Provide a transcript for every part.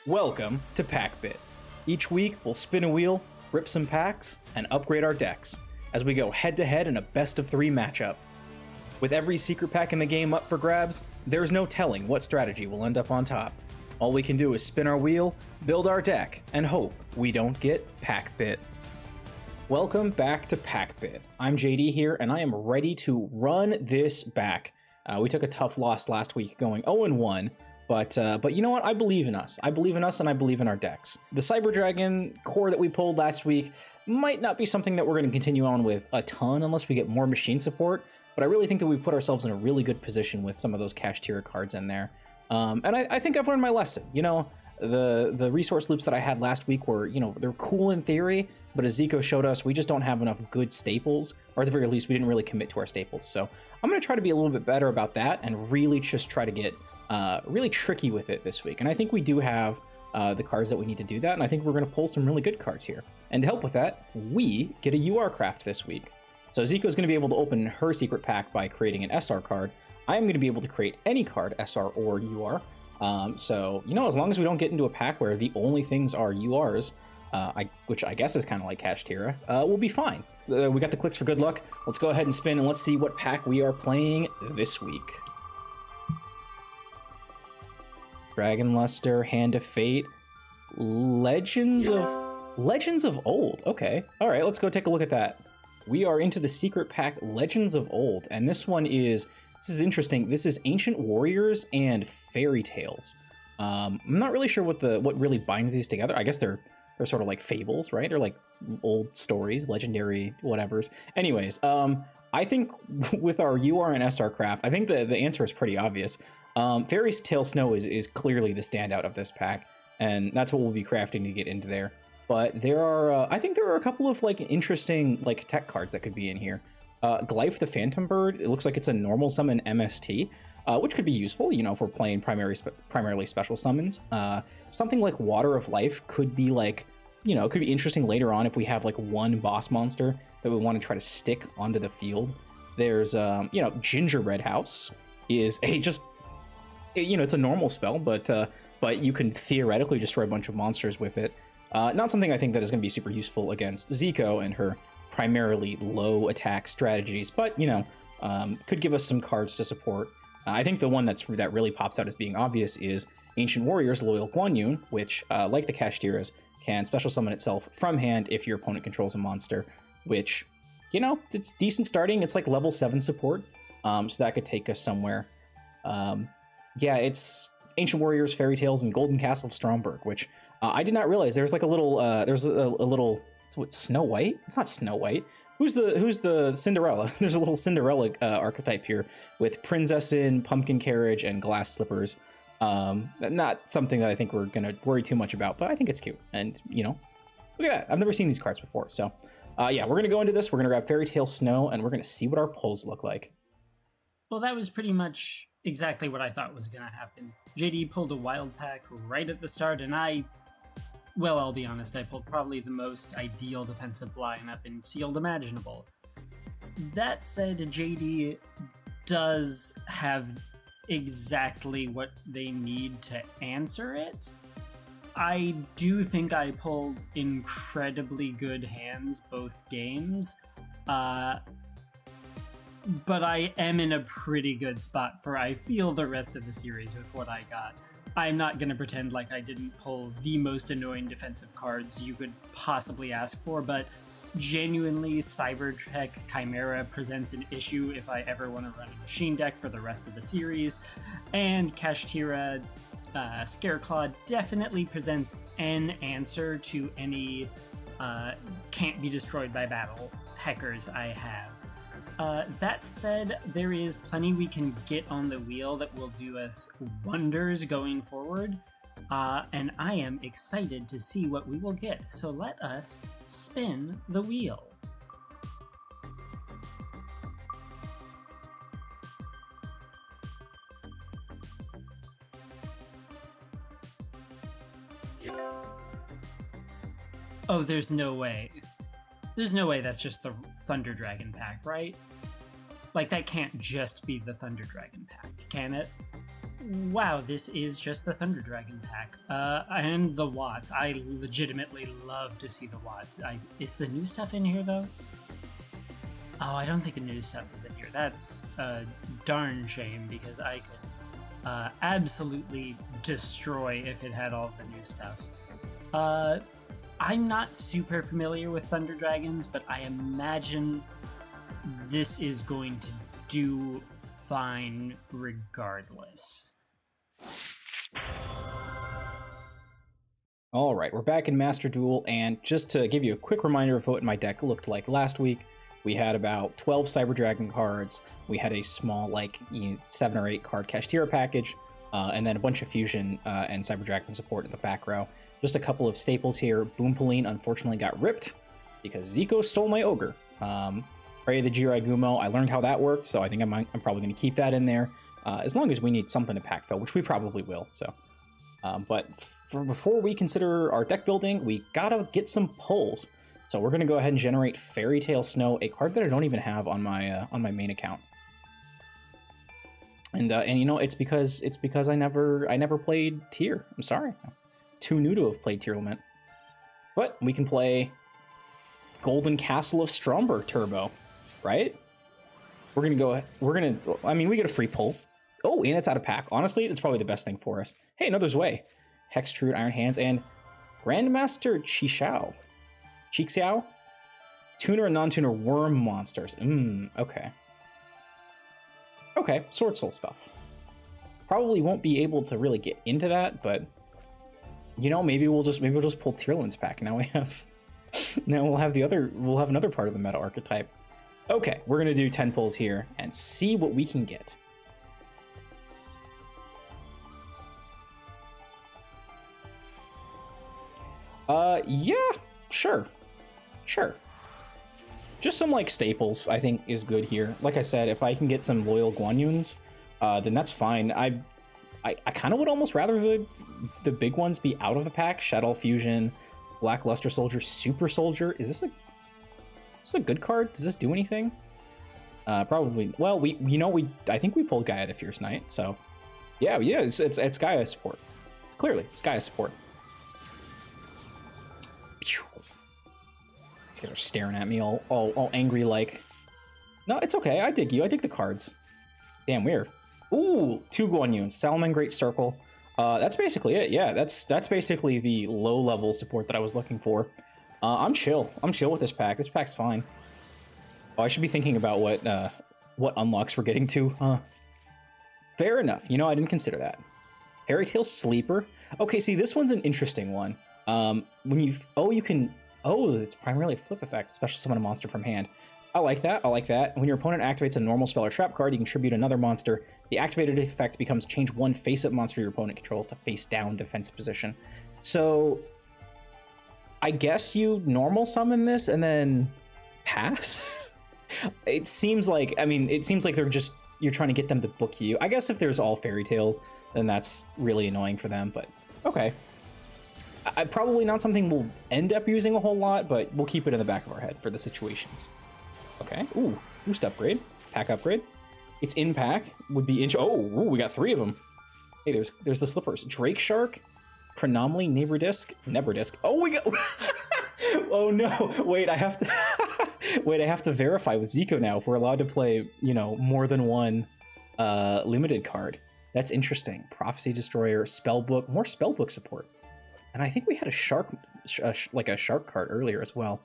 Welcome to PackBit. Each week, we'll spin a wheel, rip some packs, and upgrade our decks as we go head-to-head in a best-of-3 matchup. With every secret pack in the game up for grabs, there's no telling what strategy will end up on top. All we can do is spin our wheel, build our deck, and hope we don't get PackBit. Welcome back to PackBit. I'm JD here, and I am ready to run this back. We took a tough loss last week going 0-1, but you know what? I believe in us. I believe in us, and I believe in our decks. The Cyber Dragon core that we pulled last week might not be something that we're going to continue on with a ton unless we get more machine support, but I really think that we've put ourselves in a really good position with some of those cash tier cards in there. And I think I've learned my lesson. You know, the resource loops that I had last week were, you know, they're cool in theory, but as Zico showed us, we just don't have enough good staples, or at the very least, we didn't really commit to our staples. So I'm going to try to be a little bit better about that and really just try to get really tricky with it this week. And I think we do have the cards that we need to do that, and I think we're going to pull some really good cards here. And to help with that, we get a UR craft this week. So Zico is going to be able to open her secret pack by creating an SR card. I am going to be able to create any card, SR or UR. So, you know, as long as we don't get into a pack where the only things are URs, which I guess is kind of like Cash Tira, we'll be fine. We got the clicks for good luck. Let's go ahead and spin, and let's see what pack we are playing this week. Dragon Luster, Hand of Fate, Legends of Old. Okay, all right, let's go take a look at that. We are into the secret pack Legends of Old, and this is interesting. This is Ancient Warriors and Fairy Tales. I'm not really sure what really binds these together. I guess they're sort of like fables, right? They're like old stories, legendary whatevers. Anyways, I think with our UR and SR craft, I think the answer is pretty obvious. Fairy Tale Snow is clearly the standout of this pack, and that's what we'll be crafting to get into there. But there are, I think there are a couple of like interesting like tech cards that could be in here. Glyph the Phantom Bird, it looks like it's a normal summon MST, which could be useful, you know, if we're playing primarily special summons. Something like Water of Life could be like, you know, it could be interesting later on if we have like one boss monster that we want to try to stick onto the field. There's, you know, Gingerbread House is you know, it's a normal spell, but you can theoretically destroy a bunch of monsters with it. Not something I think that is going to be super useful against Zico and her primarily low attack strategies, but, you know, could give us some cards to support. I think the one that really pops out as being obvious is Ancient Warriors Loyal Guan Yun, which, like the Cash Tiras, can special summon itself from hand if your opponent controls a monster, which, you know, it's decent starting. It's like level 7 support, so that could take us somewhere. Yeah, it's Ancient Warriors, Fairy Tales, and Golden Castle of Stromberg, which I did not realize there's like a little, what, Snow White? It's not Snow White. Who's the Cinderella? There's a little Cinderella archetype here with Princess in, Pumpkin Carriage, and Glass Slippers. Not something that I think we're gonna worry too much about, but I think it's cute. And, you know, look at that. I've never seen these cards before. So, yeah, we're gonna go into this. We're gonna grab Fairy Tale Snow, and we're gonna see what our pulls look like. Well, that was pretty much exactly what I thought was going to happen. JD pulled a wild pack right at the start, and I'll be honest, I pulled probably the most ideal defensive lineup in Sealed imaginable. That said, JD does have exactly what they need to answer it. I do think I pulled incredibly good hands both games. But I am in a pretty good spot for, I feel, the rest of the series with what I got. I'm not going to pretend like I didn't pull the most annoying defensive cards you could possibly ask for, but genuinely, Cybertech Chimera presents an issue if I ever want to run a machine deck for the rest of the series, and Kashtira Scareclaw definitely presents an answer to any can't be destroyed by battle heckers I have. That said, there is plenty we can get on the wheel that will do us wonders going forward, and I am excited to see what we will get, so let us spin the wheel. Oh, there's no way. There's no way that's just the Thunder Dragon pack, right? Like, that can't just be the Thunder Dragon pack, can it? Wow, this is just the Thunder Dragon pack. And the Watts. I legitimately love to see the Watts. Is the new stuff in here, though? Oh, I don't think the new stuff is in here. That's a darn shame, because I could absolutely destroy if it had all the new stuff. I'm not super familiar with Thunder Dragons, but I imagine this is going to do fine regardless. All right, we're back in Master Duel, and just to give you a quick reminder of what my deck looked like last week, we had about 12 Cyber Dragon cards, we had a small, 7 or 8 card Kashtira package, and then a bunch of Fusion and Cyber Dragon support in the back row. Just a couple of staples here. Boompoline unfortunately got ripped because Zico stole my Ogre. Prey of the Jirai Gumo, I learned how that worked, so I think I'm probably going to keep that in there, as long as we need something to pack fill, which we probably will. So, but before we consider our deck building, we gotta get some pulls. So we're going to go ahead and generate Fairy Tale Snow, a card that I don't even have on my main account. And you know, it's because I never played Tier. I'm sorry, I'm too new to have played Tier Lament. But we can play Golden Castle of Stromberg Turbo, right? I mean, we get a free pull. Oh, and it's out of pack. Honestly, it's probably the best thing for us. Hey, another's way. Hextrude, Iron Hands, and Grandmaster Chixiao. Tuner and non-tuner worm monsters. Okay. Okay, Sword Soul stuff. Probably won't be able to really get into that, but you know, maybe we'll just pull Tierland's pack. Now we'll have another part of the meta archetype. Okay, we're gonna do 10 pulls here and see what we can get. Yeah, sure. Just some staples I think is good here. Like I said, if I can get some loyal Guanyuns, then that's fine. I kind of would almost rather the big ones be out of the pack. Shadow Fusion, Blackluster Soldier, Super Soldier. Is this a good card? Does this do anything? Probably. Well, I think we pulled Gaia the Fierce Knight, so yeah, it's Gaia support. Clearly, it's Gaia support. These guys are staring at me all angry like. No, it's okay. I dig you. I dig the cards. Damn, weird. Ooh, 2 Guanyuns. Salaman Great Circle. That's basically it. Yeah, that's basically the low-level support that I was looking for. I'm chill. I'm chill with this pack. This pack's fine. Oh, I should be thinking about what unlocks we're getting to. Fair enough. You know, I didn't consider that. Fairy Tale Sleeper. Okay, see, this one's an interesting one. It's primarily a flip effect, special summon a monster from hand. I like that. When your opponent activates a normal spell or trap card, you can tribute another monster. The activated effect becomes change one face-up monster your opponent controls to face-down defensive position. So, I guess you normal summon this and then pass? It seems like you're trying to get them to book you. I guess if there's all fairy tales, then that's really annoying for them, but okay. Probably not something we'll end up using a whole lot, but we'll keep it in the back of our head for the situations. Okay. Ooh, boost upgrade, pack upgrade. It's in pack. Would be we got 3 of them. Hey, there's the slippers. Drake Shark, Pronomaly, Neverdisk. Oh, we got. Oh no! Wait, I have to verify with Zico now if we're allowed to play, more than one limited card. That's interesting. Prophecy Destroyer, Spellbook, more Spellbook support. And I think we had a shark card earlier as well.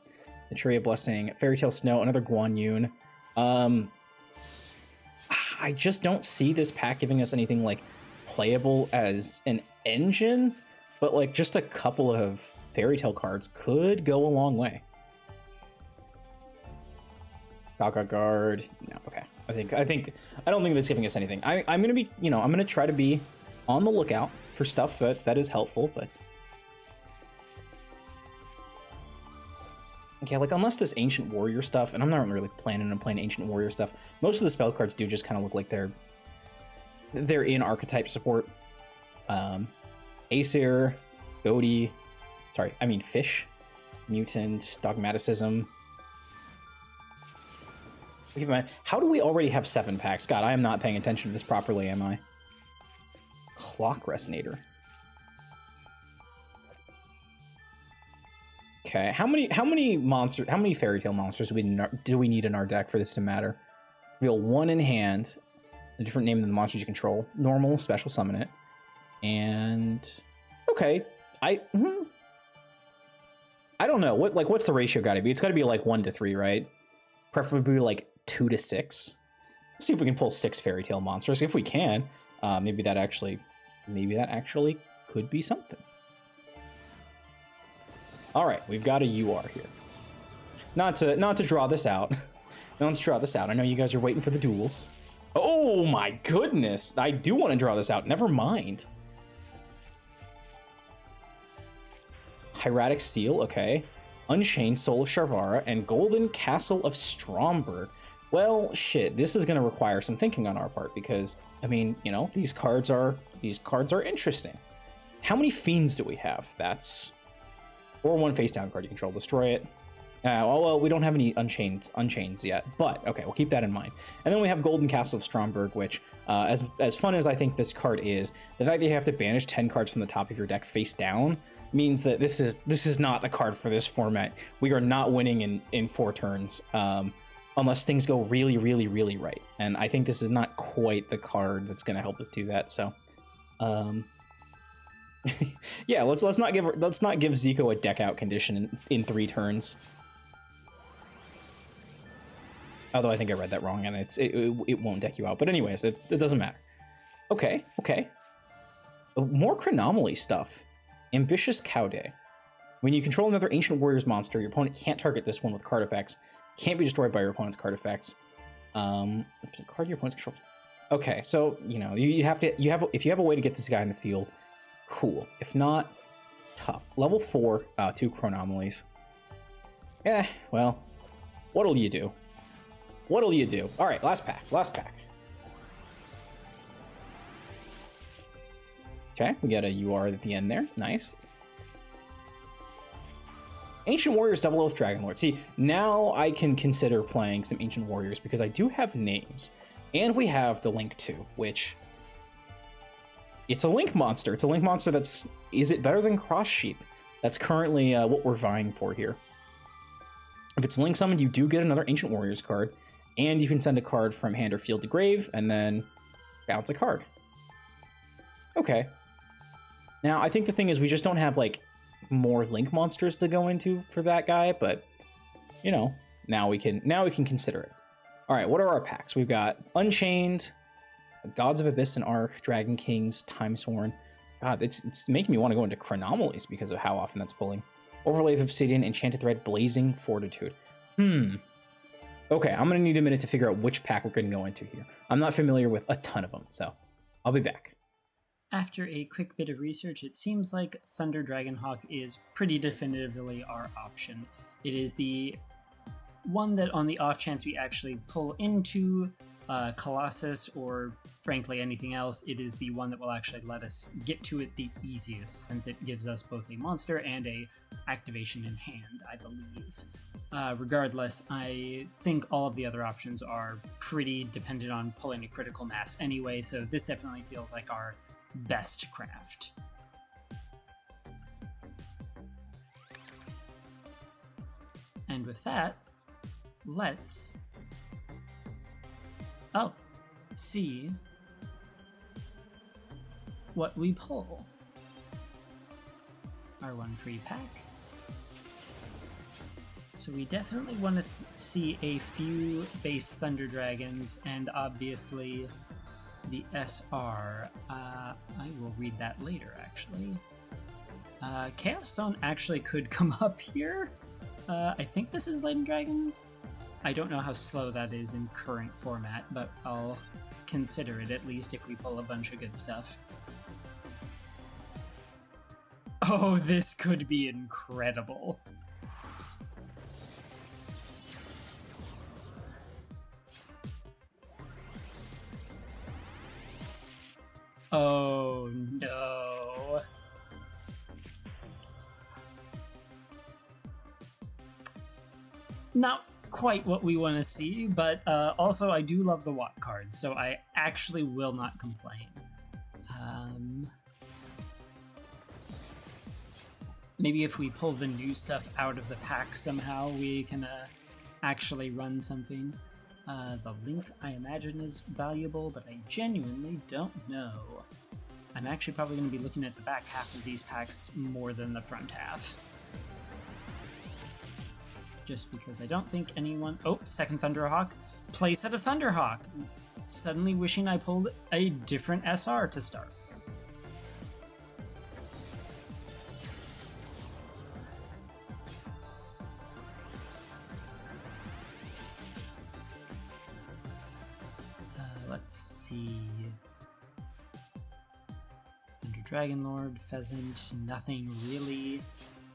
The Tree of Blessing, Fairy Tale Snow, another Guanyun. I just don't see this pack giving us anything playable as an engine, but just a couple of Fairy Tale cards could go a long way. Gaga Guard. No, okay. I don't think that's giving us anything. I'm gonna be, I'm gonna try to be on the lookout for stuff that is helpful, but okay, unless this Ancient Warrior stuff, and I'm not really planning on playing Ancient Warrior stuff, most of the spell cards do just kind of look like they're in archetype support. Aesir, Fish, Mutant, Dogmaticism. Keep in mind, how do we already have 7 packs? God, I am not paying attention to this properly, am I? Clock Resonator. Okay, how many fairy tale monsters do we need in our deck for this to matter? Reveal one in hand, a different name than the monsters you control. Normal, special summon it, and okay, I don't know what's the ratio got to be. It's got to be like 1 to 3, right? Preferably like 2 to 6. Let's see if we can pull 6 fairy tale monsters. If we can, maybe that actually could be something. All right, we've got a UR here. Not to draw this out. Not to draw this out. I know you guys are waiting for the duels. Oh my goodness! I do want to draw this out. Never mind. Hieratic Seal, okay. Unchained Soul of Sharvara and Golden Castle of Stromberg. Well, shit, this is going to require some thinking on our part because, I mean, you know, these cards are interesting. How many Fiends do we have? That's... Or one face down card you control. Destroy it. Well, we don't have any Unchains yet, but okay, we'll keep that in mind. And then we have Golden Castle of Stromberg, which, as fun as I think this card is, the fact that you have to banish 10 cards from the top of your deck face down means that this is not the card for this format. We are not winning in 4 turns unless things go really, really, really right. And I think this is not quite the card that's going to help us do that. So, yeah, let's not give Zico a deck out condition in 3 turns. Although I think I read that wrong, and it won't deck you out. But anyways, it doesn't matter. Okay. More Chronomaly stuff. Ambitious Cow Day. When you control another Ancient Warriors monster, your opponent can't target this one with card effects. Can't be destroyed by your opponent's card effects. Card your opponent's control. Okay, so you know if you have a way to get this guy in the field, cool. If not, tough. Level 4, 2 Chronomalies. Well, what'll you do? What'll you do? All right, last pack. Okay, we got a UR at the end there. Nice. Ancient Warriors Double Oath Dragonlord. See, now I can consider playing some Ancient Warriors because I do have names. And we have the Link 2, which... It's a Link monster. It's a Link monster that's... Is it better than Cross Sheep? That's currently what we're vying for here. If it's Link summoned, you do get another Ancient Warriors card. And you can send a card from hand or field to grave, and then bounce a card. Okay. Now, I think the thing is we just don't have, like, more Link monsters to go into for that guy, but, you know, now we can consider it. All right, what are our packs? We've got Unchained, Gods of Abyss and Arc, Dragon Kings, Timesworn. God, it's making me want to go into Chronomalies because of how often that's pulling. Overlay of Obsidian, Enchanted Thread, Blazing Fortitude. Okay, I'm going to need a minute to figure out which pack we're going to go into here. I'm not familiar with a ton of them, so I'll be back. After a quick bit of research, it seems like Thunder Dragonhawk is pretty definitively our option. It is the one that on the off chance we actually pull into Colossus or frankly anything else, it is the one that will actually let us get to it the easiest since it gives us both a monster and a activation in hand, I believe. Regardless, I think all of the other options are pretty dependent on pulling a critical mass anyway, so this definitely feels like our best craft. And with that, let's see what we pull. Our 1 free pack. So we definitely want to see a few base Thunder Dragons and obviously the SR. I will read that later, actually. Chaos Stone actually could come up here. I think this is Laden Dragons. I don't know how slow that is in current format, but I'll consider it at least if we pull a bunch of good stuff. Oh, this could be incredible. Oh no. Not quite what we want to see, but also I do love the Watt cards, so I actually will not complain. Maybe if we pull the new stuff out of the pack somehow, we can actually run something. The link, I imagine, is valuable, but I genuinely don't know. I'm actually probably going to be looking at the back half of these packs more than the front half. Just because I don't think anyone... Oh, second Thunderhawk. Playset of Thunderhawk. Suddenly wishing I pulled a different SR to start. Let's see. Thunder Dragon Lord, Pheasant, nothing really.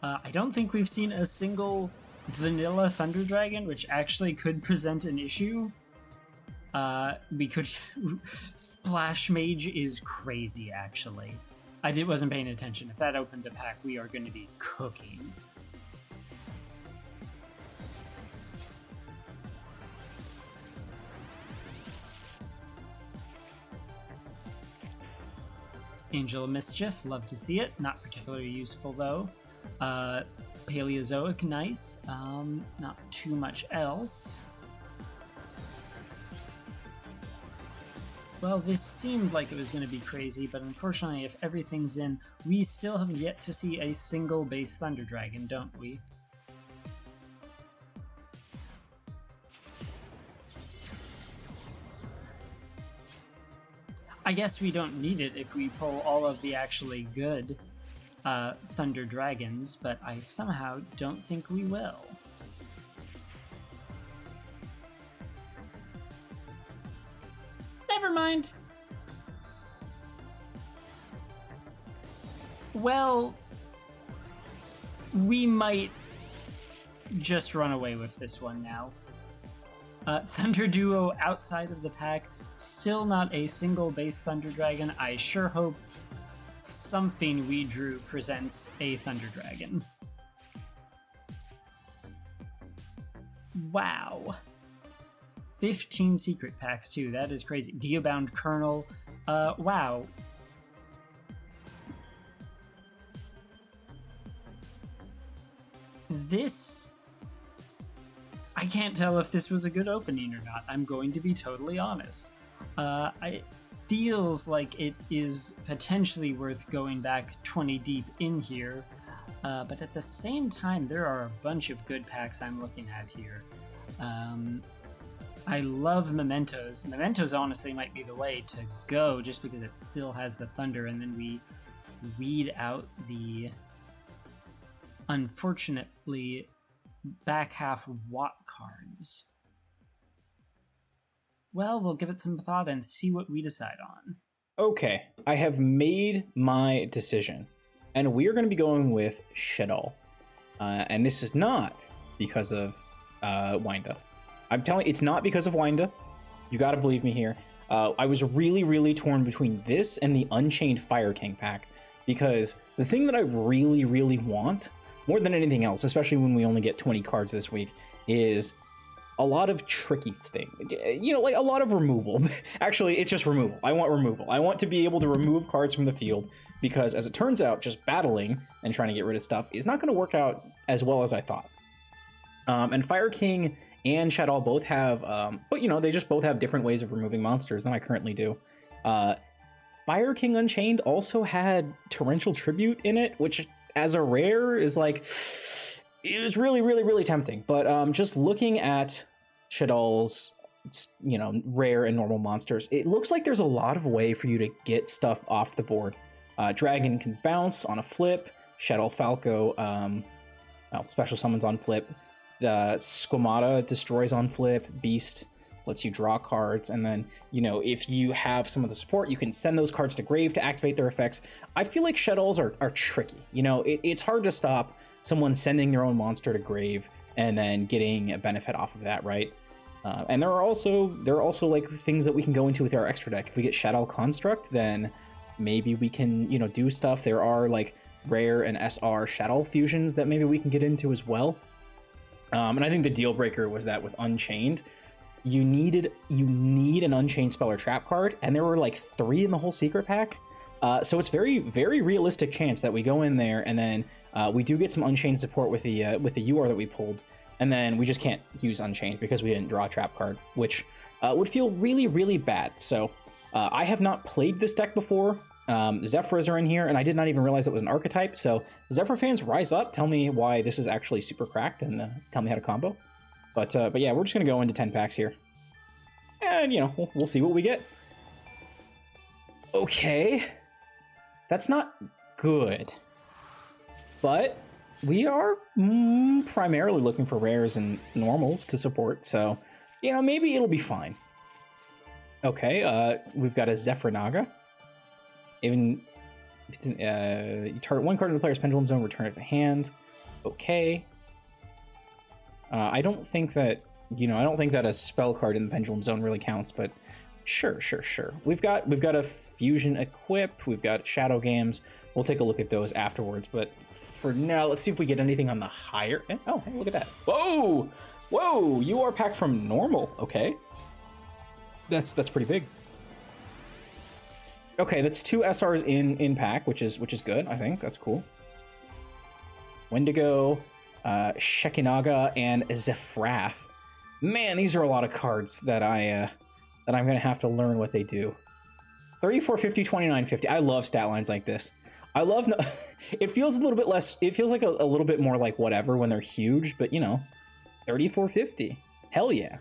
I don't think we've seen a single vanilla Thunder Dragon, which actually could present an issue. We could... Splash Mage is crazy, actually. I wasn't paying attention. If that opened a pack, we are going to be cooking. Angel of Mischief, love to see it. Not particularly useful, though. Paleozoic, nice. Not too much else. Well, this seemed like it was going to be crazy, but unfortunately, if everything's in, we still have yet to see a single base Thunder Dragon, don't we? I guess we don't need it if we pull all of the actually good Thunder Dragons, but I somehow don't think we will. Never mind. Well, we might just run away with this one now. Thunder Duo outside of the pack. Still not a single base Thunder Dragon. I sure hope something we drew presents a Thunder Dragon. Wow. 15 secret packs too. That is crazy. Diabound Colonel. Wow. This... I can't tell if this was a good opening or not. I'm going to be totally honest. It feels like it is potentially worth going back 20 deep in here, but at the same time, there are a bunch of good packs I'm looking at here. I love Mementos. Mementos honestly might be the way to go, just because it still has the Thunder, and then we weed out the, unfortunately, back half Watt cards. Well, we'll give it some thought and see what we decide on. Okay, I have made my decision, and we are going to be going with Shaddoll. And this is not because of Winda. I'm telling you, it's not because of Winda. You got to believe me here. I was really, really torn between this and the Unchained Fire King pack, because the thing that I really, really want, more than anything else, especially when we only get 20 cards this week, is a lot of tricky thing, you know, like a lot of removal. Actually, it's just removal. I want removal. I want to be able to remove cards from the field, because as it turns out, just battling and trying to get rid of stuff is not going to work out as well as I thought. And Fire King and Shaddoll both have, but you know, they just both have different ways of removing monsters than I currently do. Fire King Unchained also had Torrential Tribute in it, which as a rare is like... It was really, really, really tempting, but just looking at Shaddoll's, you know, rare and normal monsters, it looks like there's a lot of way for you to get stuff off the board. Dragon can bounce on a flip, Shaddoll Falco, well, special summons on flip, Squamata destroys on flip, Beast lets you draw cards, and then, you know, if you have some of the support, you can send those cards to grave to activate their effects. I feel like Shaddolls are tricky. You know, it's hard to stop someone sending their own monster to grave and then getting a benefit off of that, right? And there are also like things that we can go into with our extra deck. If we get Shaddoll Construct, then maybe we can, you know, do stuff. There are like rare and SR Shaddoll fusions that maybe we can get into as well. And I think the deal breaker was that with Unchained, you need an Unchained Spell or Trap card, and there were like 3 in the whole secret pack. So it's very, very realistic chance that we go in there and then We do get some Unchained support with the UR that we pulled, and then we just can't use Unchained because we didn't draw a trap card, which would feel really, really bad. So I have not played this deck before. Zephyrs are in here, and I did not even realize it was an archetype. So Zephyr fans, rise up, tell me why this is actually super cracked, and tell me how to combo. But yeah, we're just gonna go into 10 packs here, and you know, we'll see what we get. Okay, that's not good, but we are primarily looking for rares and normals to support, so you know, maybe it'll be fine. Okay, we've got a Zephyr Naga. Even you target one card in the player's pendulum zone, return it to hand. Okay. I don't think that, you know, I don't think that a spell card in the pendulum zone really counts, but sure. We've got a fusion equip, we've got shadow games. We'll take a look at those afterwards, but for now, let's see if we get anything on the higher. Oh, hey, look at that. Whoa, you are packed from normal. Okay. That's pretty big. Okay, that's 2 SRs in pack, which is good. I think that's cool. Wendigo, Shekinaga, and Zephrath. Man, these are a lot of cards that I'm gonna have to learn what they do. 3450, 2950. I love stat lines like this. I love. It feels a little bit less. It feels like a little bit more like whatever when they're huge, but you know, 3450. Hell yeah,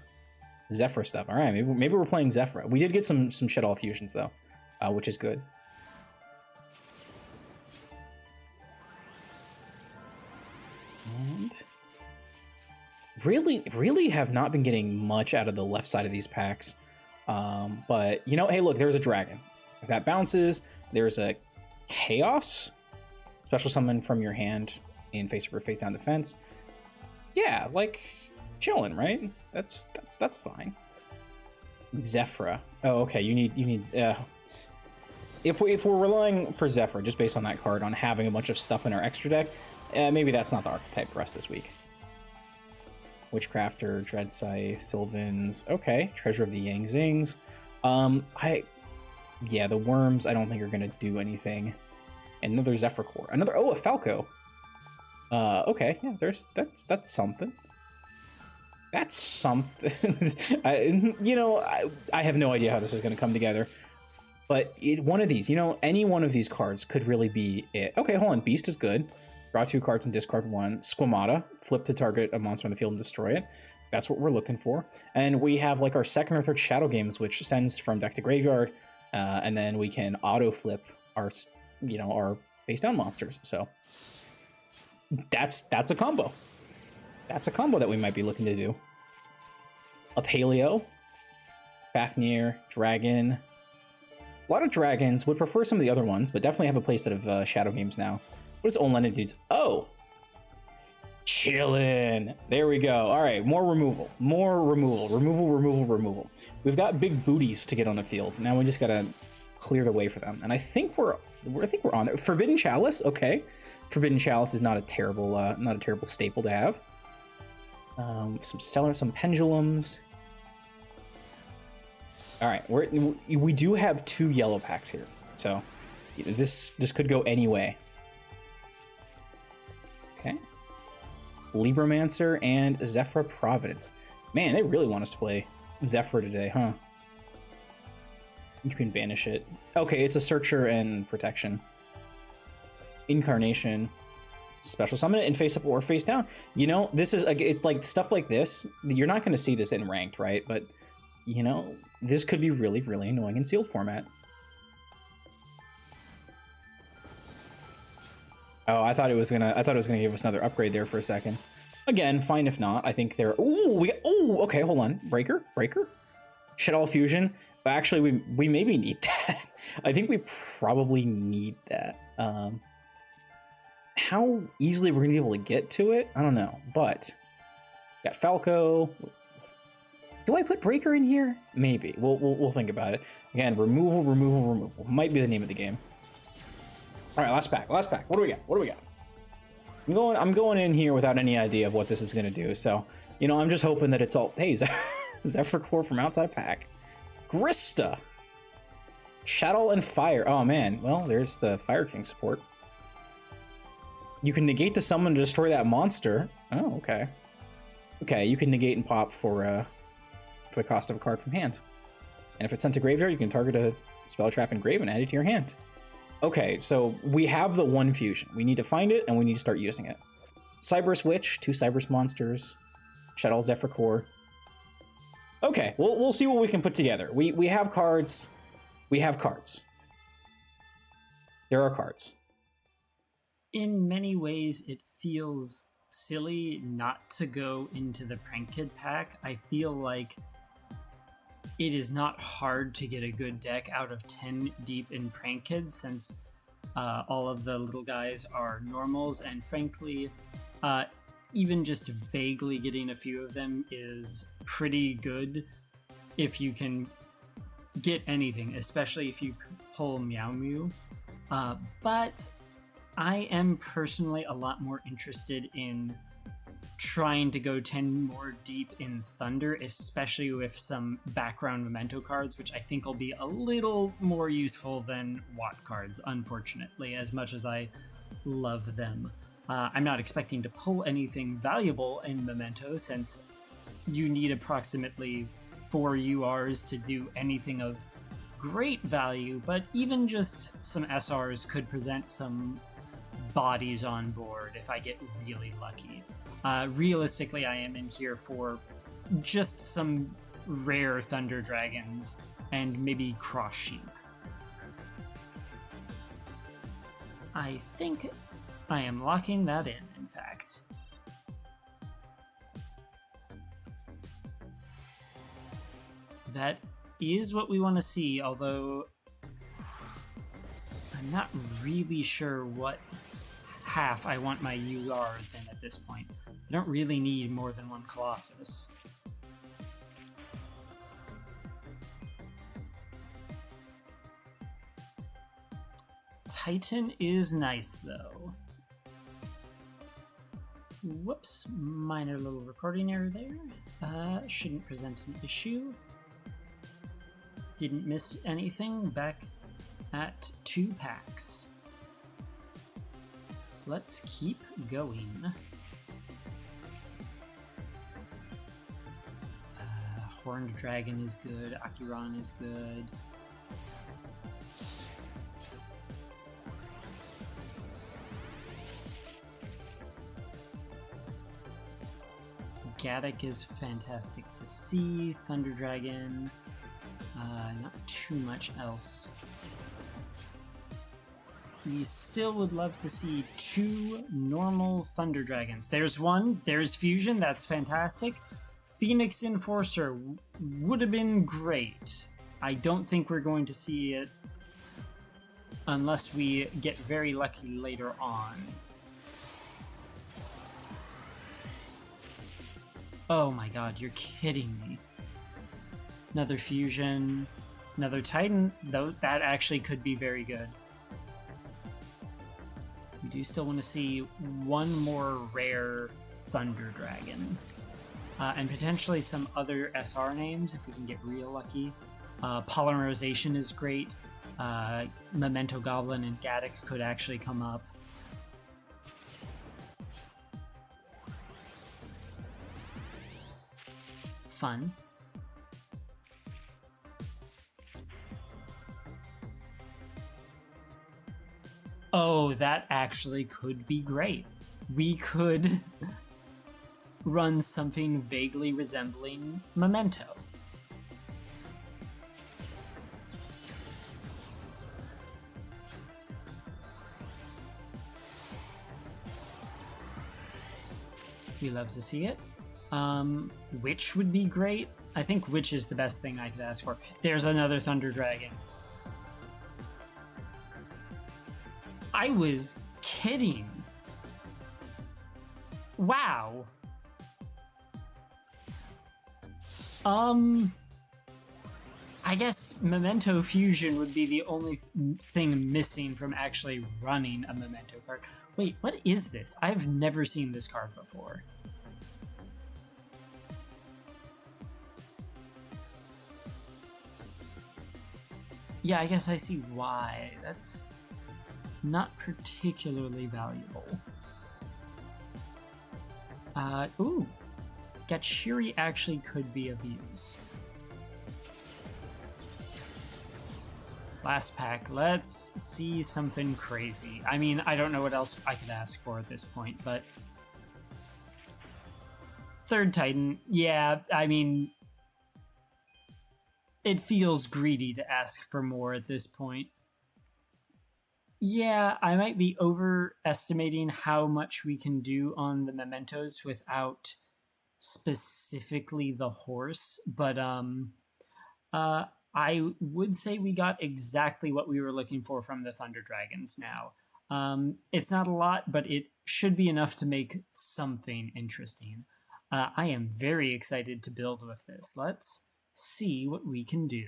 Zephyr stuff. All right, maybe we're playing Zephyr. We did get some Shaddoll fusions though. Which is good. And really have not been getting much out of the left side of these packs. But you know, hey, look, there's a dragon. If that bounces, there's a chaos special summon from your hand in face up or face down defense. Yeah, like chilling, right? That's fine. Zephyr. Oh, okay. You need. If we're relying for Zephyr just based on that card on having a bunch of stuff in our extra deck, maybe that's not the archetype for us this week. Witchcrafter, Dread Scythe, Sylvans. Okay, Treasure of the Yang Zings. Yeah, the worms I don't think are gonna do anything. Another Zephyr Core. A Falco. Okay, yeah, that's something. That's something. I have no idea how this is gonna come together. But one of these, you know, any one of these cards could really be it. Okay, hold on. Beast is good. Draw 2 cards and discard 1. Squamata. Flip to target a monster on the field and destroy it. That's what we're looking for. And we have like our second or third Shadow Games, which sends from deck to graveyard. And then we can auto flip our face down monsters. So that's a combo. That's a combo that we might be looking to do. A Paleo. Fafnir. Dragon. A lot of dragons. Would prefer some of the other ones, but definitely have a playset of Shadow Games now. What is Old Dudes? Oh! Chillin'! There we go. Alright, more removal. Removal. We've got big booties to get on the field. Now we just gotta clear the way for them. And I think we're on there. Forbidden Chalice, okay. Forbidden Chalice is not a terrible staple to have. Some pendulums. All right, we do have 2 yellow packs here, so this could go any way. Okay, Libromancer and Zephyr Providence. Man, they really want us to play Zephyr today, huh? You can banish it. Okay, it's a Searcher and Protection. Incarnation. Special summon it and face up or face down. You know, it's like stuff like this. You're not going to see this in ranked, right? But you know, this could be really, really annoying in sealed format. Oh, I thought it was gonna give us another upgrade there for a second. Again, fine if not. I think they're. Okay, hold on. Breaker. Shaddoll Fusion. Actually, we maybe need that. I think we probably need that. How easily we're gonna be able to get to it, I don't know. But got Falco. Do I put Breaker in here? Maybe. We'll think about it. Again, removal might be the name of the game. All right, last pack. What do we got? I'm going in here without any idea of what this is going to do. So, you know, I'm just hoping that it's all. Hey, Zephyr Core from outside pack. Grista. Shaddoll and Fire. Oh man. Well, there's the Fire King support. You can negate the summon to destroy that monster. Oh, okay. Okay, you can negate and pop for the cost of a card from hand. And if it's sent to graveyard, you can target a spell trap in grave and add it to your hand. Okay, so we have the one fusion. We need to find it, and we need to start using it. Cyberus Witch, 2 Cyberus monsters, Shadow Zephyr Core. Okay, we'll see what we can put together. We have cards. We have cards. There are cards. In many ways, it feels silly not to go into the Prank Kid pack. I feel like it is not hard to get a good deck out of 10 deep in Prank Kids, since all of the little guys are normals, and frankly, even just vaguely getting a few of them is pretty good if you can get anything, especially if you pull Meow Mew. But I am personally a lot more interested in trying to go 10 more deep in Thunder, especially with some background memento cards, which I think will be a little more useful than Watt cards, unfortunately, as much as I love them. I'm not expecting to pull anything valuable in memento, since you need approximately 4 URs to do anything of great value, but even just some SRs could present some bodies on board if I get really lucky. Realistically, I am in here for just some rare Thunder Dragons and maybe Cross Sheep. I think I am locking that in fact. That is what we want to see, although I'm not really sure what half I want my URs in at this point. I don't really need more than 1 Colossus. Titan is nice, though. Whoops, minor little recording error there. Shouldn't present an issue. Didn't miss anything. Back at 2 packs. Let's keep going. Horned Dragon is good. Akiran is good. Gaddock is fantastic to see. Thunder Dragon. Not too much else. We still would love to see 2 normal Thunder Dragons. There's one. There's Fusion. That's fantastic. Phoenix Enforcer would have been great. I don't think we're going to see it unless we get very lucky later on. Oh my god, you're kidding me. Another Fusion, another Titan, though that actually could be very good. We do still want to see 1 more rare Thunder Dragon. And potentially some other SR names if we can get real lucky. Polymerization is great. Memento Goblin and Gaddock could actually come up. Fun. Oh, that actually could be great. We could run something vaguely resembling Memento. We love to see it. Witch would be great. I think Witch is the best thing I could ask for. There's another Thunder Dragon. I was kidding. Wow. I guess Memento Fusion would be the only thing missing from actually running a Memento card. Wait, what is this? I've never seen this card before. Yeah, I guess I see why. That's not particularly valuable. Ooh, Gachiri actually could be of use. Last pack, let's see something crazy. I mean, I don't know what else I could ask for at this point, but... Third Titan, yeah, I mean... It feels greedy to ask for more at this point. Yeah, I might be overestimating how much we can do on the mementos without specifically the horse, but I would say we got exactly what we were looking for from the Thunder Dragons now. It's not a lot, but it should be enough to make something interesting. I am very excited to build with this. Let's see what we can do.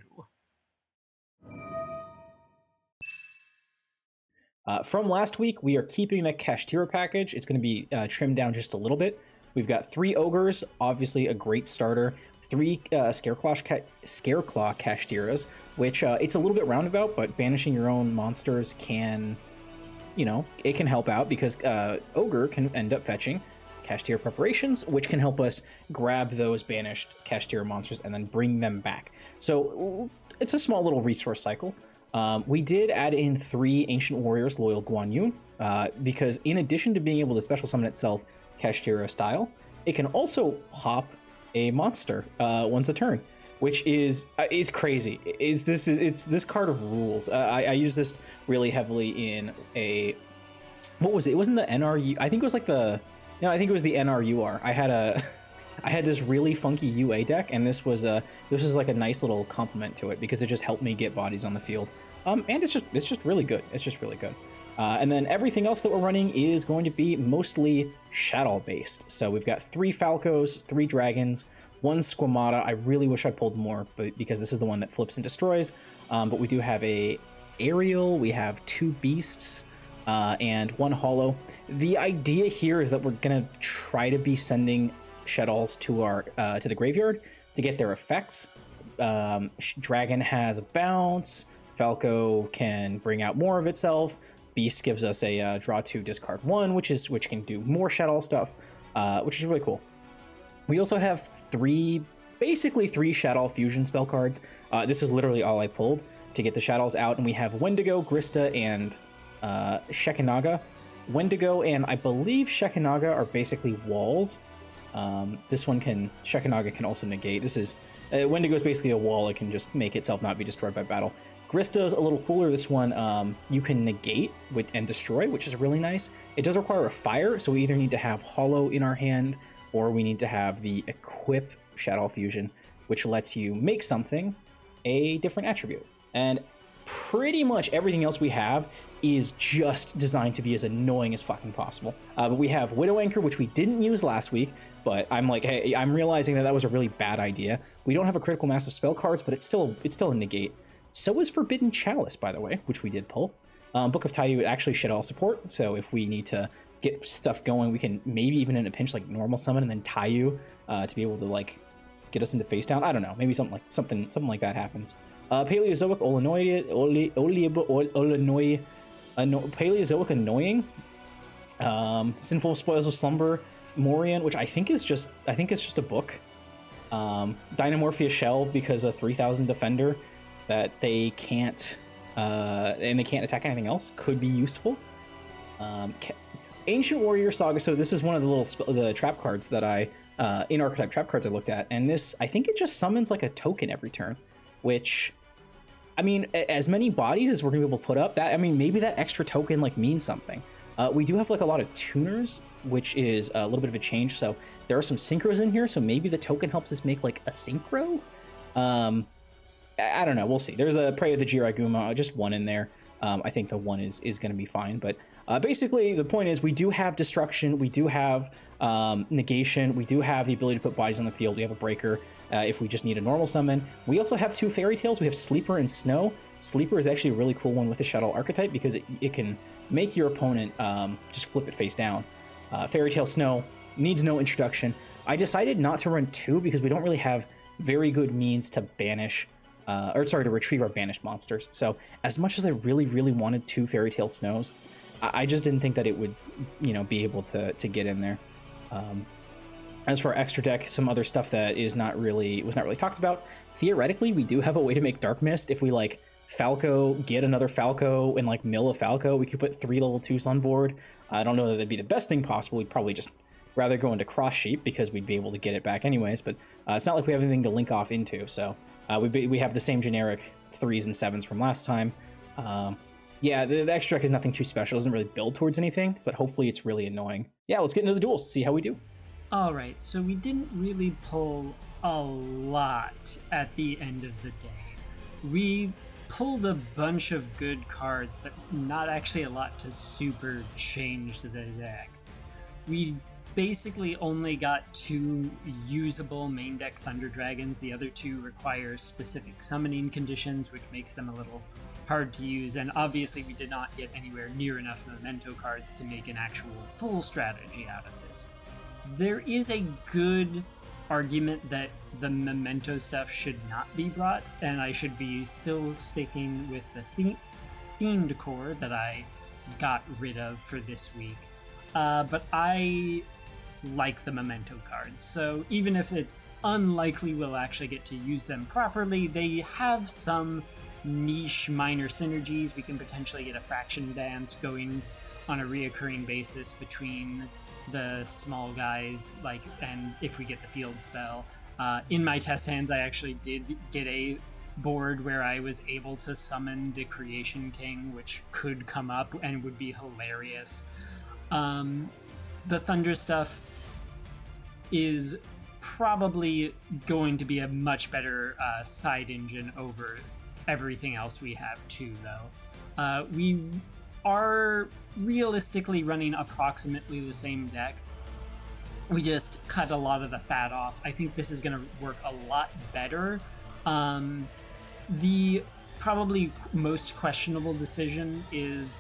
From last week, we are keeping the Kashtira package. It's going to be trimmed down just a little bit. We've got 3 ogres, obviously a great starter. 3 Scareclaw Kashtiras, which it's a little bit roundabout, but banishing your own monsters can, you know, it can help out because ogre can end up fetching Kashtira preparations, which can help us grab those banished Kashtira monsters and then bring them back. So it's a small little resource cycle. We did add in 3 Ancient Warriors Loyal Guan Yu, because in addition to being able to special summon itself Kashtira style, it can also hop a monster once a turn, which is crazy. It's this card of rules. I use this really heavily in a, what was it? It wasn't the NRU. I think it was like the, no, I think it was the NRUR. I had this really funky UA deck, and this was like a nice little complement to it because it just helped me get bodies on the field. And it's just really good. It's just really good. And then everything else that we're running is going to be mostly Shadow based. So we've got 3 Falcos, 3 Dragons, 1 Squamata. I really wish I pulled more, but because this is the one that flips and destroys. But we do have a Aerial. We have 2 Beasts. And 1 Hollow. The idea here is that we're gonna try to be sending Shadows to our to the graveyard to get their effects. Dragon has a bounce. Falco can bring out more of itself. Beast gives us a draw 2, discard 1, which can do more Shadow stuff, which is really cool. We also have basically 3 Shadow fusion spell cards. This is literally all I pulled to get the Shadows out, and we have Wendigo, Grista, and Shekinaga. Wendigo and I believe Shekinaga are basically walls. This one Shekinaga can also negate. This is Wendigo is basically a wall. It can just make itself not be destroyed by battle. Grista's a little cooler. This one you can negate and destroy, which is really nice. It does require a fire, so we either need to have Hollow in our hand or we need to have the Equip Shadow Fusion, which lets you make something a different attribute. And pretty much everything else we have is just designed to be as annoying as fucking possible. But we have Widow Anchor, which we didn't use last week, but I'm like, hey, I'm realizing that was a really bad idea. We don't have a critical mass of spell cards, but it's still a negate. So is Forbidden Chalice, by the way, which we did pull. Book of Taiyu actually shed all support, so if we need to get stuff going, we can maybe even in a pinch like normal summon and then Taiyu to be able to like get us into face down. I don't know, maybe something like that happens. Paleozoic Paleozoic Annoying, Sinful Spoils of Slumber, Morian, which I think it's just a book. Dynamorphia Shell, because a 3000 defender that they can't and they can't attack anything else, could be useful. Ancient Warrior Saga. So this is one of the trap cards that I in archetype trap cards I looked at, and this, I think it just summons like a token every turn, which, I mean, as many bodies as we're gonna be able to put up, that, I mean, maybe that extra token like means something. We do have like a lot of tuners, which is a little bit of a change. So there are some synchros in here, so maybe the token helps us make like a synchro. I don't know, we'll see. There's a Prey of the Jiraguma, just 1 in there. I think the 1 is going to be fine, but basically the point is we do have destruction, we do have negation, we do have the ability to put bodies on the field, we have a breaker if we just need a normal summon. We also have 2 Fairy Tales. We have Sleeper and Snow. Sleeper is actually a really cool one with the Shuttle archetype because it can make your opponent just flip it face down. Fairy Tale Snow needs no introduction. I decided not to run 2 because we don't really have very good means to banish or sorry, to retrieve our banished monsters. So as much as I really, really wanted 2 Fairy Tale Snows, I just didn't think that it would, be able to get in there. As for our extra deck, some other stuff that was not really talked about. Theoretically, we do have a way to make Dark Mist. If we like Falco, get another Falco, and like mill a Falco, we could put 3 level 2s on board. I don't know that that'd be the best thing possible. We'd probably just rather go into Cross Sheep because we'd be able to get it back anyways. But it's not like we have anything to link off into. So we have the same generic 3s and 7s from last time. Yeah, the extra deck is nothing too special. It doesn't really build towards anything, but hopefully it's really annoying. Yeah, let's get into the duels, see how we do. All right, so we didn't really pull a lot at the end of the day. We pulled a bunch of good cards, but not actually a lot to super change the deck. We basically only got 2 usable main deck Thunder Dragons. The other 2 require specific summoning conditions, which makes them a little hard to use, and obviously we did not get anywhere near enough memento cards to make an actual full strategy out of this. There is a good argument that the memento stuff should not be brought, and I should be still sticking with the themed core that I got rid of for this week. But I like the memento cards, so even if it's unlikely we'll actually get to use them properly, they have some niche minor synergies. We can potentially get a fraction dance going on a reoccurring basis between the small guys, and if we get the field spell. In my test hands, I actually did get a board where I was able to summon the Creation King, which could come up and would be hilarious. The Thunder stuff is probably going to be a much better side engine over everything else we have too, though. We are realistically running approximately the same deck. We just cut a lot of the fat off. I think this is going to work a lot better. The probably most questionable decision is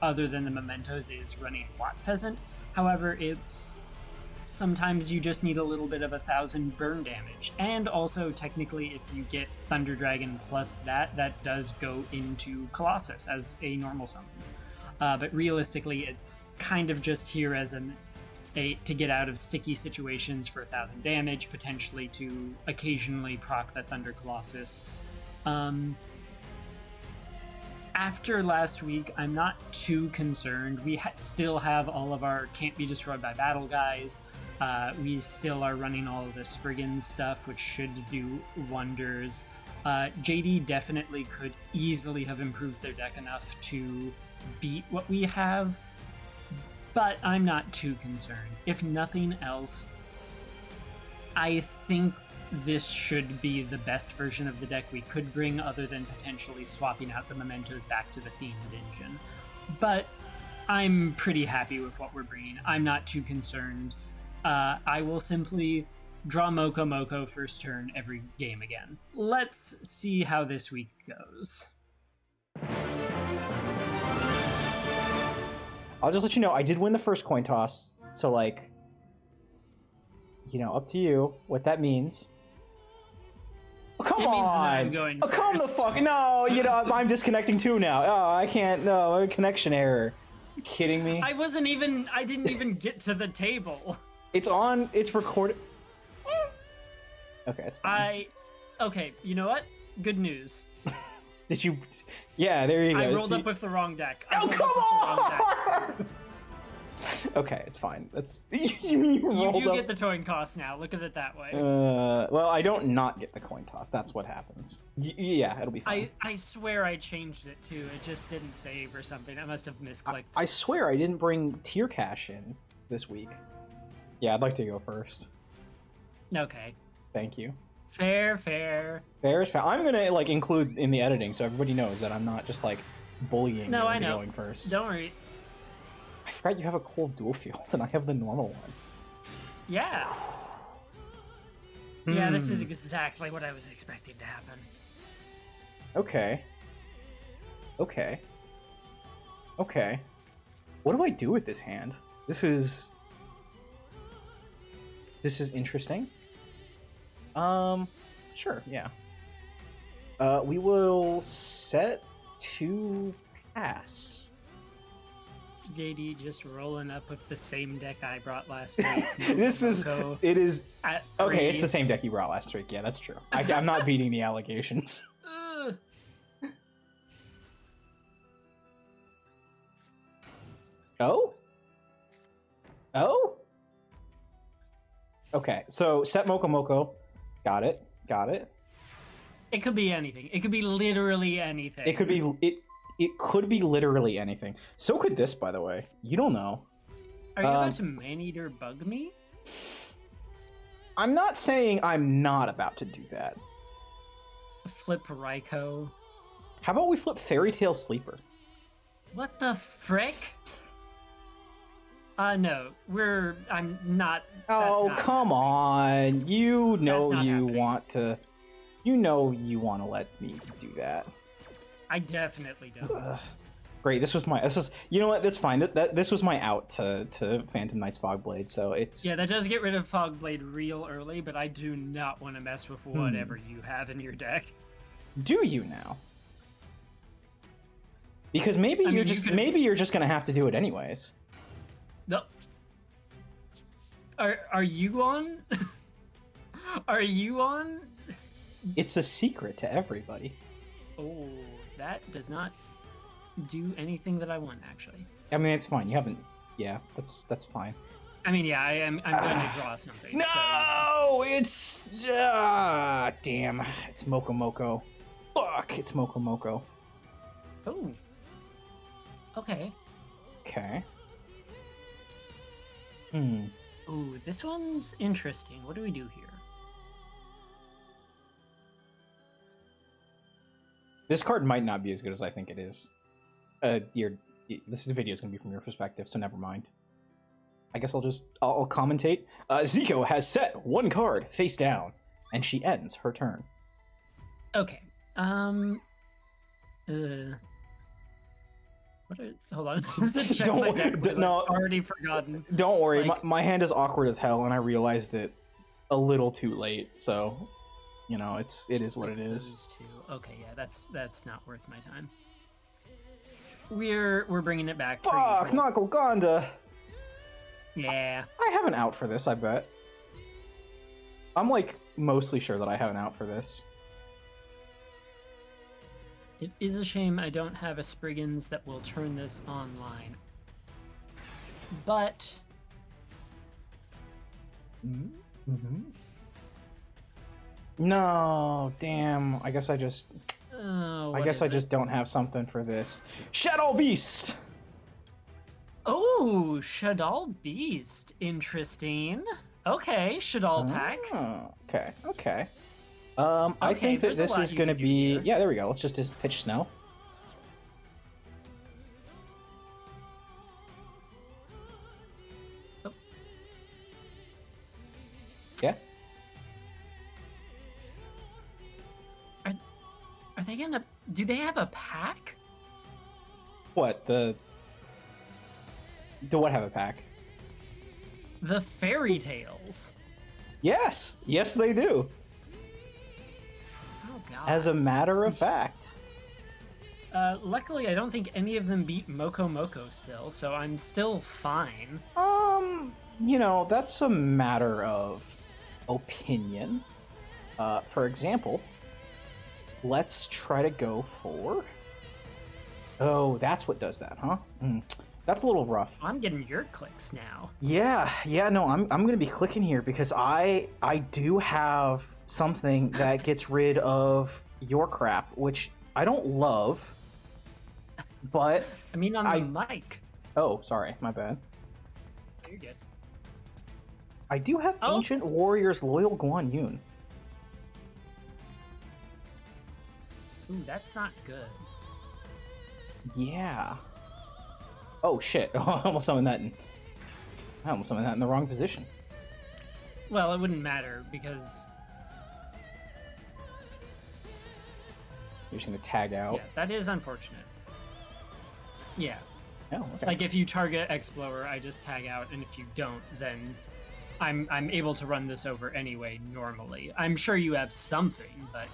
other than the mementos, is running Watt Pheasant. However, sometimes you just need a little bit of 1,000 burn damage. And also, technically, if you get Thunder Dragon plus that does go into Colossus as a normal summon. But realistically, it's kind of just here as to get out of sticky situations for 1,000 damage, potentially to occasionally proc the Thunder Colossus. After last week, I'm not too concerned. We still have all of our Can't Be Destroyed by Battle guys. We still are running all of the Spriggan stuff, which should do wonders. JD definitely could easily have improved their deck enough to beat what we have, but I'm not too concerned. If nothing else, I think this should be the best version of the deck we could bring, other than potentially swapping out the mementos back to the themed engine. But I'm pretty happy with what we're bringing. I'm not too concerned. I will simply draw Moko Moko first turn every game again. Let's see how this week goes. I'll just let you know, I did win the first coin toss, so up to you what that means. Oh, come it means on! that I'm going oh, come the first. fuck! No, I'm disconnecting too now. Oh, I can't. No, a connection error. Are you kidding me? I didn't even get to the table. It's on. It's recorded. Okay, it's fine. Okay, you know what? Good news. Did you? Yeah, there you go. I rolled up with the wrong deck. Oh, come on! Okay, it's fine. That's you rolled do up. get the coin toss now. Look at it that way. Well, I don't not get the coin toss. That's what happens. Yeah, it'll be fine. I swear I changed it too. It just didn't save or something. I must have misclicked. I swear I didn't bring tier cash in this week. Yeah, I'd like to go first. Okay. Thank you. Fair. Fair is fair. I'm gonna include in the editing so everybody knows that I'm not just bullying you into going first. Don't worry. I forgot you have a cool dual field and I have the normal one. Yeah. Yeah, this is exactly what I was expecting to happen. Okay. What do I do with this hand? This is interesting. Sure, yeah. We will set to pass. JD just rolling up with the same deck I brought last week. It is at okay. It's 3. the same deck you brought last week. Yeah, that's true. I'm not beating the allegations. Ugh. Oh? Oh? Okay, so set Moko Moko. Got it. Got it. It could be anything. It could be literally anything. It could be it could be literally anything. So could this, by the way. You don't know. Are you about to man-eater bug me? I'm not saying I'm not about to do that. Flip Raikou. How about we flip Fairy Tale Sleeper? What the frick? No, I'm not. Oh, not come on. You know not you happening. want to. You know you want to let me do that. I definitely don't. Great. This was you know what? That's fine. This was my out to Phantom Knight's Fogblade. So it's Yeah, that does get rid of Fogblade real early, but I do not want to mess with whatever you have in your deck. Do you now? Because maybe you're just gonna have to do it anyways. No. Are you on? Are you on? It's a secret to everybody. Oh, that does not do anything that I want, actually. I mean, it's fine. You haven't. Yeah, that's fine. I mean, yeah, I'm going to draw something. No, it's damn. It's Moko Moko. Fuck, it's Moko Moko. Oh. Okay. Okay. Ooh, this one's interesting. What do we do here? This card might not be as good as I think it is. This video is gonna be from your perspective, so never mind. I guess I'll commentate. Zico has set one card face down, and she ends her turn. Okay. Hold on. Already forgotten. Don't worry, Like- my hand is awkward as hell, and I realized it a little too late. So, you know, it is what it is. Those two. Okay, yeah, that's not worth my time. We're bringing it back. Fuck, Knuckle Gonda. Yeah. I have an out for this, I bet. I'm like mostly sure that I have an out for this. It is a shame I don't have a Spriggans that will turn this online. But No, damn. I guess I just don't have something for this. Shadow Beast. Oh, Shadal Beast. Interesting. Okay, Shadal Pack. Oh, okay. I think that there's a this lot is you going to could do be... here. Yeah, there we go. Let's just pitch Snow. Oh. Yeah? Are they gonna... Do they have a pack? What? Do what have a pack? The Fairy Tales. Yes! Yes, they do. Oh, God. As a matter of fact. Luckily, I don't think any of them beat Moko Moko still, so I'm still fine. You know, that's a matter of opinion. For example, let's try to go for... Oh, that's what does that, huh? That's a little rough. I'm getting your clicks now. Yeah, no, I'm gonna be clicking here because I do have something that gets rid of your crap, which I don't love, but... I mean, on the mic. Oh, sorry, my bad. You're good. I do have Ancient Warriors Loyal Guan Yun. Ooh, that's not good. Yeah. Oh shit! I almost summoned that in the wrong position. Well, it wouldn't matter because... You're just gonna tag out. Yeah, that is unfortunate. Yeah. Oh, okay. Like, if you target Explorer, I just tag out, and if you don't, then I'm able to run this over anyway, normally. I'm sure you have something, but...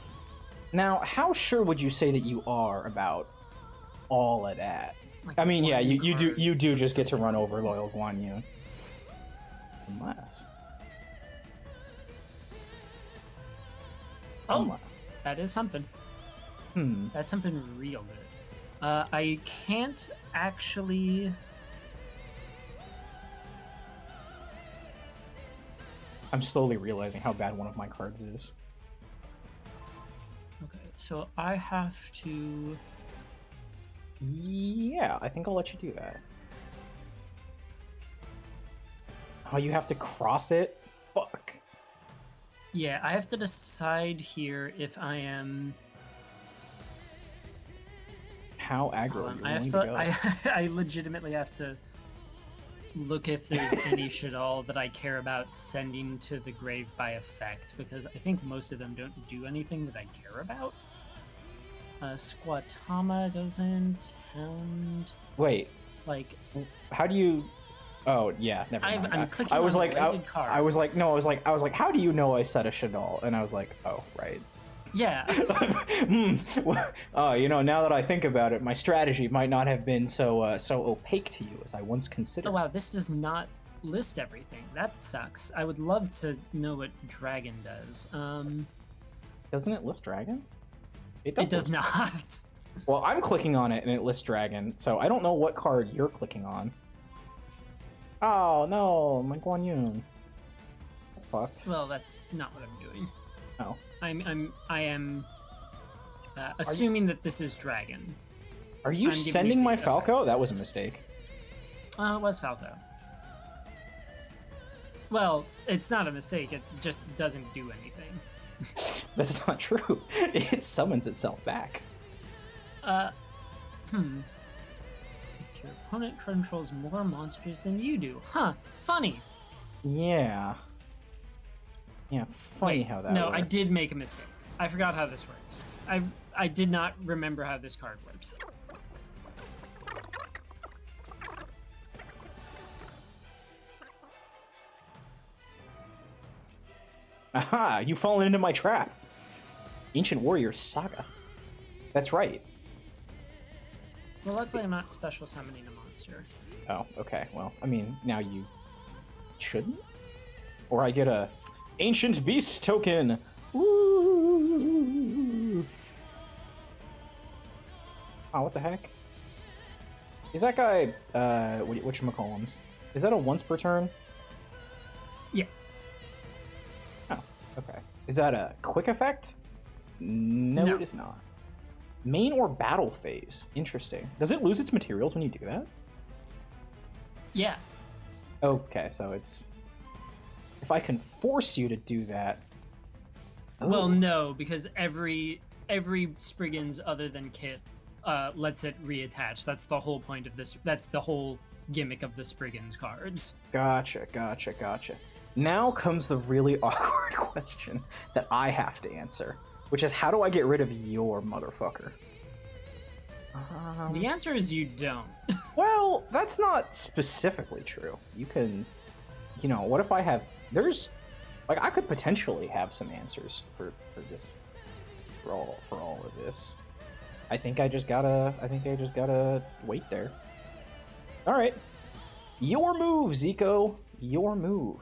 Now, how sure would you say that you are about all of that? Like I mean, yeah, one you do card just get to something. run over Loyal Guan Yu. Unless. Oh, Unless. that is something. That's something real good. I can't actually. I'm slowly realizing how bad one of my cards is. Okay, so I have to. Yeah, I think I'll let you do that. Oh, you have to cross it? Fuck. Yeah, I have to decide here if I am. How aggro Hold on, you're I have willing to. to go. I legitimately have to look if there's any shit all that I care about sending to the grave by effect, because I think most of them don't do anything that I care about. Squatama doesn't. Hound. Wait, Like, how do you? Oh yeah, never mind. I'm clicking I was on like, related I was like, cards. no, I was like, how do you know I said a Shadal? And I was like, oh right. Yeah. Oh, you know, now that I think about it, my strategy might not have been so opaque to you as I once considered. Oh wow, this does not list everything. That sucks. I would love to know what Dragon does. Doesn't it list Dragon? It does list- not. Well, I'm clicking on it and it lists Dragon, so I don't know what card you're clicking on. Oh no, my Guan Yu. That's fucked. Well, that's not what I'm doing. Oh. I am assuming that this is Dragon. Are you I'm giving sending you my the Falco? effect. That was a mistake. It was Falco. Well, it's not a mistake. It just doesn't do anything. That's not true. It summons itself back. If your opponent controls more monsters than you do. Huh, funny. Yeah. Yeah, funny Wait, how that no, works. I did make a mistake. I forgot how this works. I did not remember how this card works. Aha! You've fallen into my trap! Ancient Warrior Saga. That's right. Well, luckily I'm not special summoning a monster. Oh, okay. Well, I mean, now you shouldn't? Or I get a Ancient Beast token! Woo! Oh, what the heck? Is that guy, whatchamacallums? Is that a once per turn? Yeah. Oh, okay. Is that a quick effect? No, No. it is not. Main or battle phase? Interesting. Does it lose its materials when you do that? Yeah. Okay, so it's... If I can force you to do that... Well, Oh. no, because every Spriggans other than Kit lets it reattach. That's the whole point of this. That's the whole gimmick of the Spriggans cards. Gotcha. Now comes the really awkward question that I have to answer, which is how do I get rid of your motherfucker? The answer is you don't. Well, that's not specifically true. You can, you know, what if I have, there's, like, I could potentially have some answers for this, for all of this. I think I just gotta wait there. All right. Your move, Zico. Your move.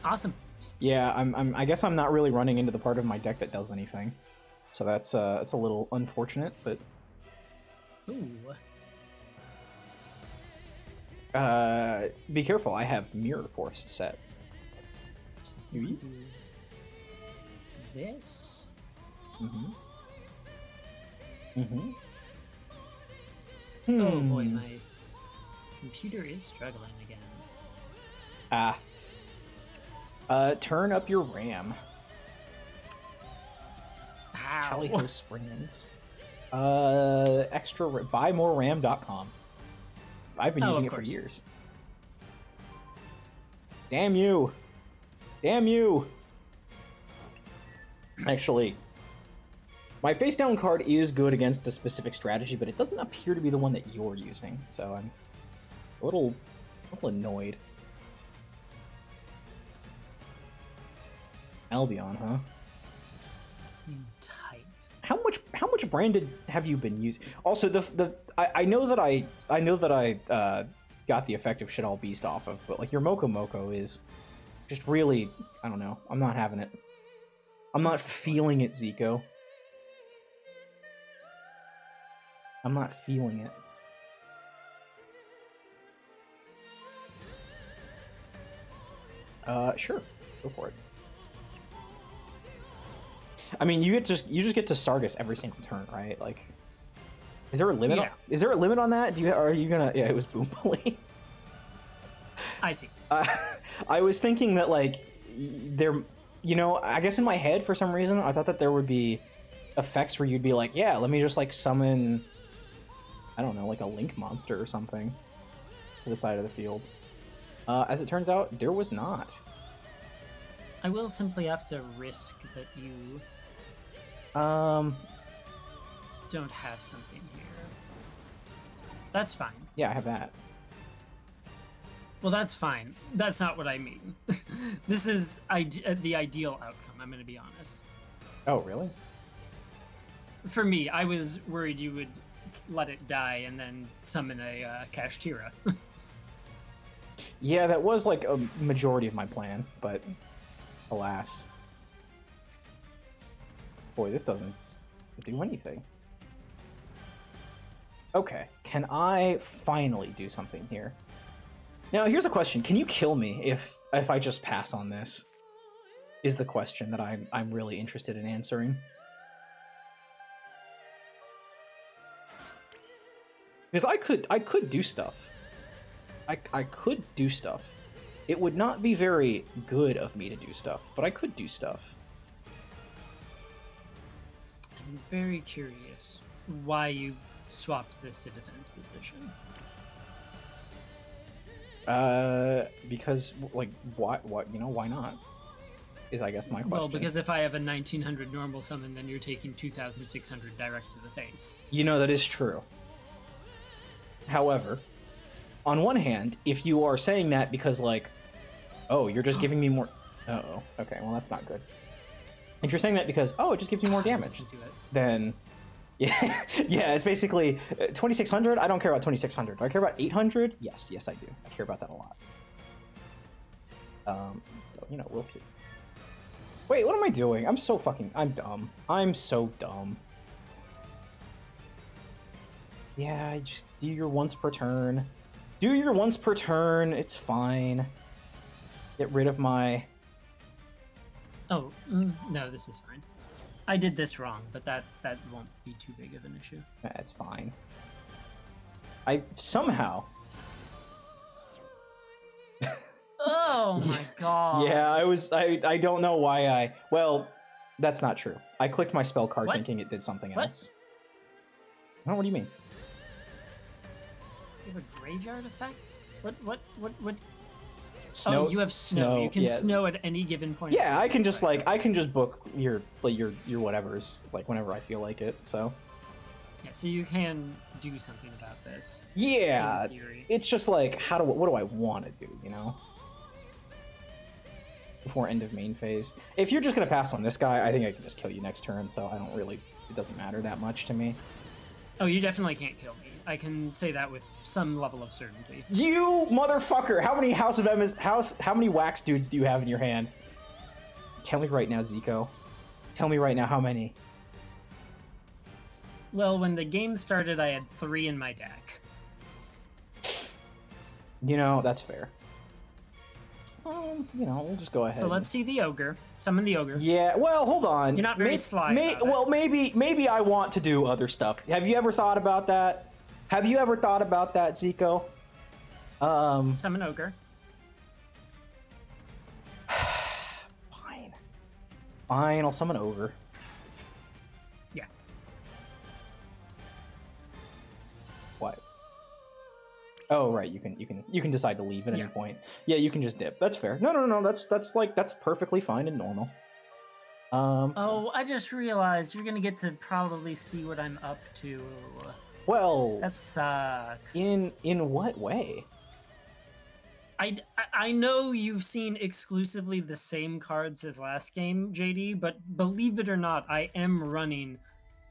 Awesome. Yeah, I guess I'm not really running into the part of my deck that does anything. So that's a little unfortunate, but Ooh. be careful, I have Mirror Force set. So if you do this. Oh boy, my computer is struggling again. Turn up your RAM. Ow. Tallyho Springs. Buymoreram.com. I've been Oh, using of it for course. years. Damn you. Damn you. Actually, my face down card is good against a specific strategy, but it doesn't appear to be the one that you're using, so I'm a little annoyed. Albion, huh? Same type. How much branded have you been using? Also, I know that I got the effective shit all beast off of, but like your Moko is just really, I don't know. I'm not having it. I'm not feeling it, Zico. I'm not feeling it. Sure, go for it. I mean, you just get to Sargus every single turn, right? Like, is there a limit? Yeah. Is there a limit on that? Are you gonna? Yeah, it was Boombly. I see. I was thinking that like there, you know, I guess in my head for some reason I thought that there would be effects where you'd be like, yeah, let me just like summon, I don't know, like a link monster or something to the side of the field. As it turns out, there was not. I will simply have to risk that you Um, don't have something here. That's fine. yeah, I have that. Well, that's fine. That's not what I mean. This is the ideal outcome, I'm going to be honest. Oh, really? For me, I was worried you would let it die and then summon a Kashtira. Yeah, that was like a majority of my plan, but alas. Boy, this doesn't do anything. Okay, can I finally do something here? Now, here's a question. Can you kill me if I just pass on this? Is the question that I'm really interested in answering. Because I could do stuff. I could do stuff. It would not be very good of me to do stuff, but I could do stuff. I'm very curious why you swapped this to defense position. Because like what you know, why not? Is I guess my question. Well, because if I have a 1900 normal summon, then you're taking 2600 direct to the face. You know, that is true. However, on one hand, if you are saying that because like, oh, you're just giving me more. Uh-oh. Okay, well that's not good. If you're saying that because, oh, it just gives me more damage, Do it. then yeah, yeah, it's basically 2600. I don't care about 2600. Do I care about 800? Yes, I do. I care about that a lot. So you know, we'll see. Wait, what am I doing? I'm dumb. I'm so dumb. Yeah, just do your once per turn. Do your once per turn. It's fine. Get rid of my... Oh, no, this is fine. I did this wrong, but that won't be too big of an issue. That's fine. I somehow... Oh my god. Yeah, I don't know why I... Well, that's not true. I clicked my spell card thinking it did something else. Oh, what do you mean? You have a graveyard effect? What? Snow, oh, you have snow. You can yeah. snow at any given point. Yeah, I can just like, I can just book your whatevers, like whenever I feel like it, so. Yeah, so you can do something about this. Yeah, in theory. it's just like, what do I want to do, you know? Before end of main phase. If you're just gonna pass on this guy, I think I can just kill you next turn, so I don't really, it doesn't matter that much to me. Oh, you definitely can't kill me. I can say that with some level of certainty. You motherfucker! How many House of M's, how many wax dudes do you have in your hand? Tell me right now, Zico. Tell me right now how many. Well, when the game started, I had 3 in my deck. You know, that's fair. You know, we'll just go ahead. So let's see the ogre. Summon the ogre. Yeah, well, hold on. You're not very sly about it. Well, maybe I want to do other stuff. Have you ever thought about that? Have you ever thought about that, Zico? Summon ogre. Fine. Fine, I'll summon ogre. Yeah. What? Oh, right. You can decide to leave at any point. Yeah, you can just dip. That's fair. No. That's perfectly fine and normal. Oh, I just realized you're gonna get to probably see what I'm up to. Well, That sucks. in what way? I know you've seen exclusively the same cards as last game, JD, but believe it or not, I am running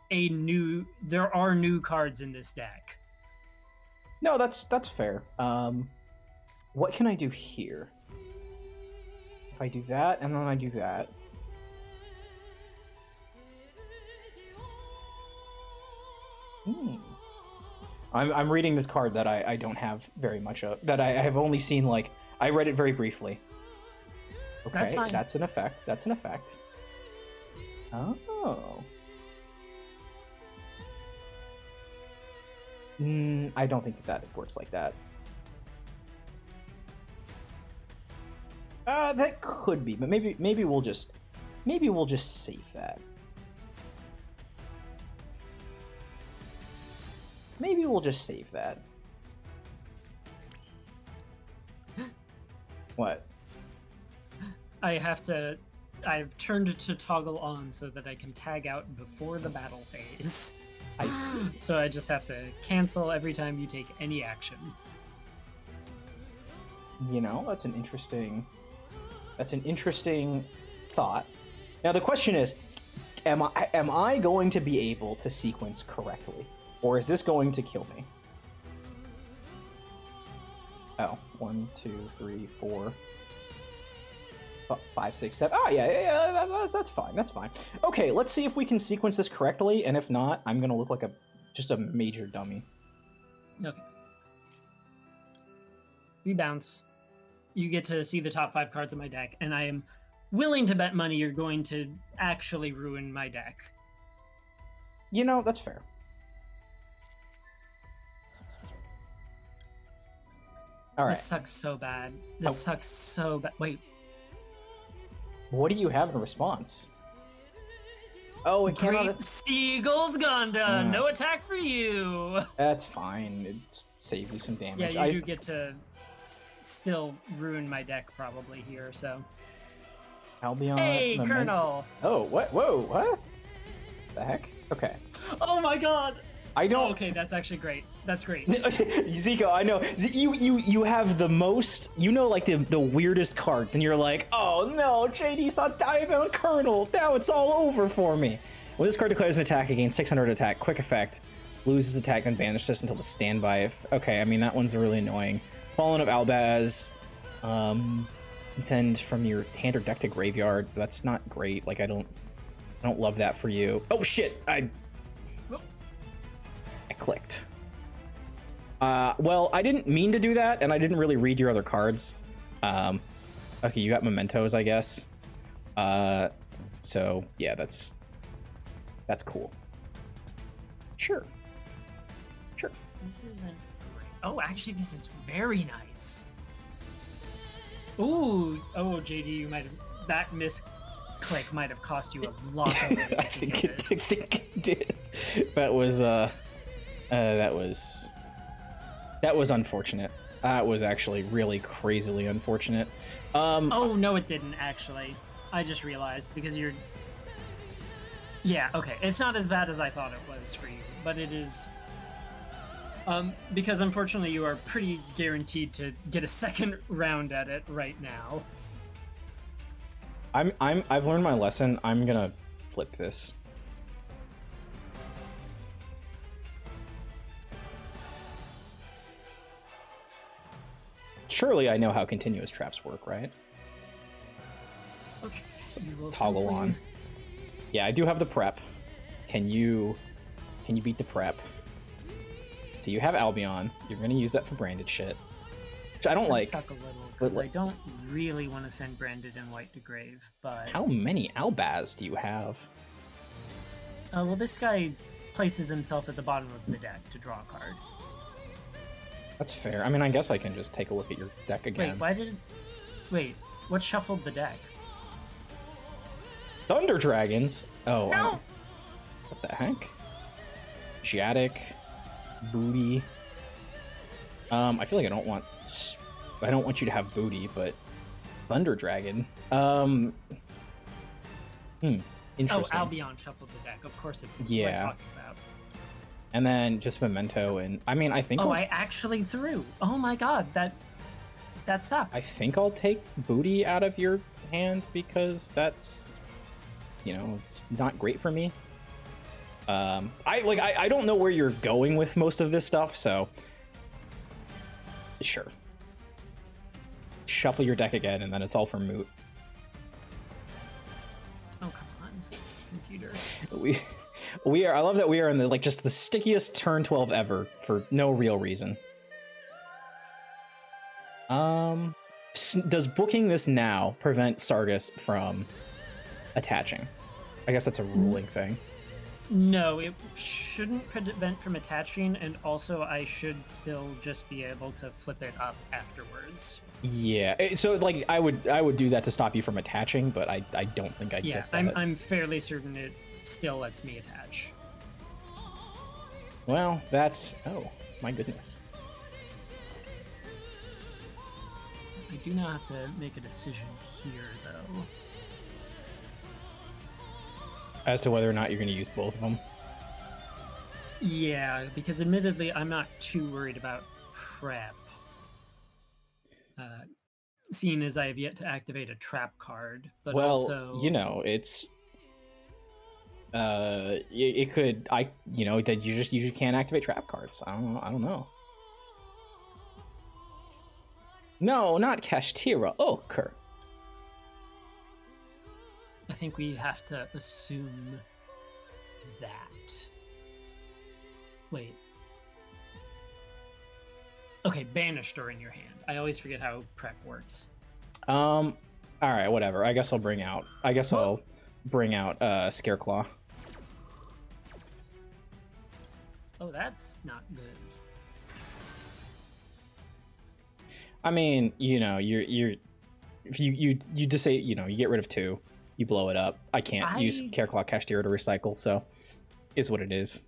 there are new cards in this deck. No, that's fair. What can I do here? If I do that, and then I do that. I'm reading this card that I don't have very much of, that I have only seen, like, I read it very briefly. Okay, That's fine. that's an effect. That's an effect. Oh. I don't think that works like that. That could be, but maybe we'll just save that. Maybe we'll just save that. What? I've turned to toggle on so that I can tag out before the battle phase. I see. So I just have to cancel every time you take any action. You know, that's an interesting thought. Now the question is, am I going to be able to sequence correctly? Or is this going to kill me? Oh, 1, 2, 3, 4, 5, 6, 7. Oh, yeah, that's fine. That's fine. Okay, let's see if we can sequence this correctly, and if not, I'm gonna look like just a major dummy. Okay. We bounce. You get to see the top 5 cards of my deck, and I am willing to bet money you're going to actually ruin my deck. You know, that's fair. All right. This sucks so bad. This sucks so bad. Wait. What do you have in response? Oh, it came out Great Seagull's Gonda. No attack for you. That's fine. It saves you some damage. Yeah, you do get to still ruin my deck probably here, so. Albion. Hey, Colonel. Oh, what? Whoa, what? The heck? Okay. Oh my god. I don't. Oh, okay, that's actually great. That's great. Zico, I know. You have the most, like the weirdest cards, and you're like, oh no, JD saw Diamond Colonel. Now it's all over for me. When this card declares an attack against 600 attack, quick effect, loses attack and banishes this until the standby. Okay, I mean that one's really annoying. Fallen of Albaz. Send from your hand or deck to graveyard. That's not great. Like I don't love that for you. Oh shit! I clicked. Well, I didn't mean to do that, and I didn't really read your other cards. Okay, you got mementos, I guess. So yeah, that's cool. Sure. This isn't great. Oh, actually, this is very nice. Ooh, JD, you might have that misclick might have cost you a lot. I think it did. That was unfortunate. That was actually really crazily unfortunate. Oh no, it didn't actually. I just realized because you're. Yeah, okay. It's not as bad as I thought it was for you, but it is. Because unfortunately you are pretty guaranteed to get a second round at it right now. I've learned my lesson. I'm gonna flip this. Surely I know how continuous traps work, right? Okay. So toggle on. Yeah, I do have the prep. Can you beat the prep? So you have Albion. You're gonna use that for branded shit, which I don't like. Suck a little because I don't really want to send branded and white to grave. But how many Albaz do you have? Well, this guy places himself at the bottom of the deck to draw a card. That's fair. I mean, I guess I can just take a look at your deck again. Wait, what shuffled the deck? Thunder Dragons? Oh, no! What the heck? Jadic, Booty. I feel like I don't want you to have Booty, but Thunder Dragon. Interesting. Oh, Albion shuffled the deck. Of course it did. Yeah. What am I talking about? And then just Memento, and I mean, I think. Oh, I actually threw. Oh my god, that that sucks. I think I'll take booty out of your hand because that's, it's not great for me. I don't know where you're going with most of this stuff, so sure. Shuffle your deck again, and then it's all for moot. Oh, come on, computer. We are. I love that we are in the just the stickiest turn 12 ever for no real reason. Does booking this now prevent Sargus from attaching? I guess that's a ruling thing. No, it shouldn't prevent from attaching, and also I should still just be able to flip it up afterwards. Yeah, so I would do that to stop you from attaching, but I don't think I'd get that. I'm fairly certain it still lets me attach. Well, that's... Oh, my goodness. I do not have to make a decision here, though. As to whether or not you're going to use both of them? Yeah, because admittedly, I'm not too worried about prep. Seeing as I have yet to activate a trap card, but also... it's... it could... that you just can't activate trap cards. I don't know. No, not Kashtira. Oh, Kerr. I think we have to assume that. Wait. Okay, banished are in your hand. I always forget how prep works. All right, whatever. I guess I'll bring out. Scareclaw. Oh, that's not good. I mean, you're if you just say, you get rid of 2, you blow it up. I can't use Scareclaw Kashtira to recycle, so is what it is.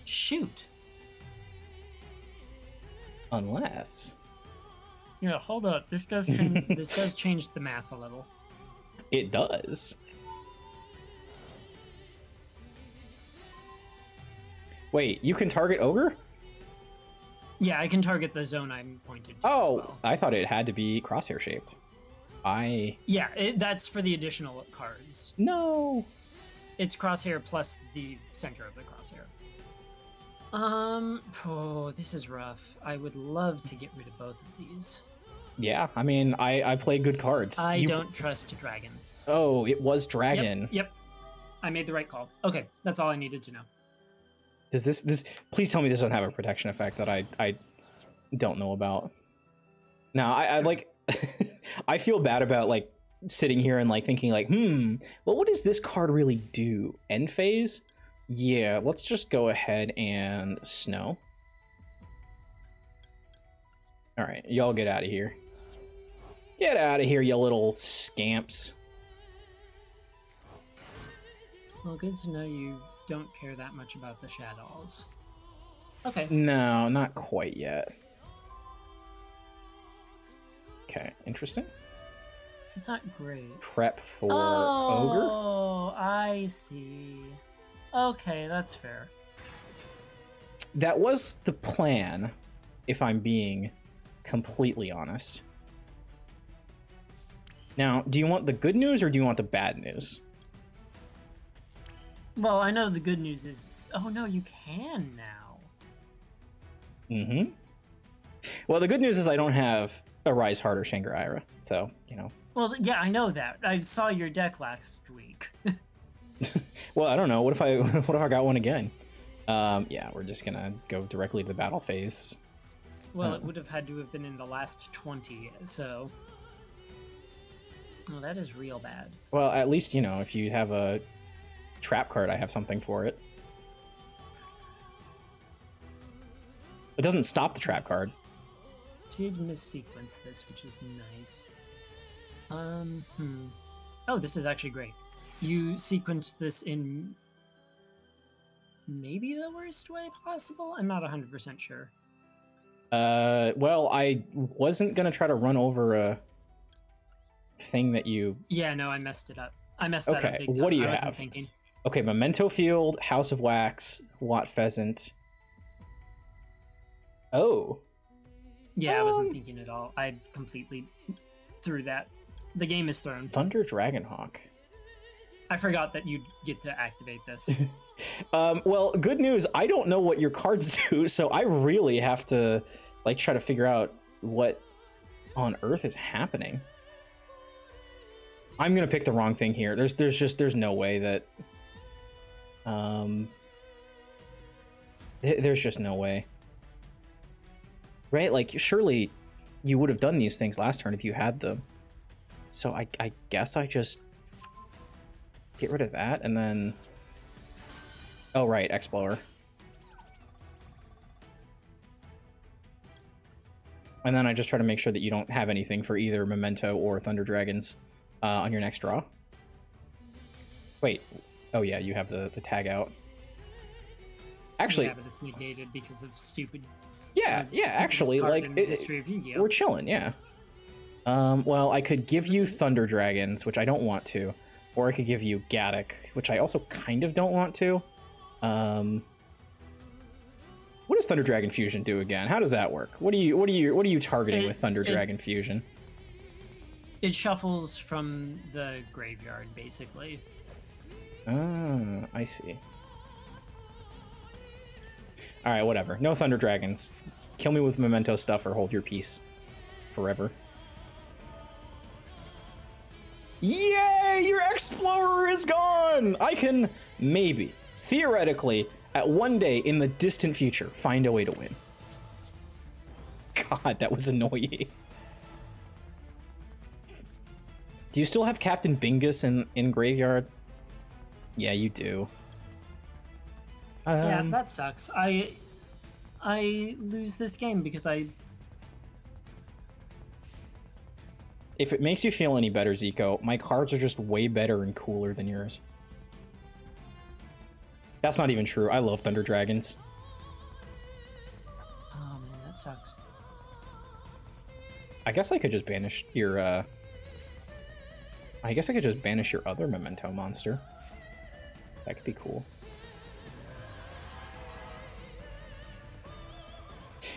Shoot. Unless. Yeah, hold up. This does change, this does change the math a little. It does. Wait, you can target Ogre? Yeah, I can target the zone I'm pointed to. Oh, as well. I thought it had to be crosshair shaped. Yeah, that's for the additional cards. No. It's crosshair plus the center of the crosshair. Oh, this is rough. I would love to get rid of both of these. Yeah, I mean, I play good cards. I don't trust Dragon. Oh, it was Dragon. Yep. I made the right call. Okay, that's all I needed to know. Does this please tell me this doesn't have a protection effect that I don't know about. Now, I like I feel bad about sitting here and thinking well, what does this card really do? End phase? Yeah, let's just go ahead and snow. All right, y'all get out of here. Get out of here, you little scamps. Well, good to know you don't care that much about the Shadows. Okay. No, not quite yet. Okay, interesting. It's not great. Prep for Ogre? Oh, I see. Okay, that's fair. That was the plan, if I'm being completely honest. Now, do you want the good news or do you want the bad news? Well, I know the good news is... Oh, no, you can now. Mm-hmm. Well, the good news is I don't have a Rise Hard or Shangri-Ira, so, Well, yeah, I know that. I saw your deck last week. Well, I don't know. What if I got one again? Yeah, we're just gonna go directly to the battle phase. Well, it would have had to have been in the last 20, so... Oh, that is real bad. Well, at least, if you have a trap card, I have something for it. It doesn't stop the trap card. Did missequence this, which is nice. Oh, this is actually great. You sequenced this in maybe the worst way possible? I'm not 100% sure. Well, I wasn't gonna try to run over a thing that you... Yeah, no, I messed it up. I messed that up Okay, big time. what do you I wasn't have? thinking. Okay, Memento Field, House of Wax, Watt Pheasant. Oh. Yeah, I wasn't thinking at all. I completely threw that. The game is thrown. Thunder Dragonhawk. I forgot that you get to activate this. Well, good news. I don't know what your cards do, so I really have to like try to figure out what on earth is happening. I'm gonna pick the wrong thing here. There's no way that there's just no way. Right? Like surely you would have done these things last turn if you had them. So I guess I just get rid of that and then oh right, Explorer. And then I just try to make sure that you don't have anything for either Memento or Thunder Dragons on your next draw. Wait. Oh yeah, you have the tag out. Actually, yeah, but it's negated because of stupid. Yeah, actually, like we're chilling. Yeah. Well, I could give you Thunder Dragons, which I don't want to, or I could give you Gaddock, which I also kind of don't want to. What does Thunder Dragon Fusion do again? How does that work? What are you targeting with Thunder Dragon Fusion? It shuffles from the graveyard, basically. Ah, I see. All right, whatever. No Thunder Dragons. Kill me with Memento stuff or hold your peace forever. Yay! Your Explorer is gone! I can maybe, theoretically, at one day in the distant future, find a way to win. God, that was annoying. Do you still have Captain Bingus in graveyard? Yeah, you do. Yeah, that sucks. I lose this game because I... If it makes you feel any better, Zico, my cards are just way better and cooler than yours. That's not even true. I love Thunder Dragons. Oh man, that sucks. I guess I could just banish your, I guess I could just banish your other Memento monster. That could be cool.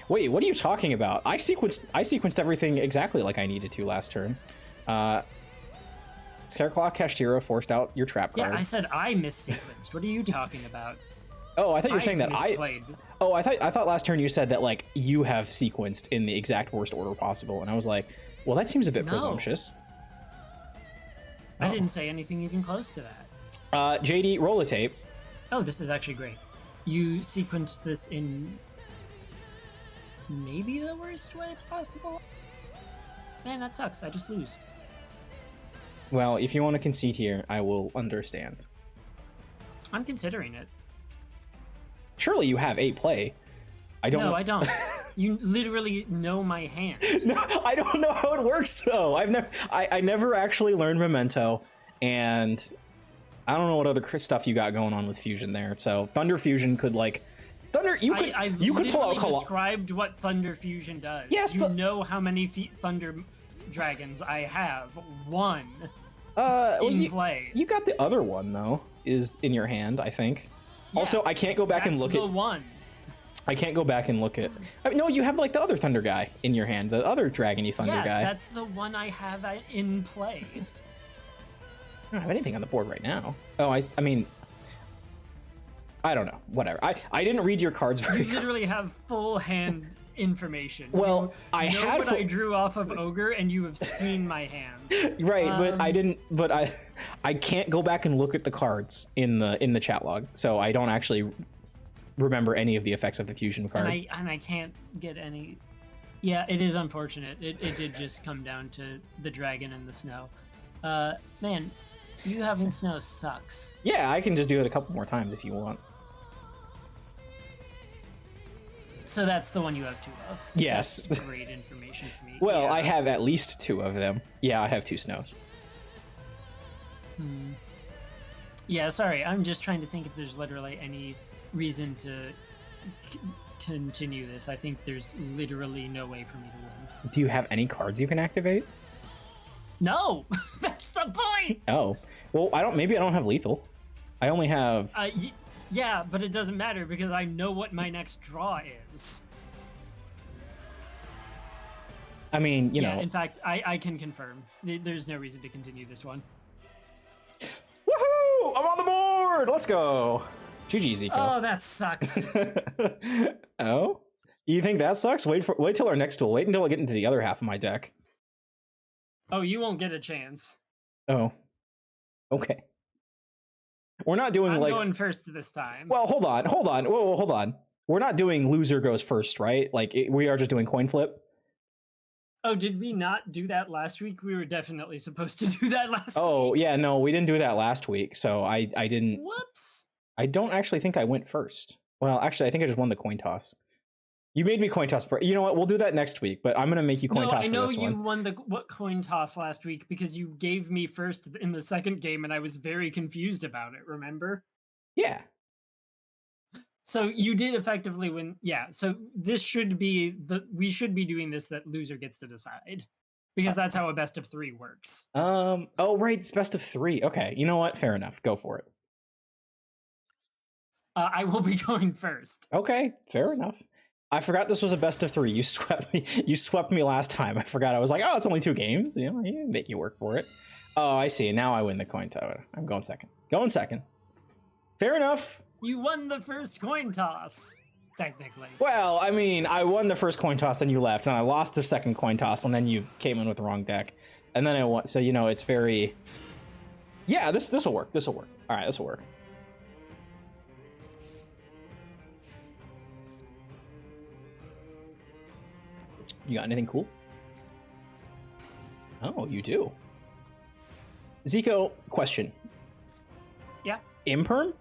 Wait, what are you talking about? I sequenced everything exactly like I needed to last turn. Scareclaw Kashtira forced out your trap card. Yeah, I said I missequenced. What are you talking about? Oh, I thought you were saying that misplayed. I thought last turn you said that like you have sequenced in the exact worst order possible, and I was like, well, that seems a bit presumptuous. I didn't say anything even close to that. JD, roll a tape. Oh, this is actually great. You sequenced this in maybe the worst way possible? Man, that sucks. I just lose. Well, if you want to concede here, I will understand. I'm considering it. Surely you have 8 play. No, I don't. You literally know my hand. No, I don't know how it works though. I never actually learned Memento, and I don't know what other stuff you got going on with Fusion there. So Thunder Fusion could like you could pull out described what Thunder Fusion does. Yes, you know how many Thunder Dragons I have. One in play. You got the other one though, is in your hand, I think. Yeah, also, I can't go back and look at the one. I can't go back and look at. I mean, no, you have like the other Thunder guy in your hand, the other Dragony Thunder guy. Yeah, that's the one I have in play. I don't have anything on the board right now. Oh, I mean, I don't know. Whatever. I didn't read your cards very well. You literally have full hand information. Well, I drew off of Ogre, and you have seen my hand. Right, but I didn't. But I can't go back and look at the cards in the chat log, so I don't actually remember any of the effects of the fusion card. And I can't get any. Yeah, it is unfortunate. It did just come down to the dragon and the snow. Man, you having snow sucks. Yeah, I can just do it a couple more times if you want. So that's the one you have 2 of. Yes. That's great information for me. Well, yeah. I have at least 2 of them. Yeah, I have 2 snows. Yeah, sorry. I'm just trying to think if there's literally any reason to continue this. I think there's literally no way for me to win. Do you have any cards you can activate? No! That's the point! Oh. Well, maybe I don't have lethal. I only have... Yeah, but it doesn't matter because I know what my next draw is. I mean, you know. In fact, I can confirm. There's no reason to continue this one. Woohoo! I'm on the board! Let's go. GG, Zico. Oh, that sucks. Oh? You think that sucks? Wait till our next duel. Wait until I get into the other half of my deck. Oh, you won't get a chance. Oh. Okay. We're not doing I'm like... going first this time. Well, hold on. Whoa, hold on. We're not doing loser goes first, right? Like, we are just doing coin flip. Oh, did we not do that last week? We were definitely supposed to do that last week. Oh, yeah, no, we didn't do that last week, so I didn't... Whoops. I don't actually think I went first. Well, actually, I think I just won the coin toss. You made me coin toss for... You know what? We'll do that next week, but I'm going to make you coin toss for this one. I know you won the coin toss last week because you gave me first in the second game, and I was very confused about it, remember? Yeah. So you did effectively win. Yeah, so this should be... We should be doing this that loser gets to decide. Because that's how a best of 3 works. Oh, right, it's best of 3. Okay, you know what? Fair enough. Go for it. I will be going first. Okay, fair enough. I forgot this was a best of 3. You swept me last time. I forgot. I was like, oh, it's only 2 games. You know, you make you work for it. Oh, I see. Now I win the coin toss. I'm going second. Going second. Fair enough. You won the first coin toss, technically. Well, I mean, I won the first coin toss, then you left, and I lost the second coin toss, and then you came in with the wrong deck, and then I won. So you know, it's very. Yeah, this will work. This will work. All right, this will work. You got anything cool? Oh, you do. Zico, question. Yeah. Imperm?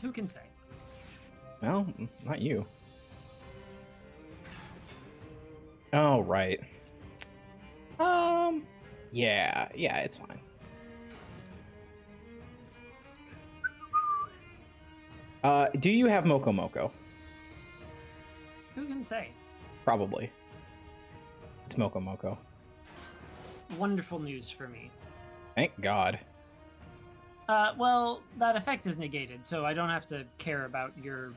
Who can say? Well, not you. Oh, right. Yeah, it's fine. Do you have Moko Moko? Who can say? Probably. It's Moko Moko. Wonderful news for me. Thank God. Well, that effect is negated, so I don't have to care about your,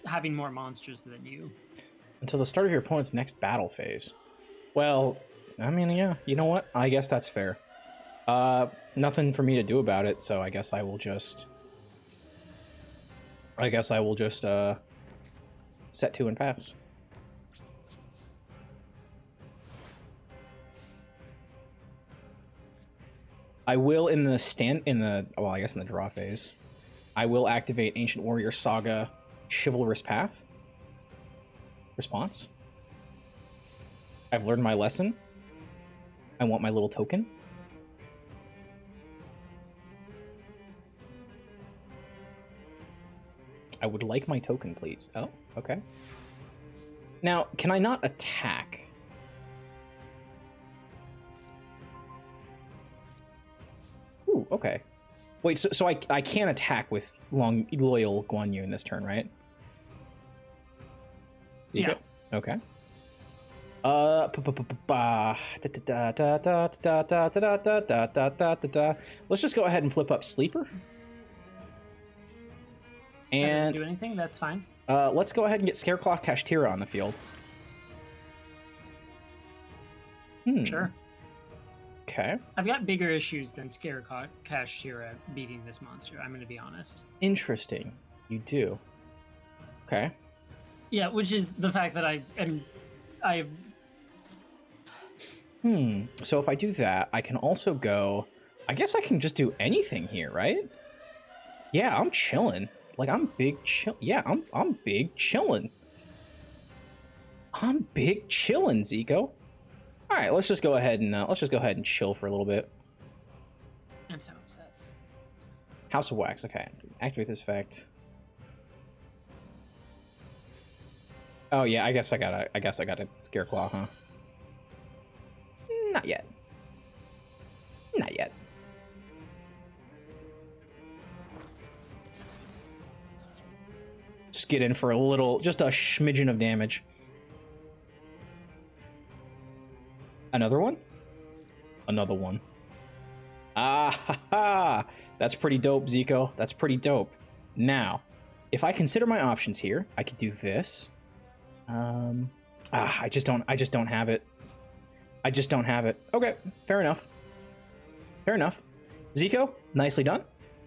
having more monsters than you. Until the start of your opponent's next battle phase. Well, I mean, yeah, you know what? I guess that's fair. Nothing for me to do about it, so I guess I will just... set 2 and pass. I will in the draw phase. I will activate Ancient Warrior Saga Chivalrous Path. Response. I've learned my lesson. I want my little token. I would like my token, please. Oh, okay. Now, can I not attack? Ooh, okay. Wait, so I can't attack with loyal Guan Yu in this turn, right? Yeah. Okay. Let's just go ahead and flip up Sleeper. And that doesn't And do anything. That's fine. let's go ahead and get Scareclaw Kashtira on the field. Sure. Okay. I've got bigger issues than Kashtira beating this monster. I'm going to be honest. Interesting. You do. Okay. Yeah, which is the fact that So if I do that, I can also go... I guess I can just do anything here, right? Yeah, I'm chilling. Like, I'm big chill. Yeah, I'm big chillin'. I'm big chillin', Zico. All right, let's just go ahead and chill for a little bit. I'm so upset. House of Wax. Okay, activate this effect. Oh yeah, I guess I got a Scareclaw, huh? Not yet. Not yet. Just get in for just a smidgen of damage. Another one? Another one. Ah ha ha! That's pretty dope, Zico. That's pretty dope. Now, if I consider my options here, I could do this. I just don't have it. I just don't have it. Okay, fair enough. Fair enough. Zico, nicely done.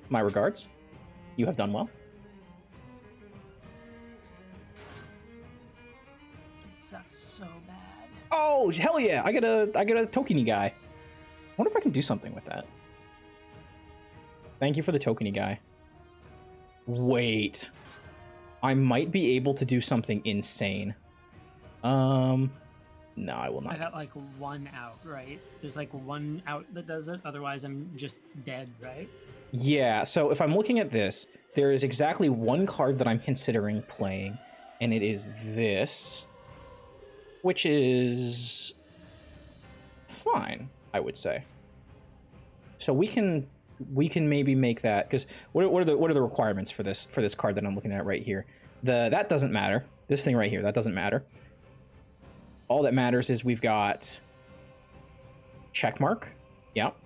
My regards. You have done well. This sucks so bad. Oh, hell yeah. I got a tokeny guy. I wonder if I can do something with that. Thank you for the tokeny guy. Wait. I might be able to do something insane. No, I will not. I got like one out, right? There's like one out that does it. Otherwise, I'm just dead, right? Yeah, so if I'm looking at this, there is exactly one card that I'm considering playing, and it is this, which is fine, I would say. So we can maybe make that, because what are the requirements for this card that I'm looking at right here? That doesn't matter. This thing right here, that doesn't matter. All that matters is we've got check mark. Yep.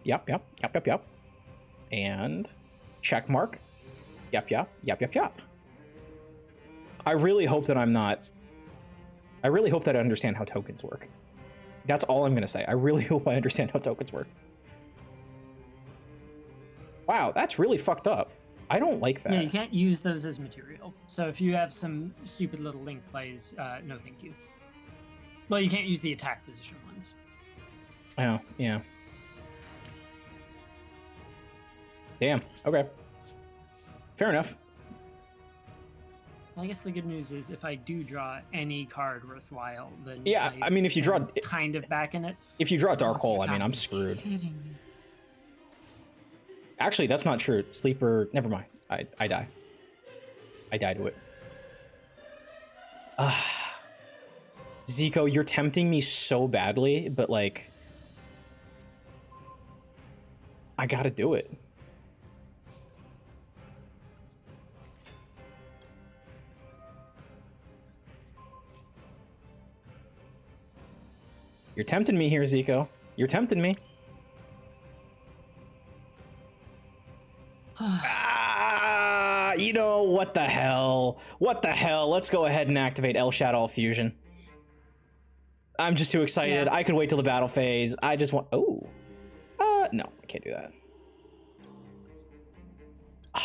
And check mark. Yep. I really hope that I understand how tokens work. That's all I'm going to say. I really hope I understand how tokens work. Wow, that's really fucked up. I don't like that. Yeah, you can't use those as material. So if you have some stupid little link plays, no thank you. Well, you can't use the attack position ones. Oh, yeah. Damn, okay. Fair enough. Well, I guess the good news is if I do draw any card worthwhile, then yeah, I mean, if you draw kind of back in it. If you draw Dark Hole, I mean, I'm screwed. Actually, that's not true. Sleeper, never mind. I die. I die to it. Zico, you're tempting me so badly, but like, I gotta do it. You're tempting me here, Zico. You're tempting me. You know, what the hell? What the hell? Let's go ahead and activate El Shadow Fusion. I'm just too excited. Yeah. I could wait till the battle phase. I just want... Oh. No, I can't do that. Yeah.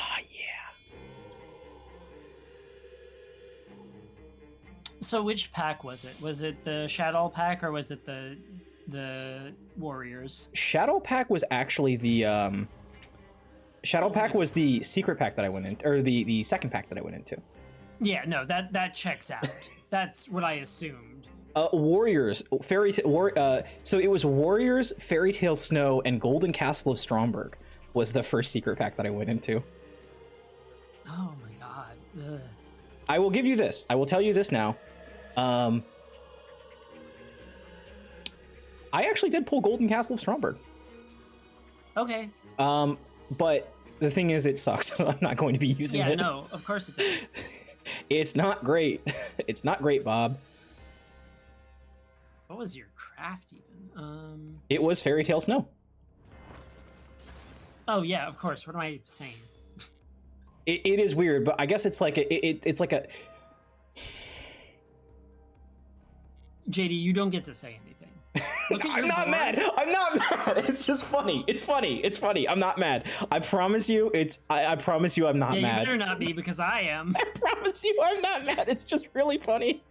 So which pack was it? Was it the Shadow pack or was it the Warriors? Shadow pack was actually the... Shadow pack was the secret pack that I went into, or the second pack that I went into. Yeah, no, that checks out. That's what I assumed. Warriors, so it was Warriors, Fairy Tale Snow, and Golden Castle of Stromberg was the first secret pack that I went into. Oh my god. Ugh. I will give you this. I will tell you this now. I actually did pull Golden Castle of Stromberg. Okay. But the thing is, it sucks. I'm not going to be using it. Yeah, no, of course it does. It's not great. It's not great, Bob. What was your craft even? It was Fairy Tale Snow. Oh yeah, of course. What am I saying? It is weird, but I guess it's like it's like a. JD, you don't get to say anything. I'm not mad. I'm not mad. It's just funny. It's funny. It's funny. I'm not mad. I promise you. I promise you. I'm not mad. You better not be, because I am. I promise you. I'm not mad. It's just really funny.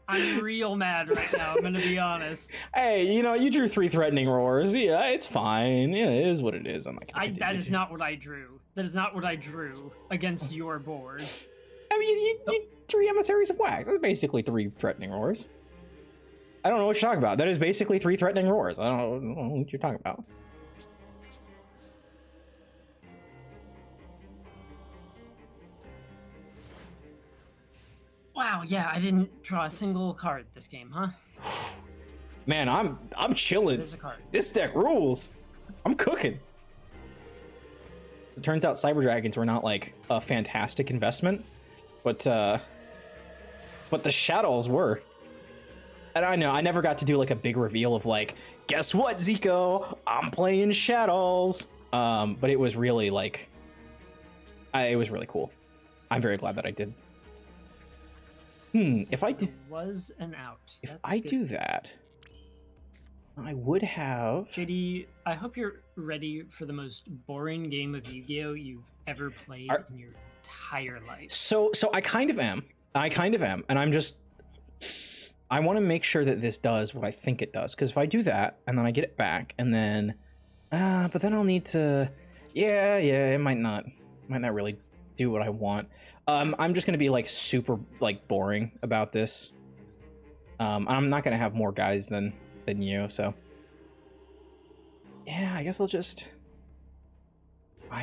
I'm real mad right now. I'm gonna be honest. Hey, you know, you drew 3 threatening roars. Yeah, it's fine. Yeah, it is what it is. I'm not gonna that is not what I drew. That is not what I drew against your board. I mean, you 3 emissaries of wax. That's basically 3 threatening roars. I don't know what you're talking about. That is basically 3 threatening roars. I don't know what you're talking about. Wow, yeah, I didn't draw a single card this game, huh? Man, I'm chilling. There's a card. This deck rules. I'm cooking. It turns out Cyber Dragons were not like a fantastic investment, but the Shadows were. And I know I never got to do like a big reveal of like, guess what, Zico? I'm playing Shadows. But it was really like, it was really cool. I'm very glad that I did. If I do, There was an out. if That's I good. do that, I would have. JD, I hope you're ready for the most boring game of Yu-Gi-Oh you've ever played in your entire life. So I kind of am. And I want to make sure that this does what I think it does. Because if I do that and then I get it back and then, but then I'll need to, it might not really do what I want. I'm just gonna be like super like boring about this. I'm not gonna have more guys than you, so yeah, I guess I'm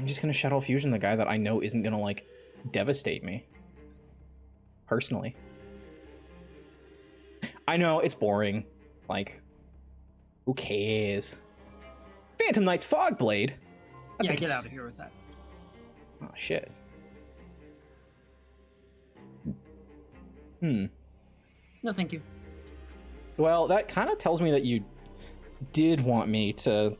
just gonna Shadow Fusion the guy that I know isn't gonna like devastate me personally. I know it's boring. Like, who cares? Phantom Knight's Fogblade. Yeah, get out of here with that. Oh shit. No, thank you. Well, that kind of tells me that you didn't want me to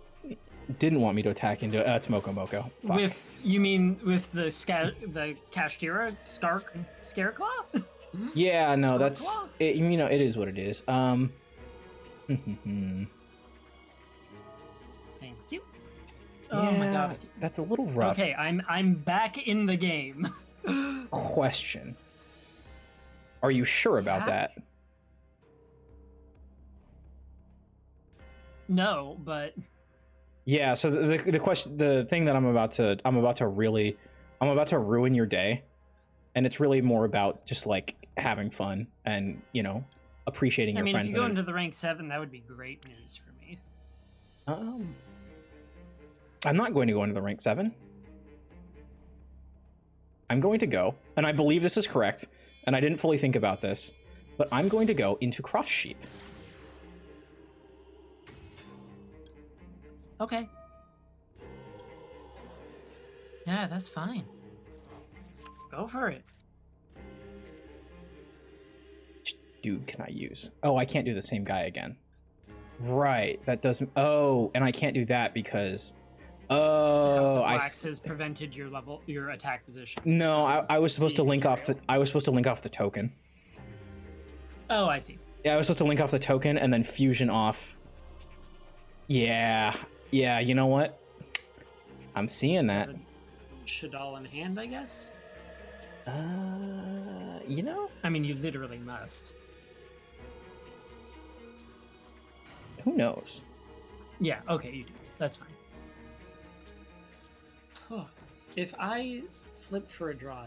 attack into it. That's Moko Moko. Fuck. You mean with the Kashtira Scareclaw? Yeah, no, that's Scareclaw? it, you know, it is what it is. Thank you. Oh my god. That's a little rough. Okay, I'm back in the game. Question. Are you sure about that? No, but yeah. So the question, the thing that I'm about to ruin your day, and it's really more about just like having fun and appreciating your friends. If you go into the rank 7, that would be great news for me. I'm not going to go into the rank 7. I'm going to go, and I believe this is correct, and I didn't fully think about this, but I'm going to go into Cross Sheep. Okay. Yeah, that's fine. Go for it. Dude, can I use? Oh, I can't do the same guy again. Right, that doesn't. Oh, and I can't do that because. Oh, Wax has prevented your attack position. No, I was supposed to link off the. I was supposed to link off the token. Oh, I see. Yeah, I was supposed to link off the token and then fusion off. Yeah, you know what? I'm seeing that. Shadal in hand, I guess? You know? I mean, you literally must. Who knows? Yeah, okay, you do. That's fine. If I flip for a draw...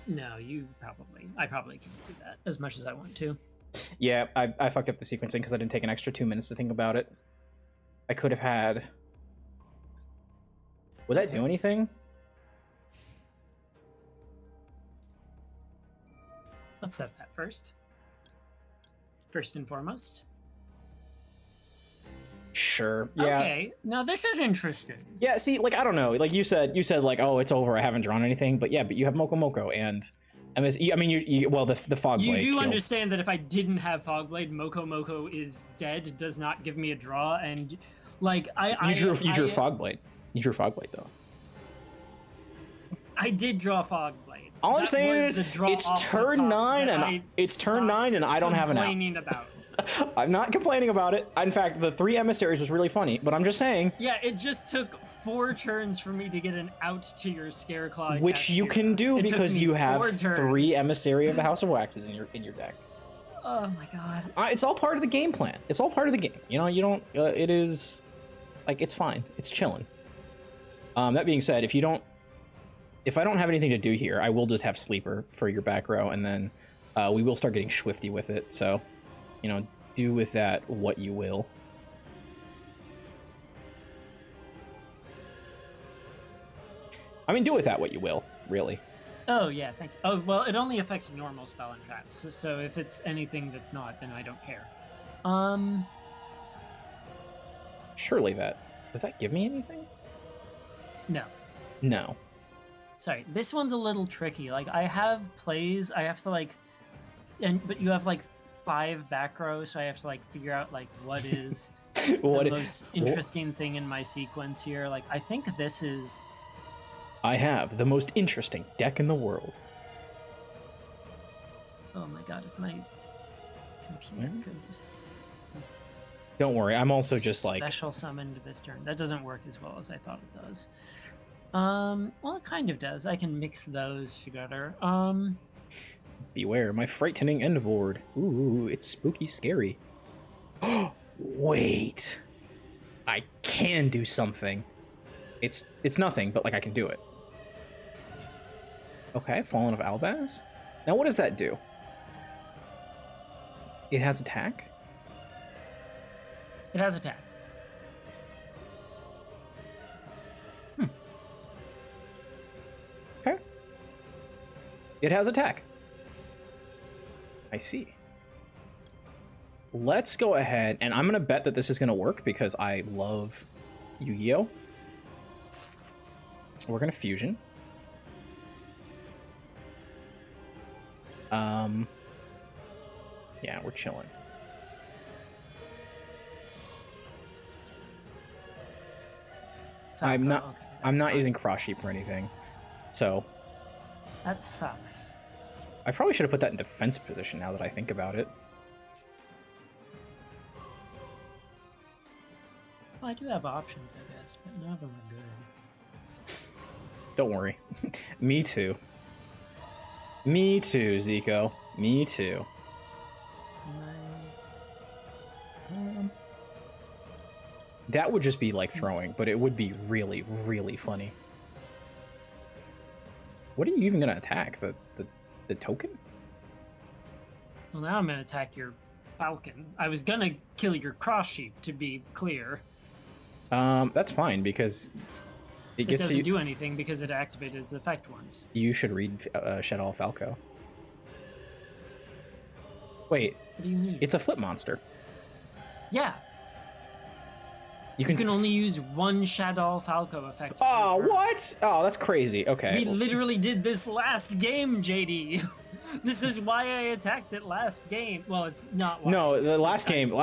No, I probably can do that as much as I want to. Yeah, I fucked up the sequencing because I didn't take an extra 2 minutes to think about it. I could have had... Would that do anything? Let's set that first. First and foremost. Sure. Yeah. Okay. Now this is interesting. Yeah. See, like I don't know. Like you said like, oh, it's over. I haven't drawn anything. But yeah, but you have Moko Moko and MS. I mean, you well the Fogblade. You do killed. understand that if I didn't have Fogblade, Moko Moko is dead. Does not give me a draw, and like You drew Fogblade. You drew Fogblade though. I did draw Fogblade. All I'm saying is it's turn 9 and I don't have an out. Complaining about. I'm not complaining about it. In fact, the 3 emissaries was really funny, but I'm just saying. Yeah, it just took 4 turns for me to get an out to your Scareclaw. Which you can do because you have 3 emissary of the House of Waxes in your deck. Oh my god. It's all part of the game plan. It's all part of the game. You know, you don't. It is, like, it's fine. It's chilling. That being said, if I don't have anything to do here, I will just have Sleeper for your back row, and then we will start getting swifty with it. So, do with that what you will. I mean, do with that what you will, really. Oh, yeah, thank you. Oh, well, it only affects normal spell and traps, so if it's anything that's not, then I don't care. Surely does that give me anything? No. No. Sorry, this one's a little tricky. Like, I have plays, I have to, like... But you have, like, 5 back rows, so I have to, like, figure out, like, what is the most interesting thing in my sequence here. Like, I think this is... I have the most interesting deck in the world. Oh my god, if my computer could Don't worry, I'm also just like... special summon to this turn. That doesn't work as well as I thought it does. Well, it kind of does. I can mix those together. Beware, my frightening end board. Ooh, it's spooky scary. Wait. I can do something. It's nothing, but like I can do it. Okay, Fallen of Albaz. Now what does that do? It has attack? It has attack. Okay. It has attack. I see. Let's go ahead, and I'm going to bet that this is going to work because I love Yu-Gi-Oh! We're going to fusion. Yeah, we're chilling. I'm not using cross sheep or anything. So that sucks. I probably should have put that in defensive position now that I think about it. Well, I do have options, I guess, but none of them are good. Don't worry. Me too. Me too, Zico. Me too. That would just be like throwing, but it would be really, really funny. What are you even gonna attack? The token? Well, now I'm gonna attack your falcon. I was gonna kill your cross sheep, to be clear. That's fine because it gets doesn't to do anything because it activated its effect once. You should read Shadal Falco. Wait. What do you mean? It's a flip monster. Yeah. You can only use one Shadal Falco effect. Oh, what? Oh, that's crazy. Okay. We literally did this last game, JD. This is why I attacked it last game. Well, it's not why. No, the last game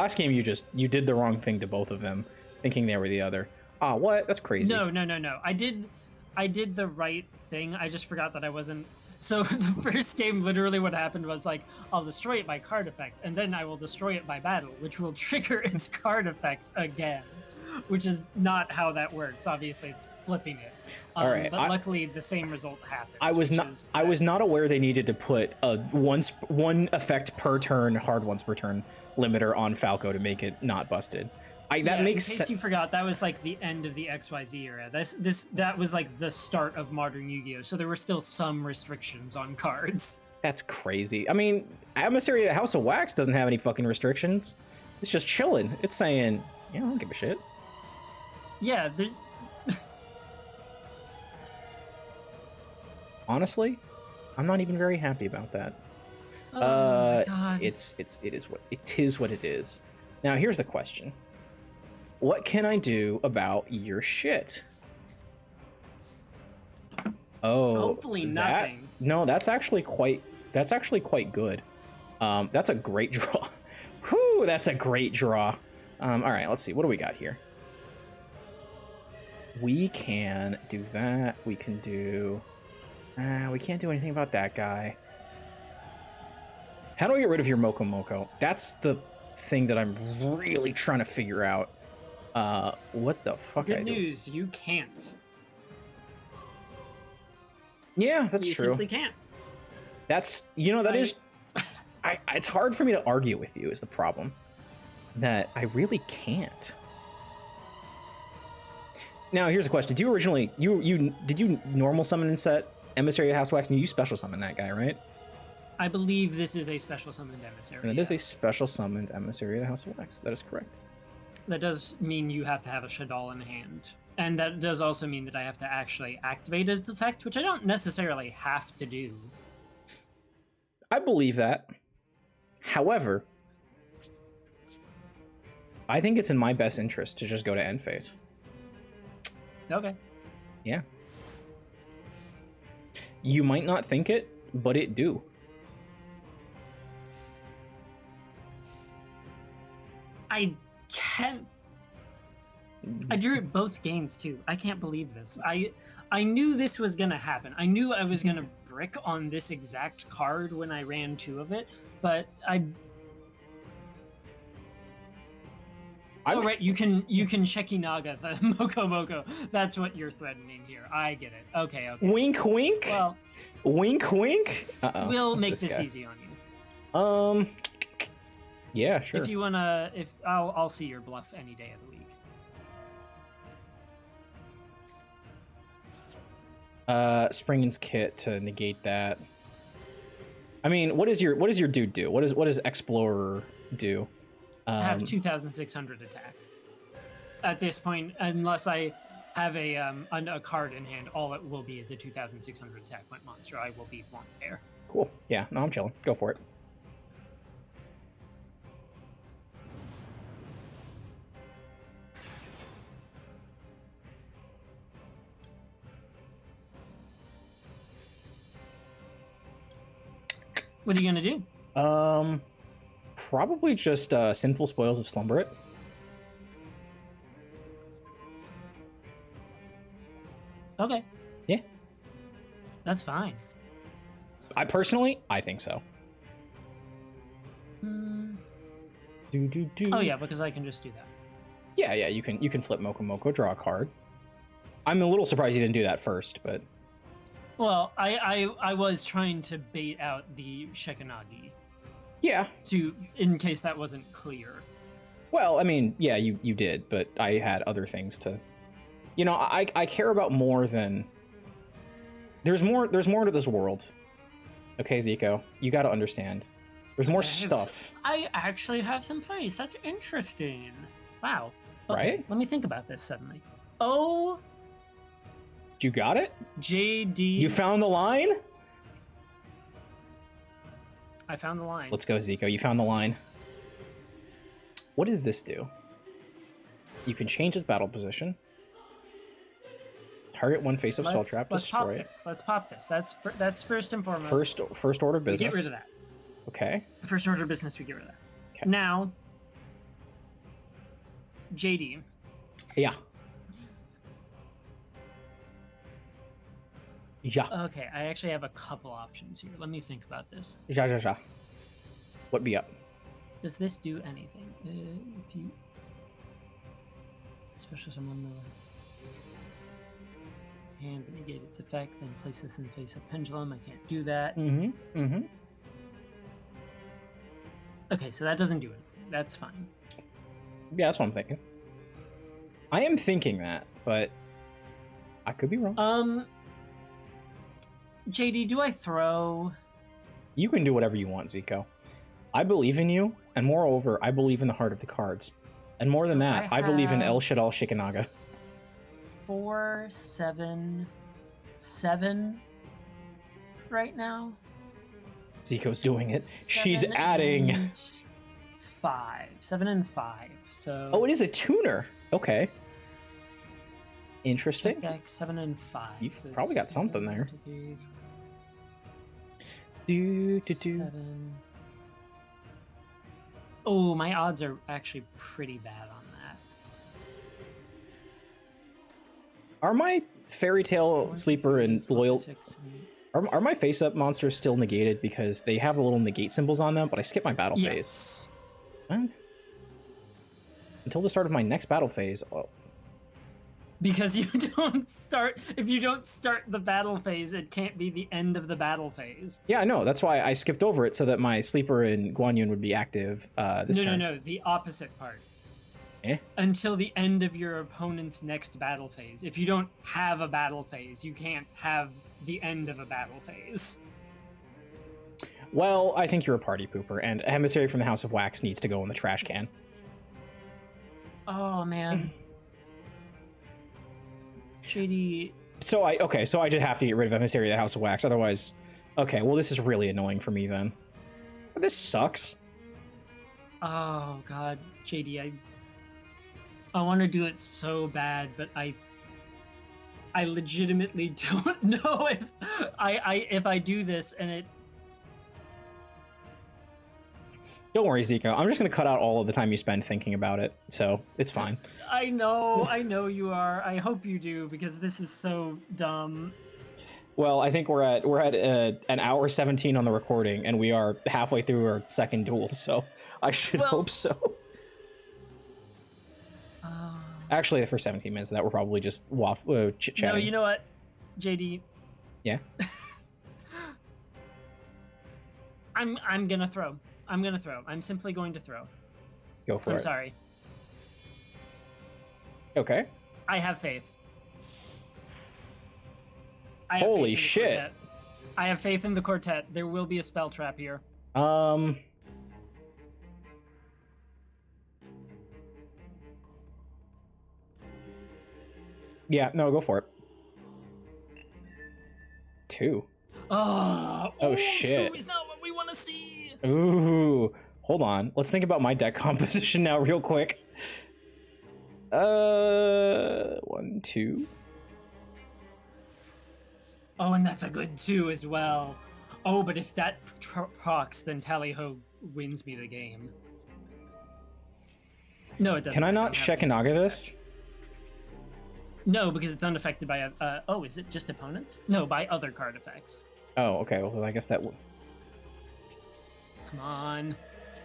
you did the wrong thing to both of them, thinking they were the other. Oh, what? That's crazy. No. I did the right thing. I just forgot that I wasn't. So the first game, literally what happened was like, I'll destroy it by card effect, and then I will destroy it by battle, which will trigger its card effect again. Which is not how that works. Obviously, it's flipping it. All right, but luckily, the same result happened. I was not aware they needed to put a one effect per turn, hard ones per turn limiter on Falco to make it not busted. That makes sense. In case you forgot, that was like the end of the XYZ era. That was like the start of modern Yu-Gi-Oh! So there were still some restrictions on cards. That's crazy. I mean, Emissary of the House of Wax doesn't have any fucking restrictions. It's just chilling. It's saying, yeah, I don't give a shit. Yeah. Honestly, I'm not even very happy about that. Oh my God. It is what it is. Now here's the question. What can I do about your shit? Oh, hopefully nothing. No, that's actually quite good. That's a great draw. Whew, that's a great draw. All right, let's see. What do we got here? We can do that. We can do... we can't do anything about that guy. How do I get rid of your Moko Moko? That's the thing that I'm really trying to figure out. What the fuck? Good news, you can't. Yeah, that's true. You simply can't. That's, that is... it's hard for me to argue with you is the problem. That I really can't. Now, here's a question. Do you originally... Did you normal summon and set Emissary of House Wax, and you special summon that guy, right? I believe this is a special summoned emissary. And it is a special summoned Emissary of the House of Wax. That is correct. That does mean you have to have a Shadal in hand. And that does also mean that I have to actually activate its effect, which I don't necessarily have to do. I believe that. However, I think it's in my best interest to just go to end phase. Okay. Yeah. You might not think it, but it do. I can't... I drew it both games, too. I can't believe this. I knew this was going to happen. I knew I was going to brick on this exact card when I ran 2 of it, but Oh, right, you can Shekinaga the Moko. That's what you're threatening here. I get it. Okay. Wink, wink. Well, wink, wink. We'll What's make this guy? easy on you. Yeah, sure. If you wanna, I'll see your bluff any day of the week. Springen's Kit to negate that. I mean, what does your dude do? What does Explorer do? Have 2,600 attack. At this point, unless I have a card in hand, all it will be is a 2,600 attack point monster. I will be 1 pair. Cool. Yeah, no, I'm chilling. Go for it. What are you gonna do? Probably just Sinful Spoils of Slumber it. Okay. Yeah. That's fine. I think so. Oh yeah, because I can just do that. Yeah, you can flip Moko, draw a card. I'm a little surprised you didn't do that first, but... Well, I was trying to bait out the Shekinagi. Yeah. In case that wasn't clear. Well, I mean, yeah, you did, but I had other things to... You know, I care about more than... There's more to this world. Okay, Zico, you gotta understand. There's more stuff. I actually have some plays. That's interesting. Wow. Okay, Right? let me think about this suddenly. Oh... You got it? JD... You found the line? I found the line. Let's go, Zico. You found the line. What does this do? You can change its battle position. Target one face-up spell trap, destroy it. Let's pop this. That's first and foremost. First order business. We get rid of that. Okay. First order business, we get rid of that. Okay. Now, JD. Yeah. Yeah. Okay, I actually have a couple options here. Let me think about this. Ja. What be up? Does this do anything? If you special summon the hand but negate its effect, then place this in face of pendulum. I can't do that. Okay, so that doesn't do it. That's fine. Yeah, that's what I'm thinking. I am thinking that, but I could be wrong. JD, do I throw? You can do whatever you want, Zico. I believe in you, and moreover, I believe in the heart of the cards. And more than that, I believe in El Shaddai Shikinaga. 4, 7, 7 right now. Zico's doing it. She's adding 5. 7 and 5. So oh, it is a tuner. Okay. Interesting. Deck 7 and 5. You've so probably got something there. 2, 3, 7. Oh, my odds are actually pretty bad on that. Are my Fairy Tale Sleeper and Loyal... Are my face-up monsters still negated because they have the little negate symbols on them, but I skip my battle phase? What? Until the start of my next battle phase. Oh. Because you don't start... If you don't start the battle phase, it can't be the end of the battle phase. Yeah, I know. That's why I skipped over it so that my Sleeper and Guanyun would be active this turn. No. The opposite part. Eh? Until the end of your opponent's next battle phase. If you don't have a battle phase, you can't have the end of a battle phase. Well, I think you're a party pooper, and a Emissary from the House of Wax needs to go in the trash can. Oh, man. JD... So I just have to get rid of Emissary of the House of Wax, otherwise... Okay, well, this is really annoying for me, then. This sucks. Oh, God. JD, I want to do it so bad, but I legitimately don't know if I do this and it... Don't worry, Zico. I'm just going to cut out all of the time you spend thinking about it, so it's fine. I know you are. I hope you do, because this is so dumb. Well, I think we're at an hour 17 on the recording, and we are halfway through our second duel, so I should hope so. Actually, the first 17 minutes of that were probably just chit-chatting. No, you know what, JD? Yeah. I'm gonna throw. I'm simply going to throw. Go for it. I'm sorry. Okay. I have faith. Holy shit. I have faith in the quartet. There will be a spell trap here. Yeah, no, go for it. 2. Oh shit. 2 is not what we want to see. Ooh. Hold on. Let's think about my deck composition now real quick. 1, 2. Oh, and that's a good 2 as well. Oh, but if that procs, then Tally-Ho wins me the game. No, it doesn't. Can I not Shekinaga this? No, because it's unaffected by... oh, is it just opponents? No, by other card effects. Oh, okay. Well, I guess that would... Come on.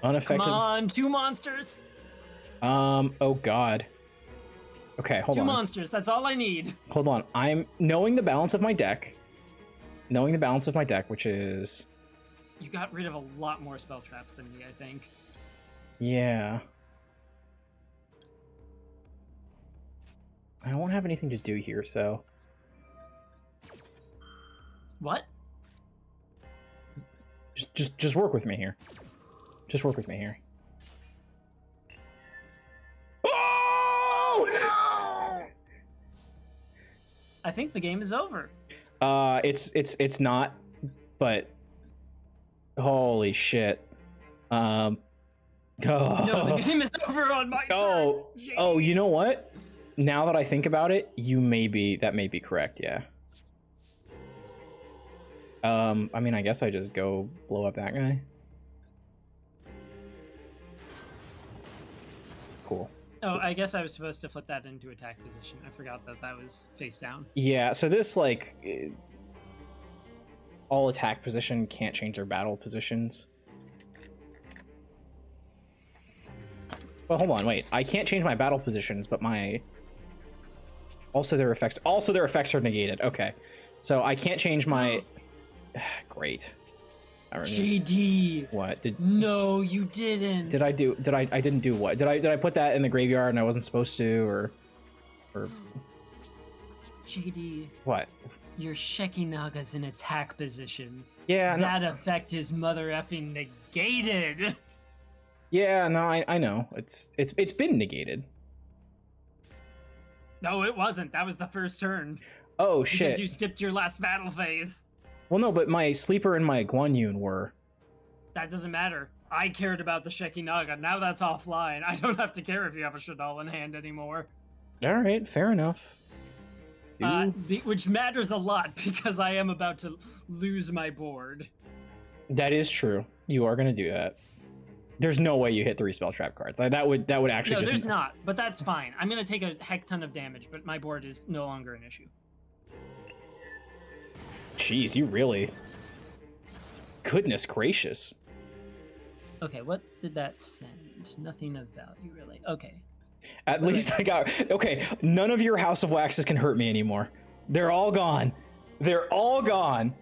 Unaffected... Come on, 2 monsters! Oh god. Okay, hold on. 2 monsters, that's all I need. Hold on. I'm knowing the balance of my deck. Which is... You got rid of a lot more spell traps than me, I think. Yeah. I don't have anything to do here, so... What? Just work with me here. Just work with me here. Oh! No! I think the game is over. It's not, but holy shit. No, the game is over on my turn. Oh, you know what? Now that I think about it, that may be correct, yeah. I mean, I guess I just go blow up that guy. Cool. Oh, I guess I was supposed to flip that into attack position. I forgot that that was face down. Yeah, so this, like, all attack position can't change their battle positions. Well, hold on, wait. I can't change my battle positions, but my... Also, their effects are negated. Okay. So I can't change my... Great. JD. What? No, you didn't. I didn't do what? Did I put that in the graveyard and I wasn't supposed to, or... JD. What? Your Shekinaga's in attack position. Yeah, that effect is mother effing negated. Yeah, no, I know. It's been negated. No, it wasn't. That was the first turn. Oh shit. Because you skipped your last battle phase. Well, no, but my sleeper and my Guan Yun were. That doesn't matter. I cared about the Shekinaga. Now that's offline. I don't have to care if you have a Shadal in hand anymore. All right, fair enough. Which matters a lot because I am about to lose my board. That is true. You are going to do that. There's no way you hit 3 spell trap cards. Like, that would actually No, there's not, but that's fine. I'm going to take a heck ton of damage, but my board is no longer an issue. Jeez, you really... Goodness gracious. Okay, what did that send? Nothing of value, really. Okay. At least I got... Okay, none of your House of Waxes can hurt me anymore. They're all gone. They're all gone.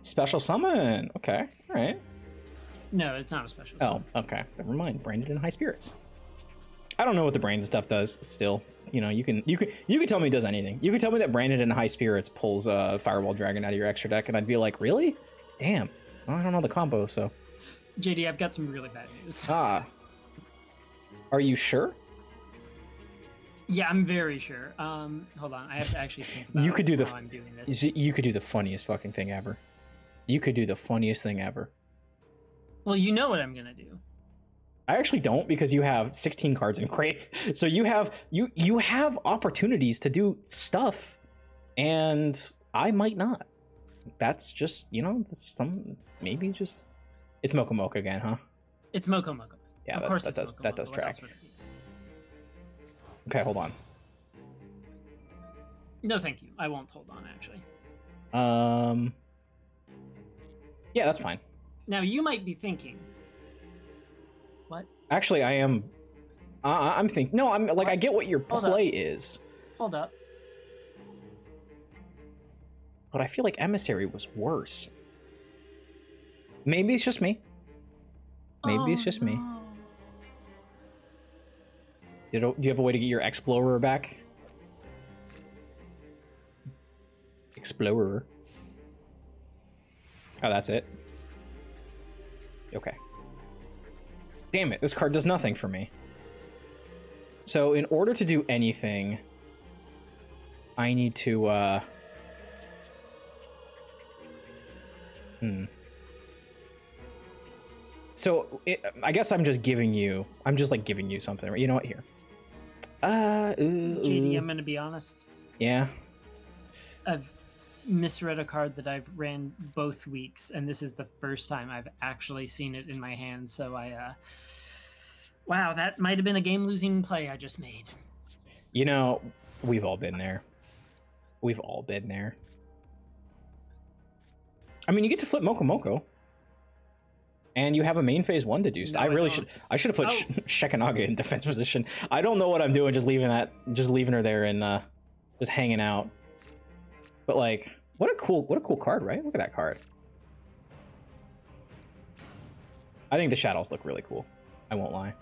Special summon. Okay, all right. No, it's not a special summon. Oh, okay. Never mind. Branded in high spirits. I don't know what the branded stuff does still. You know, you can tell me it does anything. You can tell me that branded in high spirits pulls a Firewall Dragon out of your extra deck, and I'd be like, really? Damn. Well, I don't know the combo, so. JD, I've got some really bad news. Ah. Are you sure? Yeah, I'm very sure. Hold on. I have to actually think about how I'm doing this. You could do the funniest fucking thing ever. You could do the funniest thing ever. Well, you know what I'm gonna do. I actually don't, because you have 16 cards in Crave. So you have opportunities to do stuff, and I might not. That's just, you know, maybe just... It's Mocha Mocha again, huh? It's Mocha Mocha. Yeah, of course that does track. Okay, hold on. No, thank you. I won't hold on, actually. Yeah, that's fine. Now, you might be thinking... What? Actually, I am... I'm thinking... No, I'm like, What? I get what your Hold play up. is. Hold up. But I feel like Emissary was worse. Maybe it's just me. Maybe it's just me. Do you have a way to get your Explorer back? Explorer. Oh, that's it. Okay. Damn it, this card does nothing for me. So in order to do anything, I need to, So I guess I'm just giving you, giving you something. You know what, here. JD, I'm gonna be honest. Yeah. I've misread a card that I've ran both weeks, and this is the first time I've actually seen it in my hand, so wow, that might have been a game-losing play I just made. You know, we've all been there. We've all been there. I mean, you get to flip Moko Moko. And you have a main phase 1 to do. No, I should have put Shekanaga in defense position. I don't know what I'm doing, just leaving her there and just hanging out. But like, what a cool card, right? Look at that card. I think the shadows look really cool. I won't lie.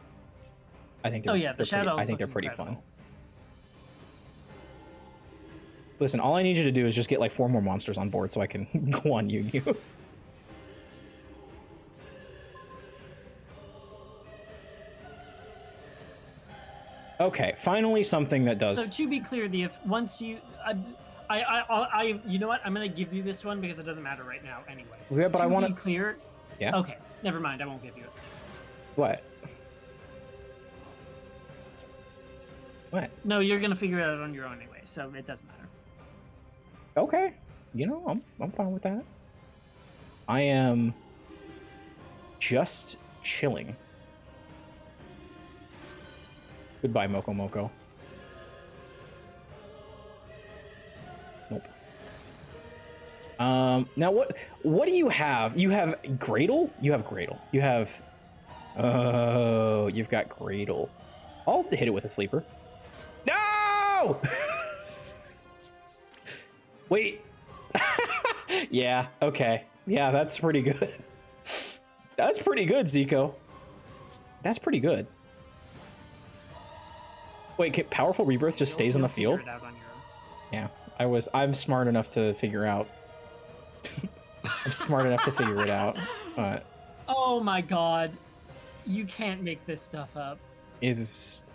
I think the shadows. I think they're pretty fun. Listen, all I need you to do is just get like 4 more monsters on board so I can go on Yu-Gi-Oh! Okay, finally something that does. So to be clear, once you, you know what? I'm gonna give you this one because it doesn't matter right now anyway. Yeah, but I want to be clear. Yeah. Okay, never mind. I won't give you it. What? What? No, you're gonna figure it out on your own anyway, so it doesn't matter. Okay, you know, I'm fine with that. I am just chilling. Goodbye, Moko Moko. Nope. Now what do you have? You have Gradle? You have Gradle. You have... Oh, you've got Gradle. I'll hit it with a sleeper. No! Wait. Yeah, okay. Yeah, that's pretty good. That's pretty good, Zico. That's pretty good. Wait, Powerful Rebirth just stays on the field? Figure it out on your own. Yeah, I'm smart enough to figure out. I'm smart enough to figure it out. Oh my god. You can't make this stuff up.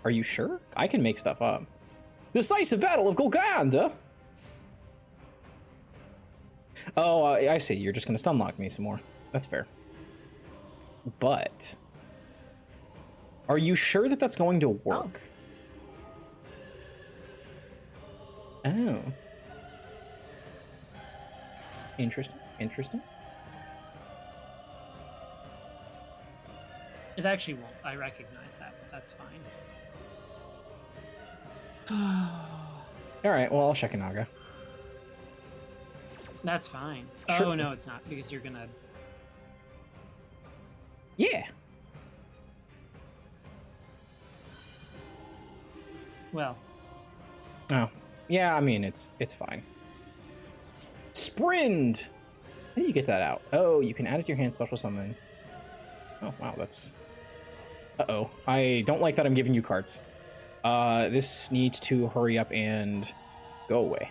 Are you sure? I can make stuff up. Decisive Battle of Golganda! Oh, I see. You're just going to stun lock me some more. That's fair. But... Are you sure that that's going to work? Oh. Interesting. Interesting. It actually won't. I recognize that, but that's fine. Alright, well, I'll check Naga. That's fine. Sure. Oh, no, it's not, because you're gonna... Yeah. Well. Oh. Yeah, I mean, it's fine. Sprint! How do you get that out? Oh, you can add it to your hand, special summon. Oh, wow, that's... Uh-oh. I don't like that I'm giving you cards. This needs to hurry up and go away.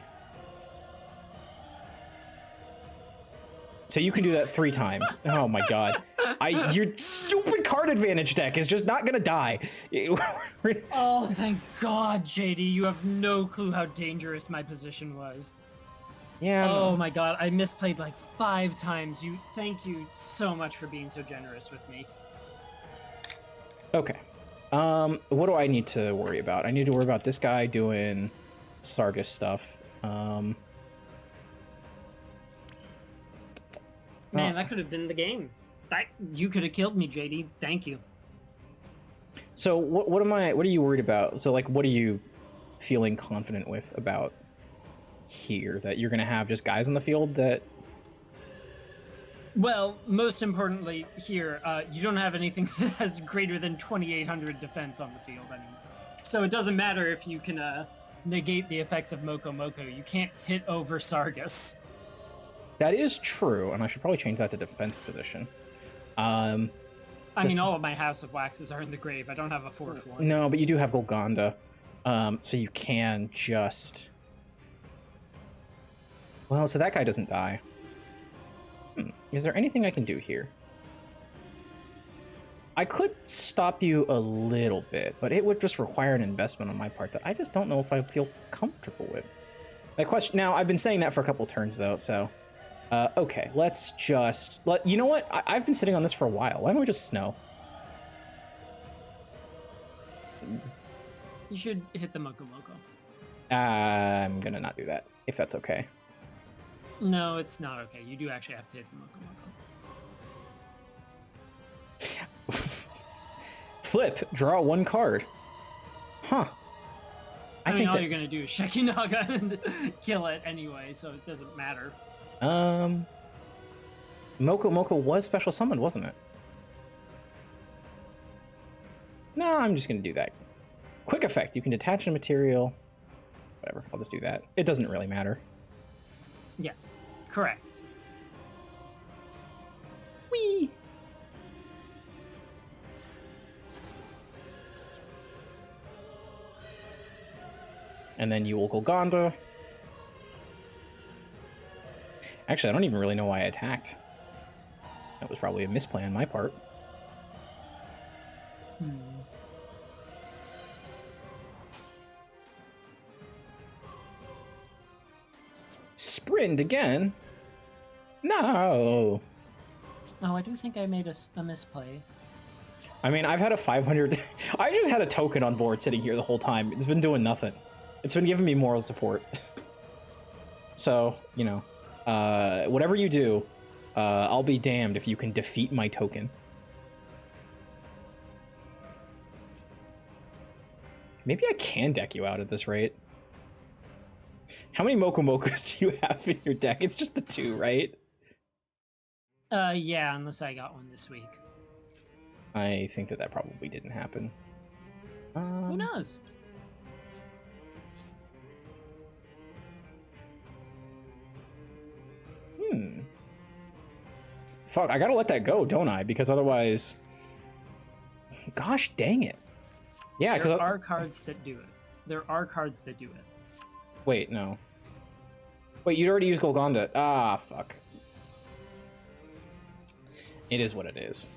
So you can do that 3 times. Oh my god. Your stupid card advantage deck is just not gonna die. Oh, thank god, JD. You have no clue how dangerous my position was. Yeah. Oh my god, I misplayed like 5 times. Thank you so much for being so generous with me. Okay. What do I need to worry about? I need to worry about this guy doing Sargus stuff. Man, that could have been the game. You could have killed me, JD. Thank you. So what are you worried about? So like, what are you feeling confident with about here that you're gonna have just guys on the field that. Well, most importantly here, you don't have anything that has greater than 2,800 defense on the field anymore. So it doesn't matter if you can negate the effects of Moko Moko. You can't hit over Sargus. That is true, and I should probably change that to defense position. I mean, all of my House of Waxes are in the grave. I don't have a fourth one. No, but you do have Golgonda, so you can just. Well, so that guy doesn't die. Is there anything I can do here? I could stop you a little bit, but it would just require an investment on my part that I just don't know if I feel comfortable with. My question now, I've been saying that for a couple turns though, so okay, let's just you know what? I've been sitting on this for a while. Why don't we just snow? You should hit the Moko Moko. I'm gonna not do that, if that's okay. No, it's not okay. You do actually have to hit the Moko Moko. Flip, draw one card. Huh. I mean, all you're gonna do is Shekinaga and kill it anyway, so it doesn't matter. Moko Moko was special summoned, wasn't it? No, I'm just gonna do that. Quick effect, you can detach a material. Whatever, I'll just do that. It doesn't really matter. Yeah, correct. Whee! And then you will Golgonda. Actually, I don't even really know why I attacked. That was probably a misplay on my part. Sprint again? No. Oh, I do think I made a misplay. I mean, I've had a 500... I just had a token on board sitting here the whole time. It's been doing nothing. It's been giving me moral support. So, you know, whatever you do, I'll be damned if you can defeat my token. Maybe I can deck you out at this rate. How many Moko Mokos do you have in your deck? It's just the 2, right? Yeah, unless I got one this week. I think that probably didn't happen. Who knows? Fuck, I gotta let that go, don't I? Because otherwise... Gosh dang it. Yeah, because... There are cards that do it. There are cards that do it. Wait, no. Wait, you'd already used Golgonda. Ah, fuck. It is what it is.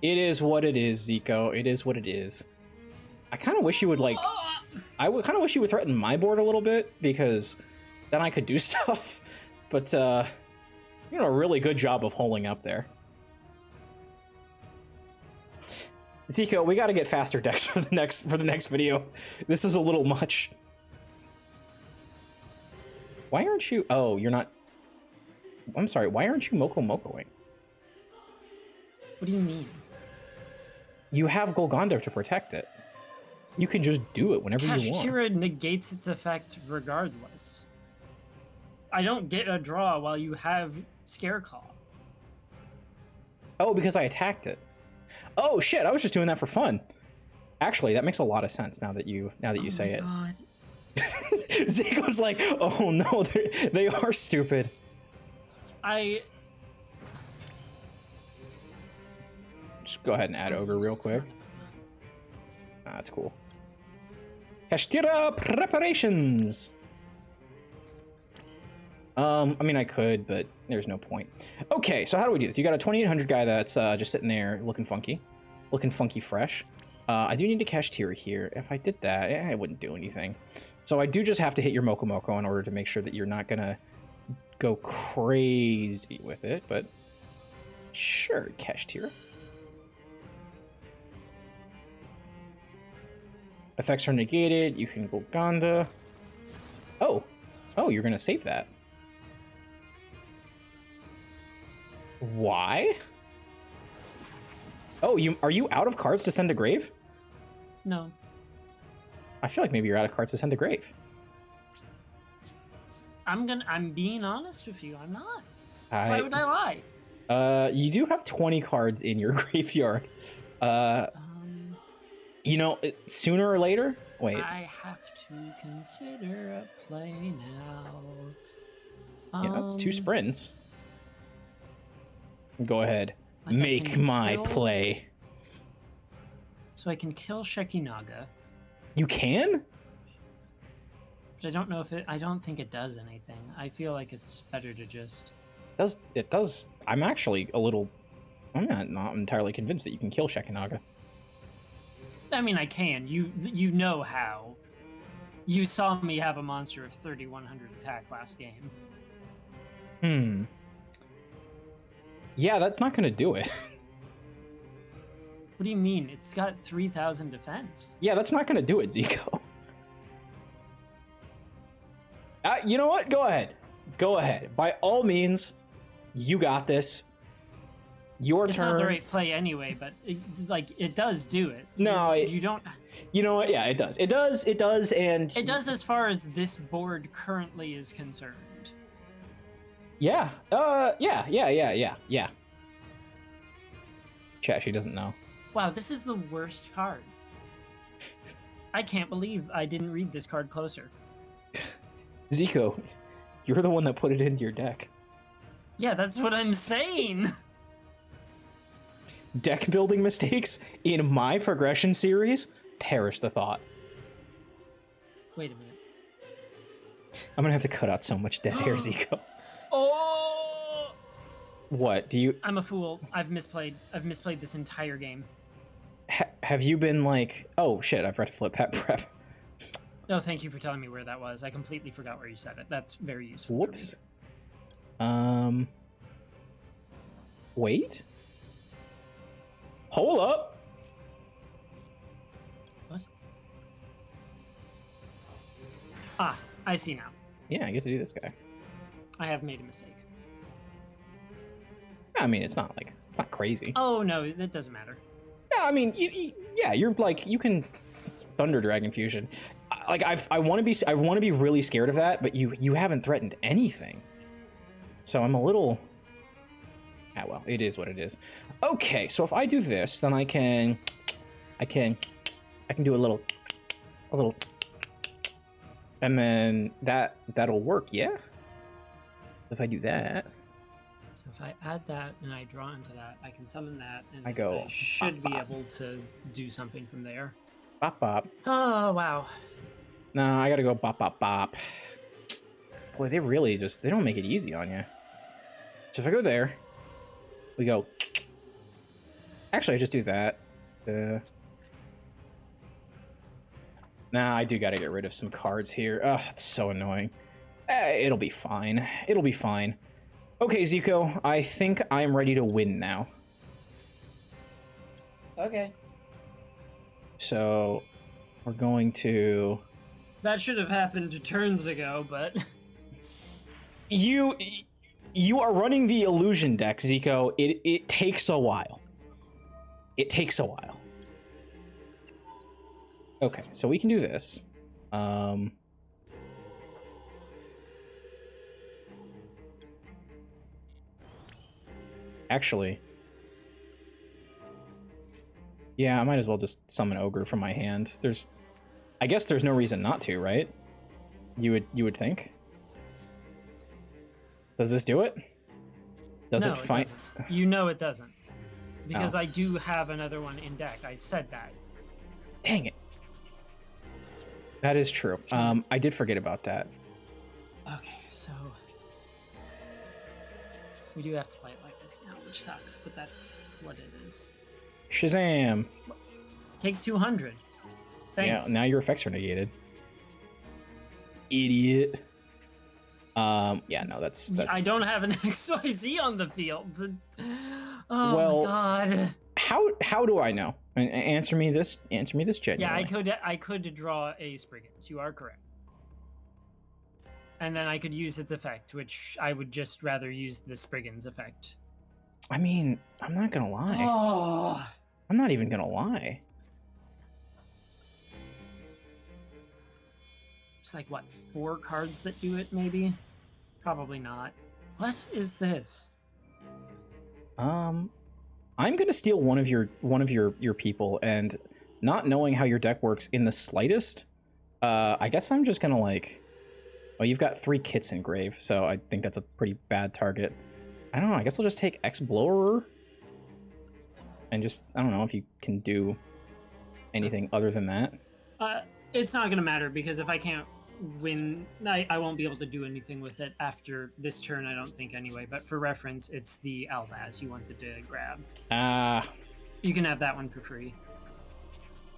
It is what it is, Zico. It is what it is. I kind of wish you would, like... I would kind of wish you would threaten my board a little bit, because then I could do stuff. But, you're doing a really good job of holding up there. Zico, we gotta get faster decks for the next video. This is a little much. Why aren't you... Oh, you're not... I'm sorry, why aren't you Moko Mokoing? What do you mean? You have Golgonda to protect it. You can just do it whenever you want. Kashtira negates its effect regardless. I don't get a draw while you have Scareclaw. Oh, because I attacked it. Oh shit, I was just doing that for fun. Actually, that makes a lot of sense now that you say it. God. Zico's like, oh no, they are stupid. Just go ahead and add Ogre real quick. That's cool. Kashtira preparations. I mean, I could, but there's no point. Okay, so how do we do this? You got a 2800 guy that's just sitting there looking funky fresh. I do need to Kashtira here. If I did that, I wouldn't do anything. So I do just have to hit your Moko Moko in order to make sure that you're not gonna go crazy with it, but sure, Kashtira. Effects are negated. You can Golgonda. Oh, you're gonna save that. Why? Oh, are you out of cards to send to grave? No. I feel like maybe you're out of cards to send to grave. I'm being honest with you. I'm not. Why would I lie? You do have 20 cards in your graveyard. You know, sooner or later. Wait. I have to consider a play now. Yeah, that's 2 sprints. Go ahead. Like I Make can my kill- play. So I can kill Shekinaga, You can? but I don't know if it. I don't think it does anything. I feel like it's better to just. It does. I'm actually a little. I'm not entirely convinced that you can kill Shekinaga. I mean, I can. You know how. You saw me have a monster of 3,100 attack last game. Yeah, that's not gonna do it. What do you mean? It's got 3,000 defense. Yeah, that's not gonna do it, Zico. You know what? Go ahead. Go ahead. By all means, you got this. Your It's turn. not the right play anyway, but it does do it. No, you don't. You know what? Yeah, it does. It does. It does, and It does as far as this board currently is concerned. Yeah. Yeah. Chat, she doesn't know. Wow, this is the worst card. I can't believe I didn't read this card closer. Zico, you're the one that put it into your deck. Yeah, that's what I'm saying. Deck building mistakes in my progression series? Perish the thought. Wait a minute. I'm gonna have to cut out so much dead hair, Zico. Oh! What? Do you... I'm a fool. I've misplayed this entire game. have you been like... Oh, shit, I've read Flip Pet Prep. Oh, thank you for telling me where that was. I completely forgot where you said it. That's very useful. Whoops. Wait? Hold up! What? Ah, I see now. Yeah, I get to do this guy. I have made a mistake. I mean, it's not crazy. Oh, no, it doesn't matter. Yeah, I mean, yeah, you're like, you can Thunder Dragon Fusion. Like, I want to be really scared of that, but you haven't threatened anything. So I'm a little... Ah, well, it is what it is. Okay, so if I do this, then I can do a little, and then that'll work, yeah? If I do that... So if I add that and I draw into that, I can summon that, and I go, I should be bop, able to do something from there. Bop, bop. Oh, wow. No, I gotta go bop, bop, bop. Boy, they really they don't make it easy on you. So if I go there, we go... Actually, I just do that. Nah, I do gotta get rid of some cards here. Ugh, it's so annoying. It'll be fine. It'll be fine. Okay, Zico, I think I'm ready to win now. Okay. So, we're going to... That should have happened turns ago, but... You are running the illusion deck, Zico. It takes a while. It takes a while. Okay, so we can do this. Actually, yeah, I might as well just summon Ogre from my hand. I guess there's no reason not to, right? You would think. Does this do it? Does no, it find? doesn't. You know it doesn't. Because Oh. I do have another one in deck. I said that. Dang it. That is true. I did forget about that. Okay, so... We do have to play it like this now, which sucks, but that's what it is. Shazam! Take 200. Thanks. Yeah, now your effects are negated. Idiot. Yeah, no, that's... I don't have an XYZ on the field. Oh Well, my god. How do I know? Answer me this genuinely. Yeah, I could draw a Spriggans. You are correct. And then I could use its effect, which I would just rather use the Spriggans effect. I mean, I'm not gonna lie. Oh. I'm not even gonna lie. It's like, what, 4 cards that do it, maybe? Probably not. What is this? I'm gonna steal one of your people, and not knowing how your deck works in the slightest, I guess I'm just gonna like. Oh, you've got 3 kits in grave, so I think that's a pretty bad target. I don't know. I guess I'll just take Explorer, and just I don't know if you can do anything other than that. It's not gonna matter because if I can't win, I won't be able to do anything with it after this turn. I don't think anyway. But for reference, it's the Albaz you wanted to grab. You can have that one for free.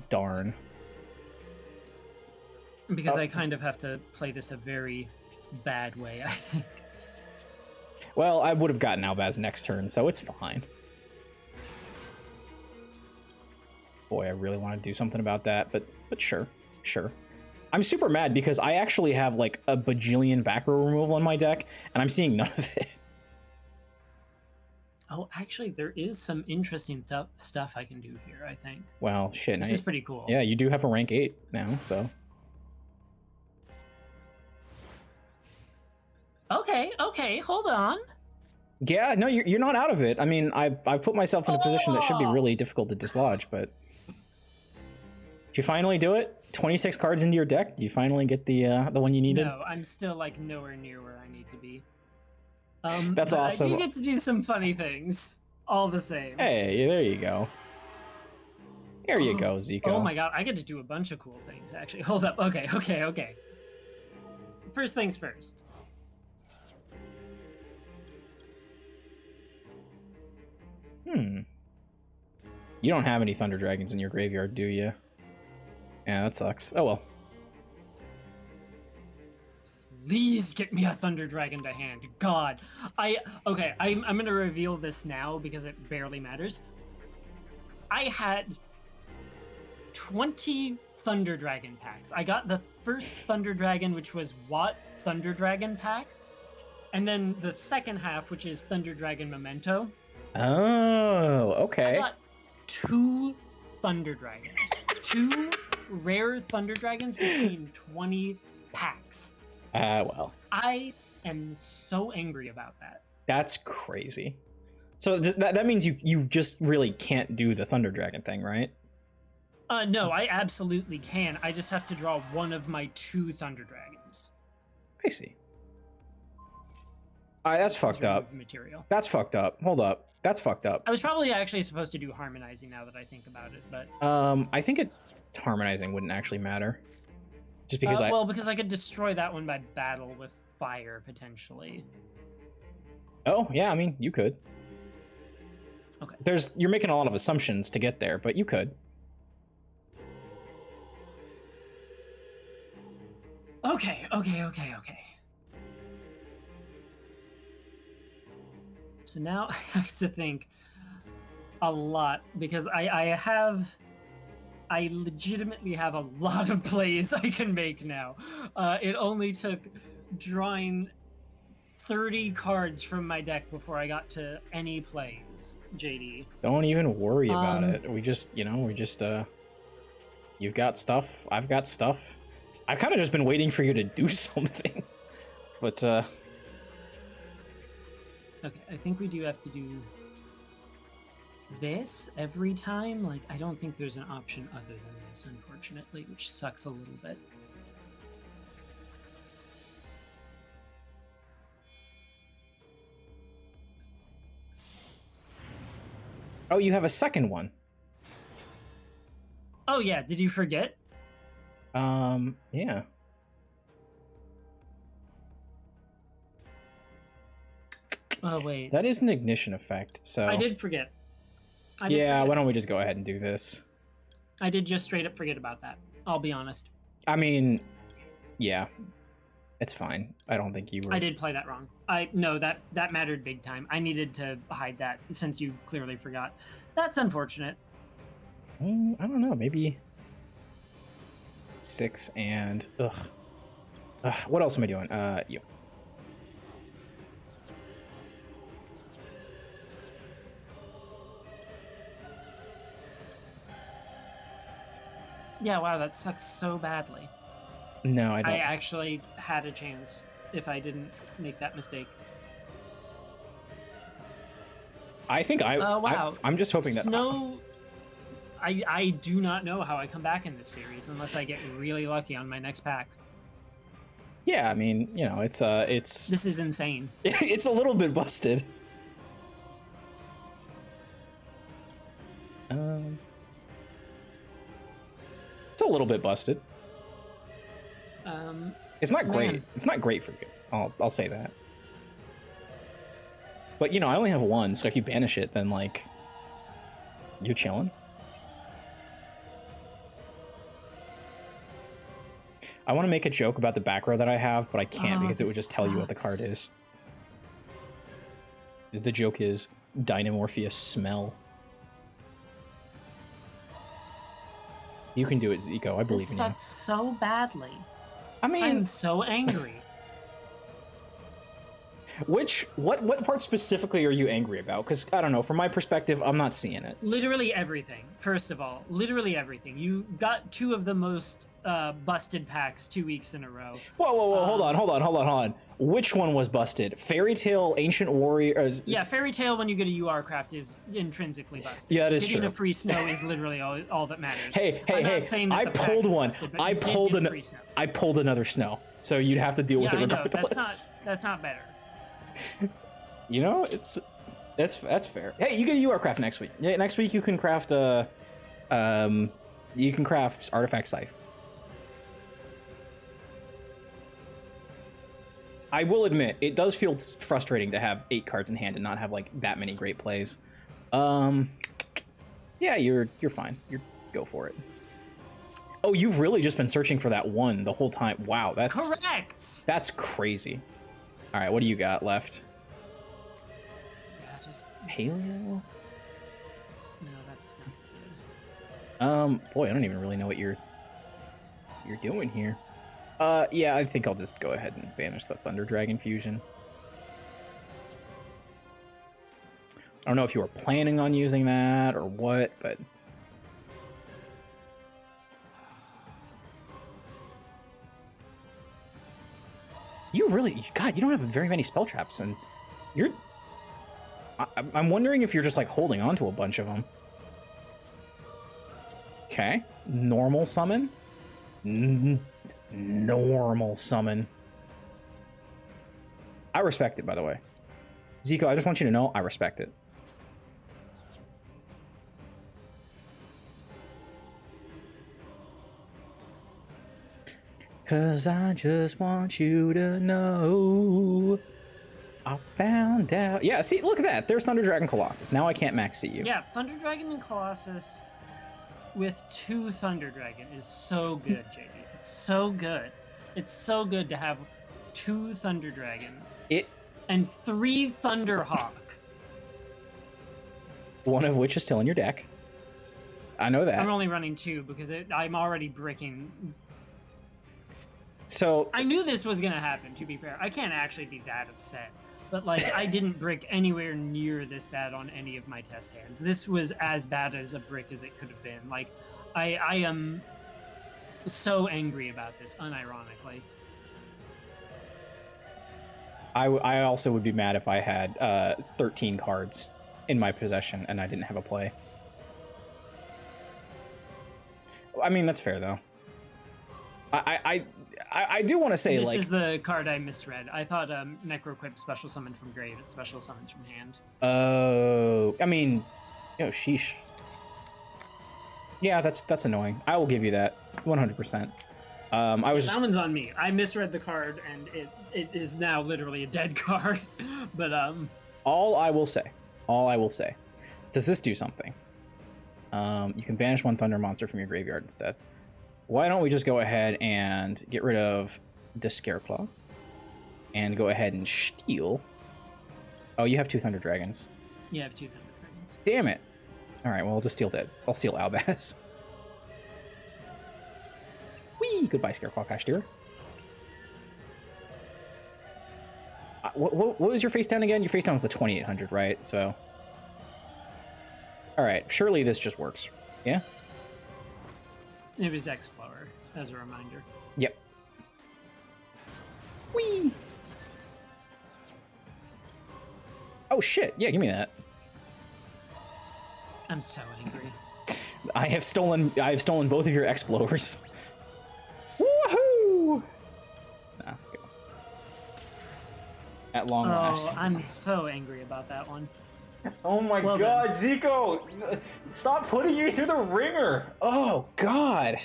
Darn. Because I kind of have to play this a very bad way, I think. Well, I would have gotten Albaz next turn, so it's fine. Boy, I really want to do something about that, but sure. I'm super mad because I actually have like a bajillion back row removal in my deck, and I'm seeing none of it. Oh, actually, there is some interesting stuff I can do here, I think. Well, shit. This is pretty cool. Yeah, you do have a rank 8 now, so... Okay, hold on. Yeah, no, you're not out of it. I mean, I've put myself in a position that should be really difficult to dislodge, but... If you finally do it, 26 cards into your deck, do you finally get the one you needed? No, I'm still, like, nowhere near where I need to be. That's awesome. You get to do some funny things, all the same. Hey, there you go. There you go, Zico. Oh my god, I get to do a bunch of cool things, actually. Hold up, okay. First things first. You don't have any Thunder Dragons in your graveyard, do you? Yeah, that sucks. Oh well. Please get me a Thunder Dragon to hand. God. I'm gonna reveal this now because it barely matters. I had 20 Thunder Dragon packs. I got the first Thunder Dragon, which was Watt Thunder Dragon pack, and then the second half, which is Thunder Dragon Memento. Oh, okay. I got 2 Thunder Dragons. 2 rare Thunder Dragons between 20 packs. Well. I am so angry about that. That's crazy. So that means you just really can't do the Thunder Dragon thing, right? No, I absolutely can. I just have to draw one of my 2 Thunder Dragons. I see. That's fucked up. Material. That's fucked up. Hold up. That's fucked up. I was probably actually supposed to do harmonizing now that I think about it, but... I think harmonizing wouldn't actually matter. Just because Well, because I could destroy that one by battle with fire, potentially. Oh, yeah, I mean, you could. Okay. You're making a lot of assumptions to get there, but you could. Okay. So now I have to think a lot because I legitimately have a lot of plays I can make now. It only took drawing 30 cards from my deck before I got to any plays, JD. Don't even worry about it. You've got stuff. I've got stuff. I've kind of just been waiting for you to do something. But, Okay, I think we do have to do this every time. Like, I don't think there's an option other than this, unfortunately, which sucks a little bit. Oh, you have a second one. Oh, yeah. Did you forget? Yeah. Oh, wait. That is an ignition effect, so... I did forget. Why don't we just go ahead and do this? I did just straight up forget about that. I'll be honest. I mean, yeah. It's fine. I don't think you were... I did play that wrong. No, that mattered big time. I needed to hide that since you clearly forgot. That's unfortunate. I don't know. Maybe 6 and... Ugh. What else am I doing? You. Yeah, wow, that sucks so badly. No, I don't. I actually had a chance if I didn't make that mistake. I think Wow. I'm just hoping that Snow. I do not know how I come back in this series unless I get really lucky on my next pack. yeah, I mean, you know, it's This is insane. it's a little bit busted. It's a little bit busted. It's not great. Man. It's not great for you. I'll say that. But you know, I only have one, so if you banish it, then like you're chilling. I want to make a joke about the back row that I have, but I can't because it would just tell you what the card is. The joke is Dynamorpheus smell. You can do it, Zico. I believe in you. This sucks so badly. I mean, I'm so angry. What part specifically are you angry about? Because I don't know. From my perspective, I'm not seeing it. Literally everything. First of all, literally everything. You got two of the most busted packs 2 weeks in a row. Whoa! Hold on. Which one was busted? Fairy Tale, Ancient Warriors. Yeah, Fairy Tale when you get a UR craft is intrinsically busted. Yeah, that is Getting true. a free snow is literally all that matters. Hey! I pulled one. I pulled another snow. So you'd have to deal with it regardless. That's not better. You know, that's fair. Hey, you get a UR craft next week. Yeah, next week you can craft Artifact Scythe. I will admit, it does feel frustrating to have 8 cards in hand and not have like that many great plays. Yeah, you're fine. Go for it. Oh, you've really just been searching for that one the whole time. Wow, that's correct. That's crazy. All right, what do you got left? Yeah, just Paleo. No, that's not good. Boy, I don't even really know what you're doing here. Yeah, I think I'll just go ahead and banish the Thunder Dragon fusion. I don't know if you were planning on using that or what, but God, you don't have very many spell traps, and I'm wondering if you're just like holding on to a bunch of them. Okay, normal summon. Normal summon. I respect it, by the way. Zico, I just want you to know I respect it. Cause I just want you to know I found out. Yeah, see, look at that. There's Thunder Dragon Colossus. Now I can't max see you. Yeah, Thunder Dragon and Colossus with 2 Thunder Dragon is so good, JD. It's so good. It's so good to have 2 Thunder Dragon and 3 Thunderhawk. One of which is still in your deck. I know that. I'm only running 2 because I'm already bricking. So I knew this was gonna happen. To be fair, I can't actually be that upset. But like, I didn't brick anywhere near this bad on any of my test hands. This was as bad as a brick as it could have been. Like, I am so angry about this, unironically. I also would be mad if I had 13 cards in my possession and I didn't have a play. I mean, that's fair though. I do want to say, this is the card I misread. I thought Necroquip special summon from grave. It special summons from hand. Oh, I mean, sheesh. Yeah, that's annoying. I will give you that 100%. That one's on me. I misread the card, and it is now literally a dead card. But all I will say, does this do something? You can banish 1 Thunder monster from your graveyard instead. Why don't we just go ahead and get rid of the Scareclaw and go ahead and steal? Oh, you have 2 Thunder Dragons. You have 2 Thunder Dragons. Damn it. All right, well, I'll just steal that. I'll steal Albaz. Whee! Goodbye, Scareclaw Cashier. What was your face down again? Your face down was the 2800, right? So, all right. Surely this just works. Yeah. It was Explorer, as a reminder. Yep. Whee! Oh shit! Yeah, give me that. I'm so angry. I have stolen both of your explorers. Woohoo! Nah, go. At long last. I'm so angry about that one. Oh my god, Zico! Stop putting you through the ringer! Oh god!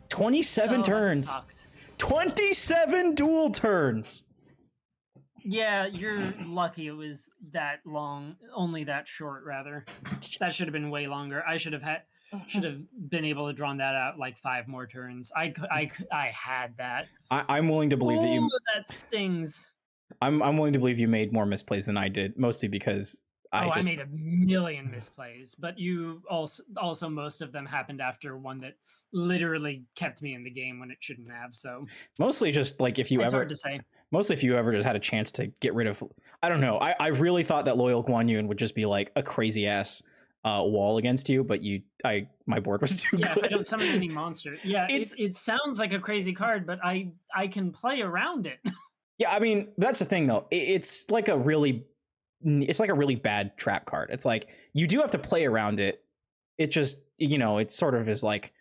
27 turns. Sucked. 27 duel turns! Yeah, you're lucky it was that long, only that short, rather. That should have been way longer. I should have been able to draw that out like 5 more turns. I had that. I'm willing to believe that you. That stings. I'm willing to believe you made more misplays than I did, mostly because I made a million misplays, but you also most of them happened after one that literally kept me in the game when it shouldn't have. So mostly just like if you it's ever. Hard to say. Mostly if you ever just had a chance to get rid of. I don't know. I really thought that Loyal Guan Yun would just be like a crazy ass wall against you, but my board was too good. Yeah, if I don't summon any monster. Yeah, it sounds like a crazy card, but I can play around it. Yeah, I mean that's the thing though. It's like a really bad trap card. It's like you do have to play around it. It just it sort of is like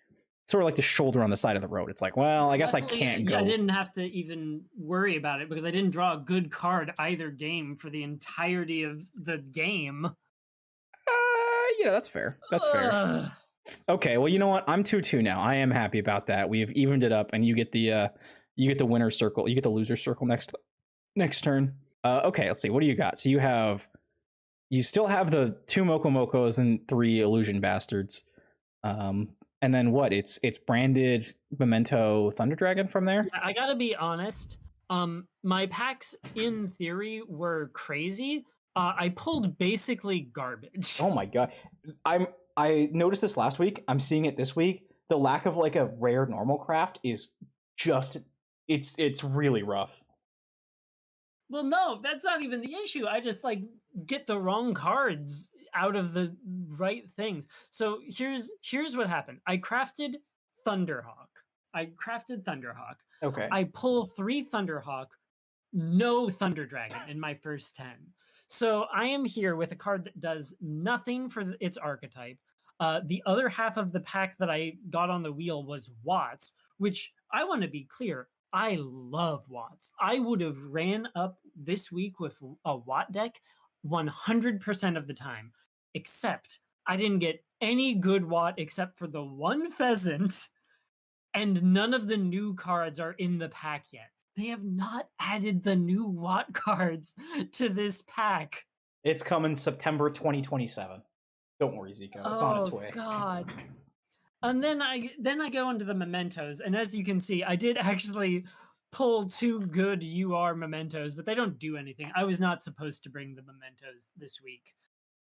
the shoulder on the side of the road. It's like, well, I guess I can't go. I didn't have to even worry about it because I didn't draw a good card either game for the entirety of the game. Yeah, that's fair. That's fair. Okay, well, you know what? I'm 2-2 now. I am happy about that. We've evened it up, and you get the winner circle. You get the loser circle next turn. Okay, let's see. What do you got? So you still have the 2 Moko Mokos and 3 Illusion Bastards. And then what? It's branded Memento Thunder Dragon from there? Yeah, I gotta be honest. My packs in theory were crazy. I pulled basically garbage. Oh my god. I noticed this last week. I'm seeing it this week. The lack of like a rare normal craft is just it's really rough. Well, no, that's not even the issue. I just like get the wrong cards out of the right things. So here's what happened. I crafted Thunderhawk. Okay. I pull 3 Thunderhawk, no Thunder Dragon in my first 10. So I am here with a card that does nothing for its archetype. The other half of the pack that I got on the wheel was Watts, which I want to be clear, I love Watts. I would have ran up this week with a Watt deck 100% of the time, except I didn't get any good Watt except for the 1 pheasant, and none of the new cards are in the pack yet. They have not added the new Watt cards to this pack. It's coming September 2027. Don't worry, Zico. It's on its way. Oh god. And then I go into the mementos, and as you can see, I did actually pull 2 good UR mementos, but they don't do anything. I was not supposed to bring the mementos this week.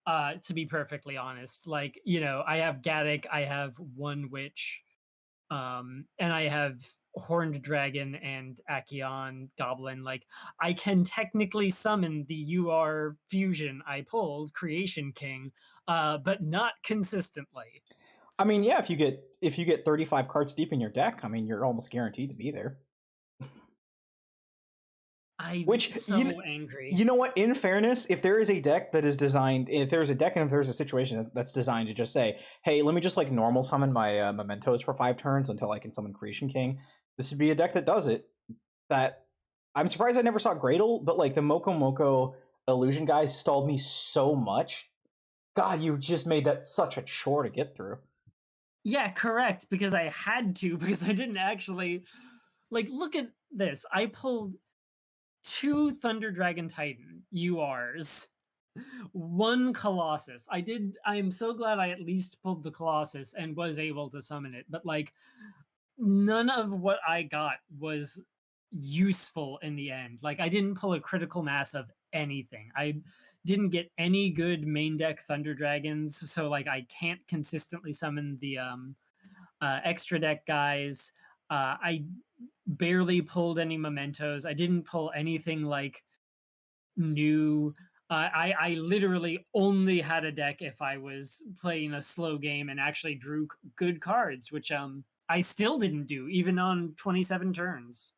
To be perfectly honest. Like, I have Gaddock, I have 1 witch, and I have Horned Dragon and Acheon Goblin. Like, I can technically summon the UR fusion I pulled, Creation King, but not consistently. I mean, yeah, if you get 35 cards deep in your deck, I mean, you're almost guaranteed to be there. I'm angry. You know what? In fairness, if there is a deck that is designed, if there's a situation that's designed to just say, hey, let me just like normal summon my mementos for 5 turns until I can summon Creation King, this would be a deck that does it. That I'm surprised I never saw Gradle, but like the Moko Moko Illusion guys stalled me so much. God, you just made that such a chore to get through. Yeah, correct, because I had to, because I didn't actually... Like, look at this. I pulled 2 Thunder Dragon Titan URs, 1 Colossus. I am so glad I at least pulled the Colossus and was able to summon it, but like, none of what I got was useful in the end. Like, I didn't pull a critical mass of anything. I didn't get any good main deck Thunder Dragons, so like I can't consistently summon the extra deck guys. I barely pulled any mementos. I didn't pull anything like new. I literally only had a deck if I was playing a slow game and actually drew good cards, which I still didn't do even on 27 turns.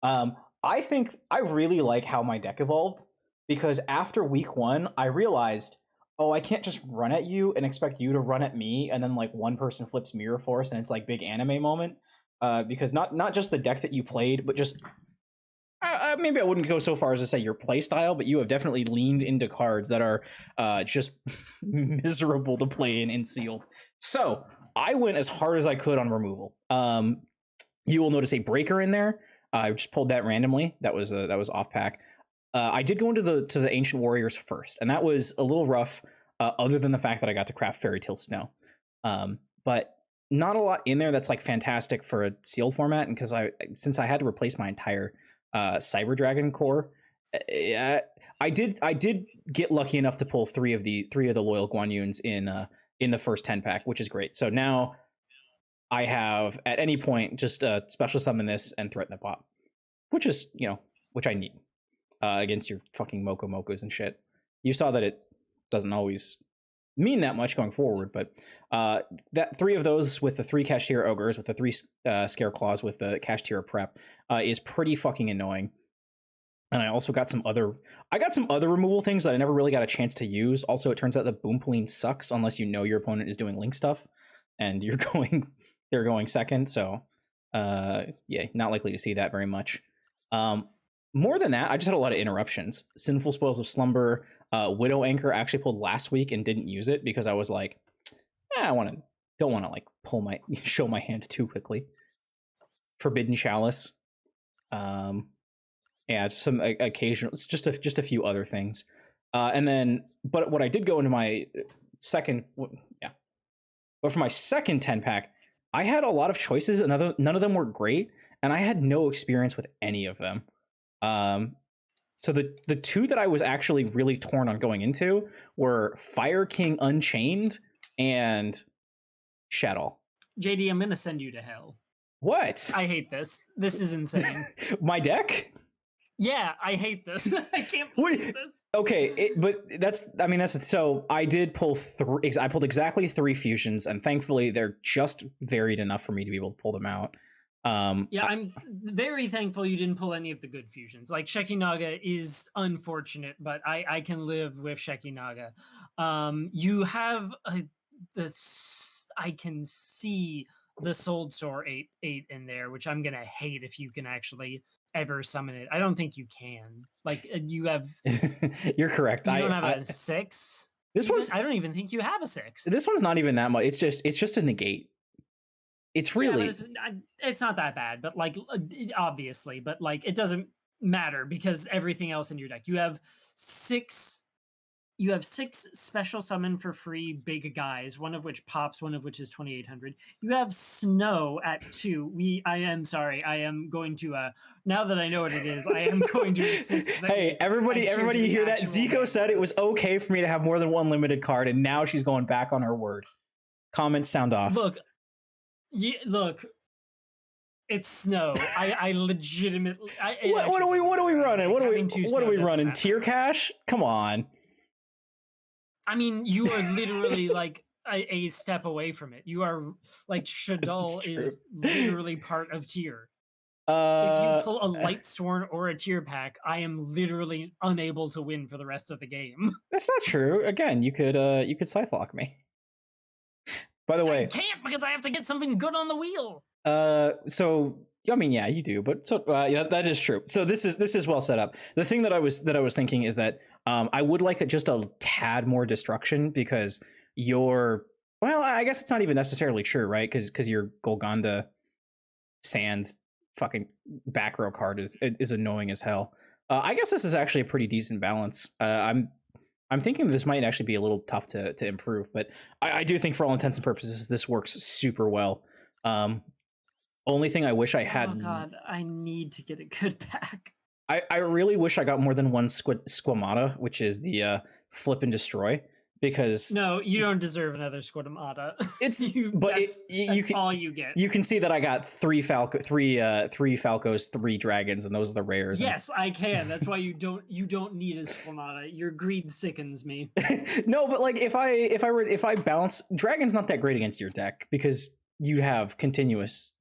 I think I really like how my deck evolved because after week 1, I realized, oh, I can't just run at you and expect you to run at me, and then like one person flips Mirror Force and it's like big anime moment. Because not just the deck that you played, but just maybe I wouldn't go so far as to say your play style, but you have definitely leaned into cards that are just miserable to play in sealed. So I went as hard as I could on removal. You will notice a breaker in there. I just pulled that randomly. That was off pack. I did go into the Ancient Warriors first, and that was a little rough. Other than the fact that I got to craft Fairy Tale Snow, but not a lot in there that's like fantastic for a sealed format. And because since I had to replace my entire Cyber Dragon core, I did get lucky enough to pull three of the loyal Guan Yuns in the first 10 pack, which is great. So now I have at any point just special summon this and threaten the pop, which is which I need against your fucking Mokos and shit. You saw that it doesn't always mean that much going forward, but that 3 of those with the 3 Cashier Ogres with the 3 Scare Claws with the Cashier Prep is pretty fucking annoying. And I also got some other removal things that I never really got a chance to use. Also, it turns out that Boompoline sucks unless you know your opponent is doing link stuff and they're going second. So yeah, not likely to see that very much. More than that, I just had a lot of interruptions. Sinful Spoils of Slumber, Widow Anchor I actually pulled last week and didn't use it because I was like, don't want to like show my hand too quickly. Forbidden Chalice, yeah, some occasional, it's just a few other things, and then but what I did go into my second, but for my second 10 pack, I had a lot of choices, and none of them were great, and I had no experience with any of them. So the 2 that I was actually really torn on going into were Fire King Unchained and Shadow. JD, I'm gonna send you to hell. What? I hate this. This is insane. My deck? Yeah, I hate this. I can't believe this. Okay, but that's so I did pull 3. I pulled exactly 3 fusions, and thankfully they're just varied enough for me to be able to pull them out. Yeah, I'm very thankful you didn't pull any of the good fusions. Like Shekinaga is unfortunate, but I can live with Shekinaga. You have I can see the Soul Soar 8 in there, which I'm gonna hate if you can actually ever summon it. I don't think you can. Like you have. You're correct. You don't have a 6. I don't even think you have a 6. This one's not even that much. It's just a negate. It's really. Yeah, it's not that bad, but like obviously, but like it doesn't matter because everything else in your deck. You have 6 special summon for free big guys, one of which pops, one of which is 2,800. You have Snow at 2. I am sorry. I am going to now that I know what it is, I am going to insist. Hey, everybody you hear that? Zico said it was okay for me to have more than one limited card, and now she's going back on her word. Comments sound off. Look, it's Snow. I legitimately. What are we running? What are we running? Tier cash? Come on. I mean, you are literally like a step away from it. You are like Shadul is literally part of tier. If you pull a Lightsworn or a tier pack, I am literally unable to win for the rest of the game. That's not true. Again, you could Scythe Lock me. By the way, I can't because I have to get something good on the wheel. So I mean, yeah, you do, but so yeah, that is true. So this is well set up. The thing that I was thinking is that I would like just a tad more destruction because I guess it's not even necessarily true, right? Because your Golgonda Sands fucking back row card is annoying as hell. I guess this is actually a pretty decent balance. I'm thinking this might actually be a little tough to improve, but I do think for all intents and purposes this works super well. Only thing I wish I had. Oh god, I need to get a good pack. I really wish I got more than one Squamata, which is the flip and destroy, because no, you don't deserve another Squamata. It's that's all you get. You can see that I got 3 Falcos, 3 dragons, and those are the rares. Yes, I can. That's why you don't need a Squamata. Your greed sickens me. No, but like if I balance, dragon's not that great against your deck because you have continuous,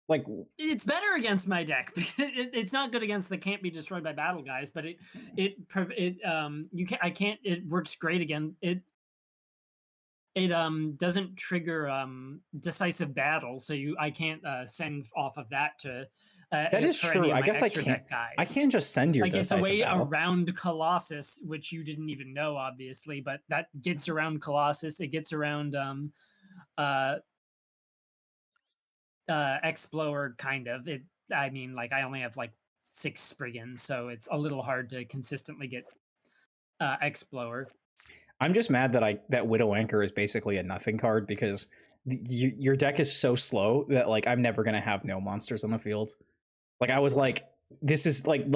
Like, It's better against my deck. It's not good against the can't be destroyed by battle guys, but I can't. It works great again. It doesn't trigger decisive battle, so I can't send off of that to that is for any true. of I my guess I extra can't. deck guys. I can't just send your Like it's a decisive way battle. around Colossus, which you didn't even know, obviously, but that gets around Colossus. It gets around uh Explorer, kind of. I mean, like I only have like 6 Spriggans, so it's a little hard to consistently get Explorer. I'm just mad that Widow Anchor is basically a nothing card because your deck is so slow that like I'm never gonna have no monsters on the field. Like I was like, this is like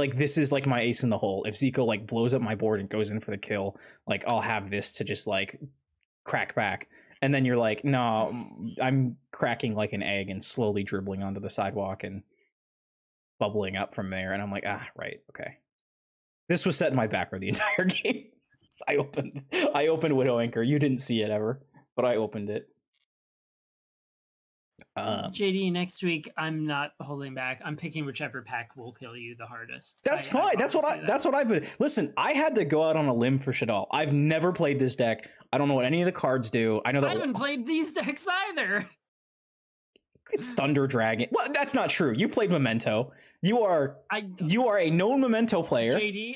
my ace in the hole. If Zico like blows up my board and goes in for the kill, like I'll have this to just like crack back. And then you're like, no, I'm cracking like an egg and slowly dribbling onto the sidewalk and bubbling up from there. And I'm like, right, okay. This was set in my back for the entire game. I opened Widow Anchor. You didn't see it ever, but I opened it. JD, next week I'm not holding back. I'm picking whichever pack will kill you the hardest. That's fine. That's what I've been. Listen, I had to go out on a limb for Shadal. I've never played this deck. I don't know what any of the cards do. I know that I haven't played these decks either. It's Thunder Dragon. Well, that's not true. You played Memento. You are a known Memento player. JD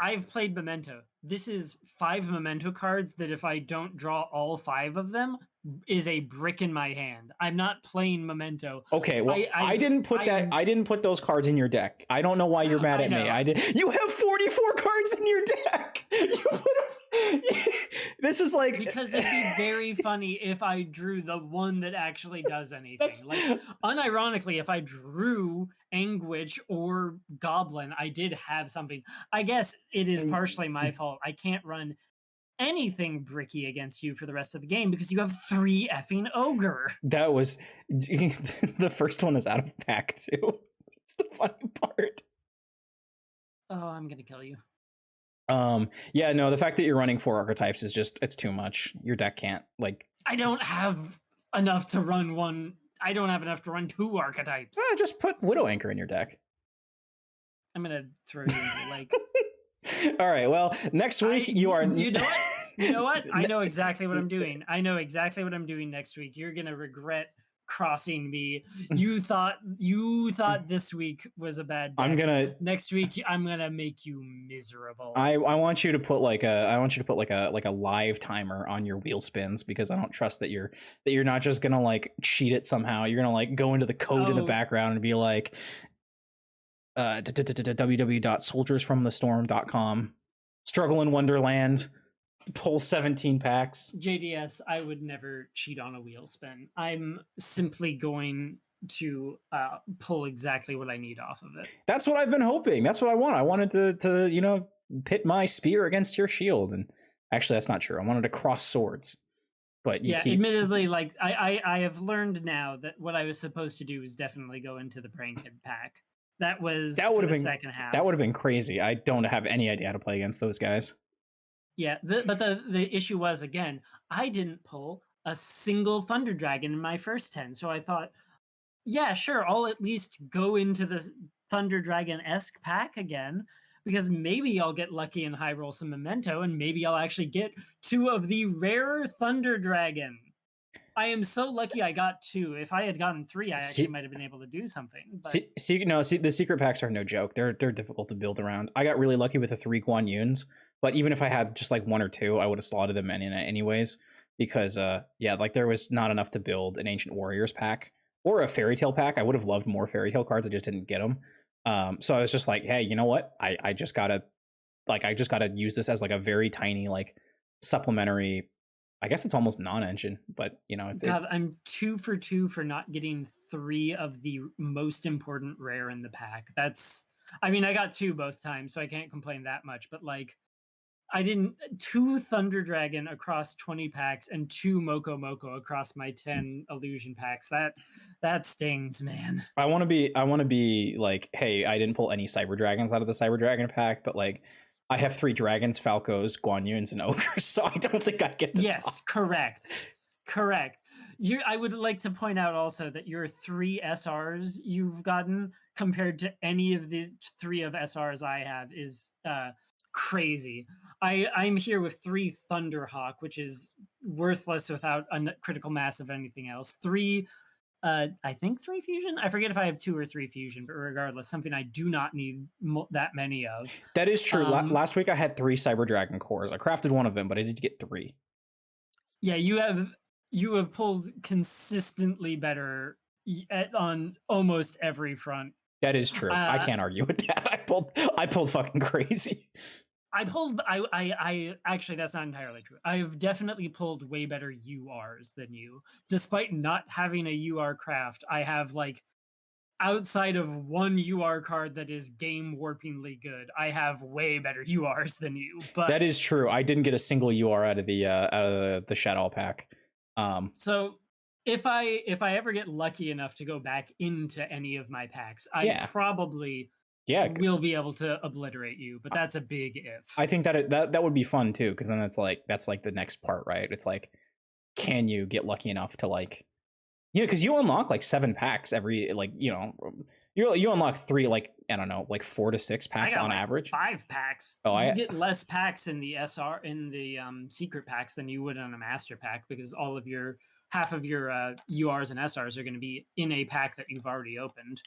I've played Memento. This is 5 Memento cards that if I don't draw all 5 of them is a brick in my hand. I'm not playing Memento. Okay, well, I didn't put those cards in your deck. I don't know why you're mad at me. You have 44 cards in your deck. This is like, because it'd be very funny if I drew the one that actually does anything. Like, unironically, if I drew Anguish or Goblin, I did have something. I guess it is partially my fault. I can't run anything bricky against you for the rest of the game because you have 3 effing Ogre. That was the first one is out of pack too. It's the funny part. Oh, I'm gonna kill you. Yeah, no, the fact that you're running 4 archetypes is just, it's too much. Your deck can't, like, I don't have enough to run one. I don't have enough to run 2 archetypes. Just put Widow Anchor in your deck. I'm gonna throw you into the lake. All right, well, next week you are. You know what? You know what? I know exactly what I'm doing. I know exactly what I'm doing next week. You're gonna regret crossing me. You thought this week was a bad day. Next week I'm gonna make you miserable. I want you to put like a live timer on your wheel spins because I don't trust that you're not just gonna like cheat it somehow. You're gonna like go into the code in the background and be like www.soldiersfromthestorm.com struggle in Wonderland, pull 17 packs. JDS, I would never cheat on a wheel spin. I'm simply going to pull exactly what I need off of it. That's what I've been hoping. That's what I want. I wanted to pit my spear against your shield, and actually that's not true. I wanted to cross swords. But admittedly, like I have learned now that what I was supposed to do is definitely go into the Prank Kid pack. That would have been second half. That would have been crazy. I don't have any idea how to play against those guys. Yeah, but the issue was, again, I didn't pull a single Thunder Dragon in my first 10, so I thought, yeah, sure, I'll at least go into the Thunder Dragon-esque pack again, because maybe I'll get lucky and high roll some Memento, and maybe I'll actually get 2 of the rarer Thunder Dragon. I am so lucky I got 2. If I had gotten 3, I actually might have been able to do something. But... the secret packs are no joke. They're difficult to build around. I got really lucky with the 3 Guan Yuns, but even if I had just like 1 or 2, I would have slotted them in anyways. Because like there was not enough to build an Ancient Warriors pack or a Fairy Tale pack. I would have loved more Fairy Tale cards. I just didn't get them. So I was just like, hey, you know what? I just gotta use this as like a very tiny like supplementary. I guess it's almost non-engine, but I'm 2 for 2 for not getting 3 of the most important rare in the pack. I got 2 both times, so I can't complain that much. But like, I didn't 2 Thunder Dragon across 20 packs and 2 Moko across my 10 illusion packs. That stings, man. I want to be like, hey, I didn't pull any Cyber Dragons out of the Cyber Dragon pack, but like, I have 3 Dragons, Falcos, Guan Yuns, and Ogres, so I don't think I get the top. Correct. I would like to point out also that your 3 SRs you've gotten compared to any of the 3 of SRs I have is crazy. I'm here with 3 Thunderhawk, which is worthless without a critical mass of anything else. 3 I think 3 fusion. I forget if I have 2 or 3 fusion, but regardless, something I do not need that many of. That is true. Last week I had 3 Cyber Dragon cores. I crafted one of them, but I did get 3. Yeah, you have pulled consistently better on almost every front. That is true. I can't argue with that. I pulled fucking crazy. I actually, that's not entirely true. I've definitely pulled way better URs than you. Despite not having a UR craft, I have, like, outside of one UR card that is game warpingly good, I have way better URs than you. But that is true. I didn't get a single UR out of the Shadow pack. So if I ever get lucky enough to go back into any of my packs, I probably will be able to obliterate you, but that's a big if. I think that would be fun too, because then that's like the next part, right? It's like, can you get lucky enough to, like, because you unlock like 7 packs every, like, you unlock 3, like, I don't know, like 4 to 6 packs on average. 5 packs. Oh, you get less packs in the secret packs than you would in a master pack, because half of your URs and SRs are going to be in a pack that you've already opened.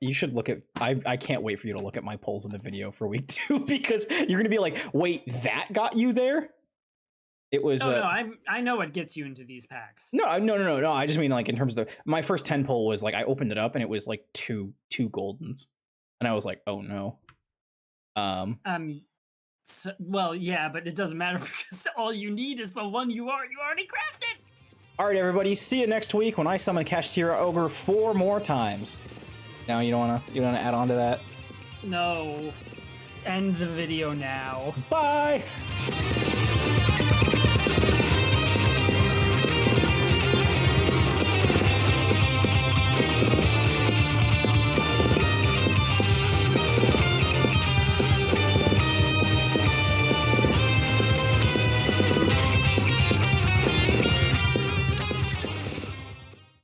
You should look at. I can't wait for you to look at my polls in the video for week 2, because you're gonna be like, wait, that got you there? It was. No, I know what gets you into these packs. No. I just mean, like, in terms of my first 10 poll was like, I opened it up and it was like two goldens, and I was like, oh no. Well, yeah, but it doesn't matter, because all you need is the one you already crafted. All right, everybody. See you next week when I summon Kashtira Ogre 4 more times. Now, you don't wanna add on to that? No. End the video now. Bye.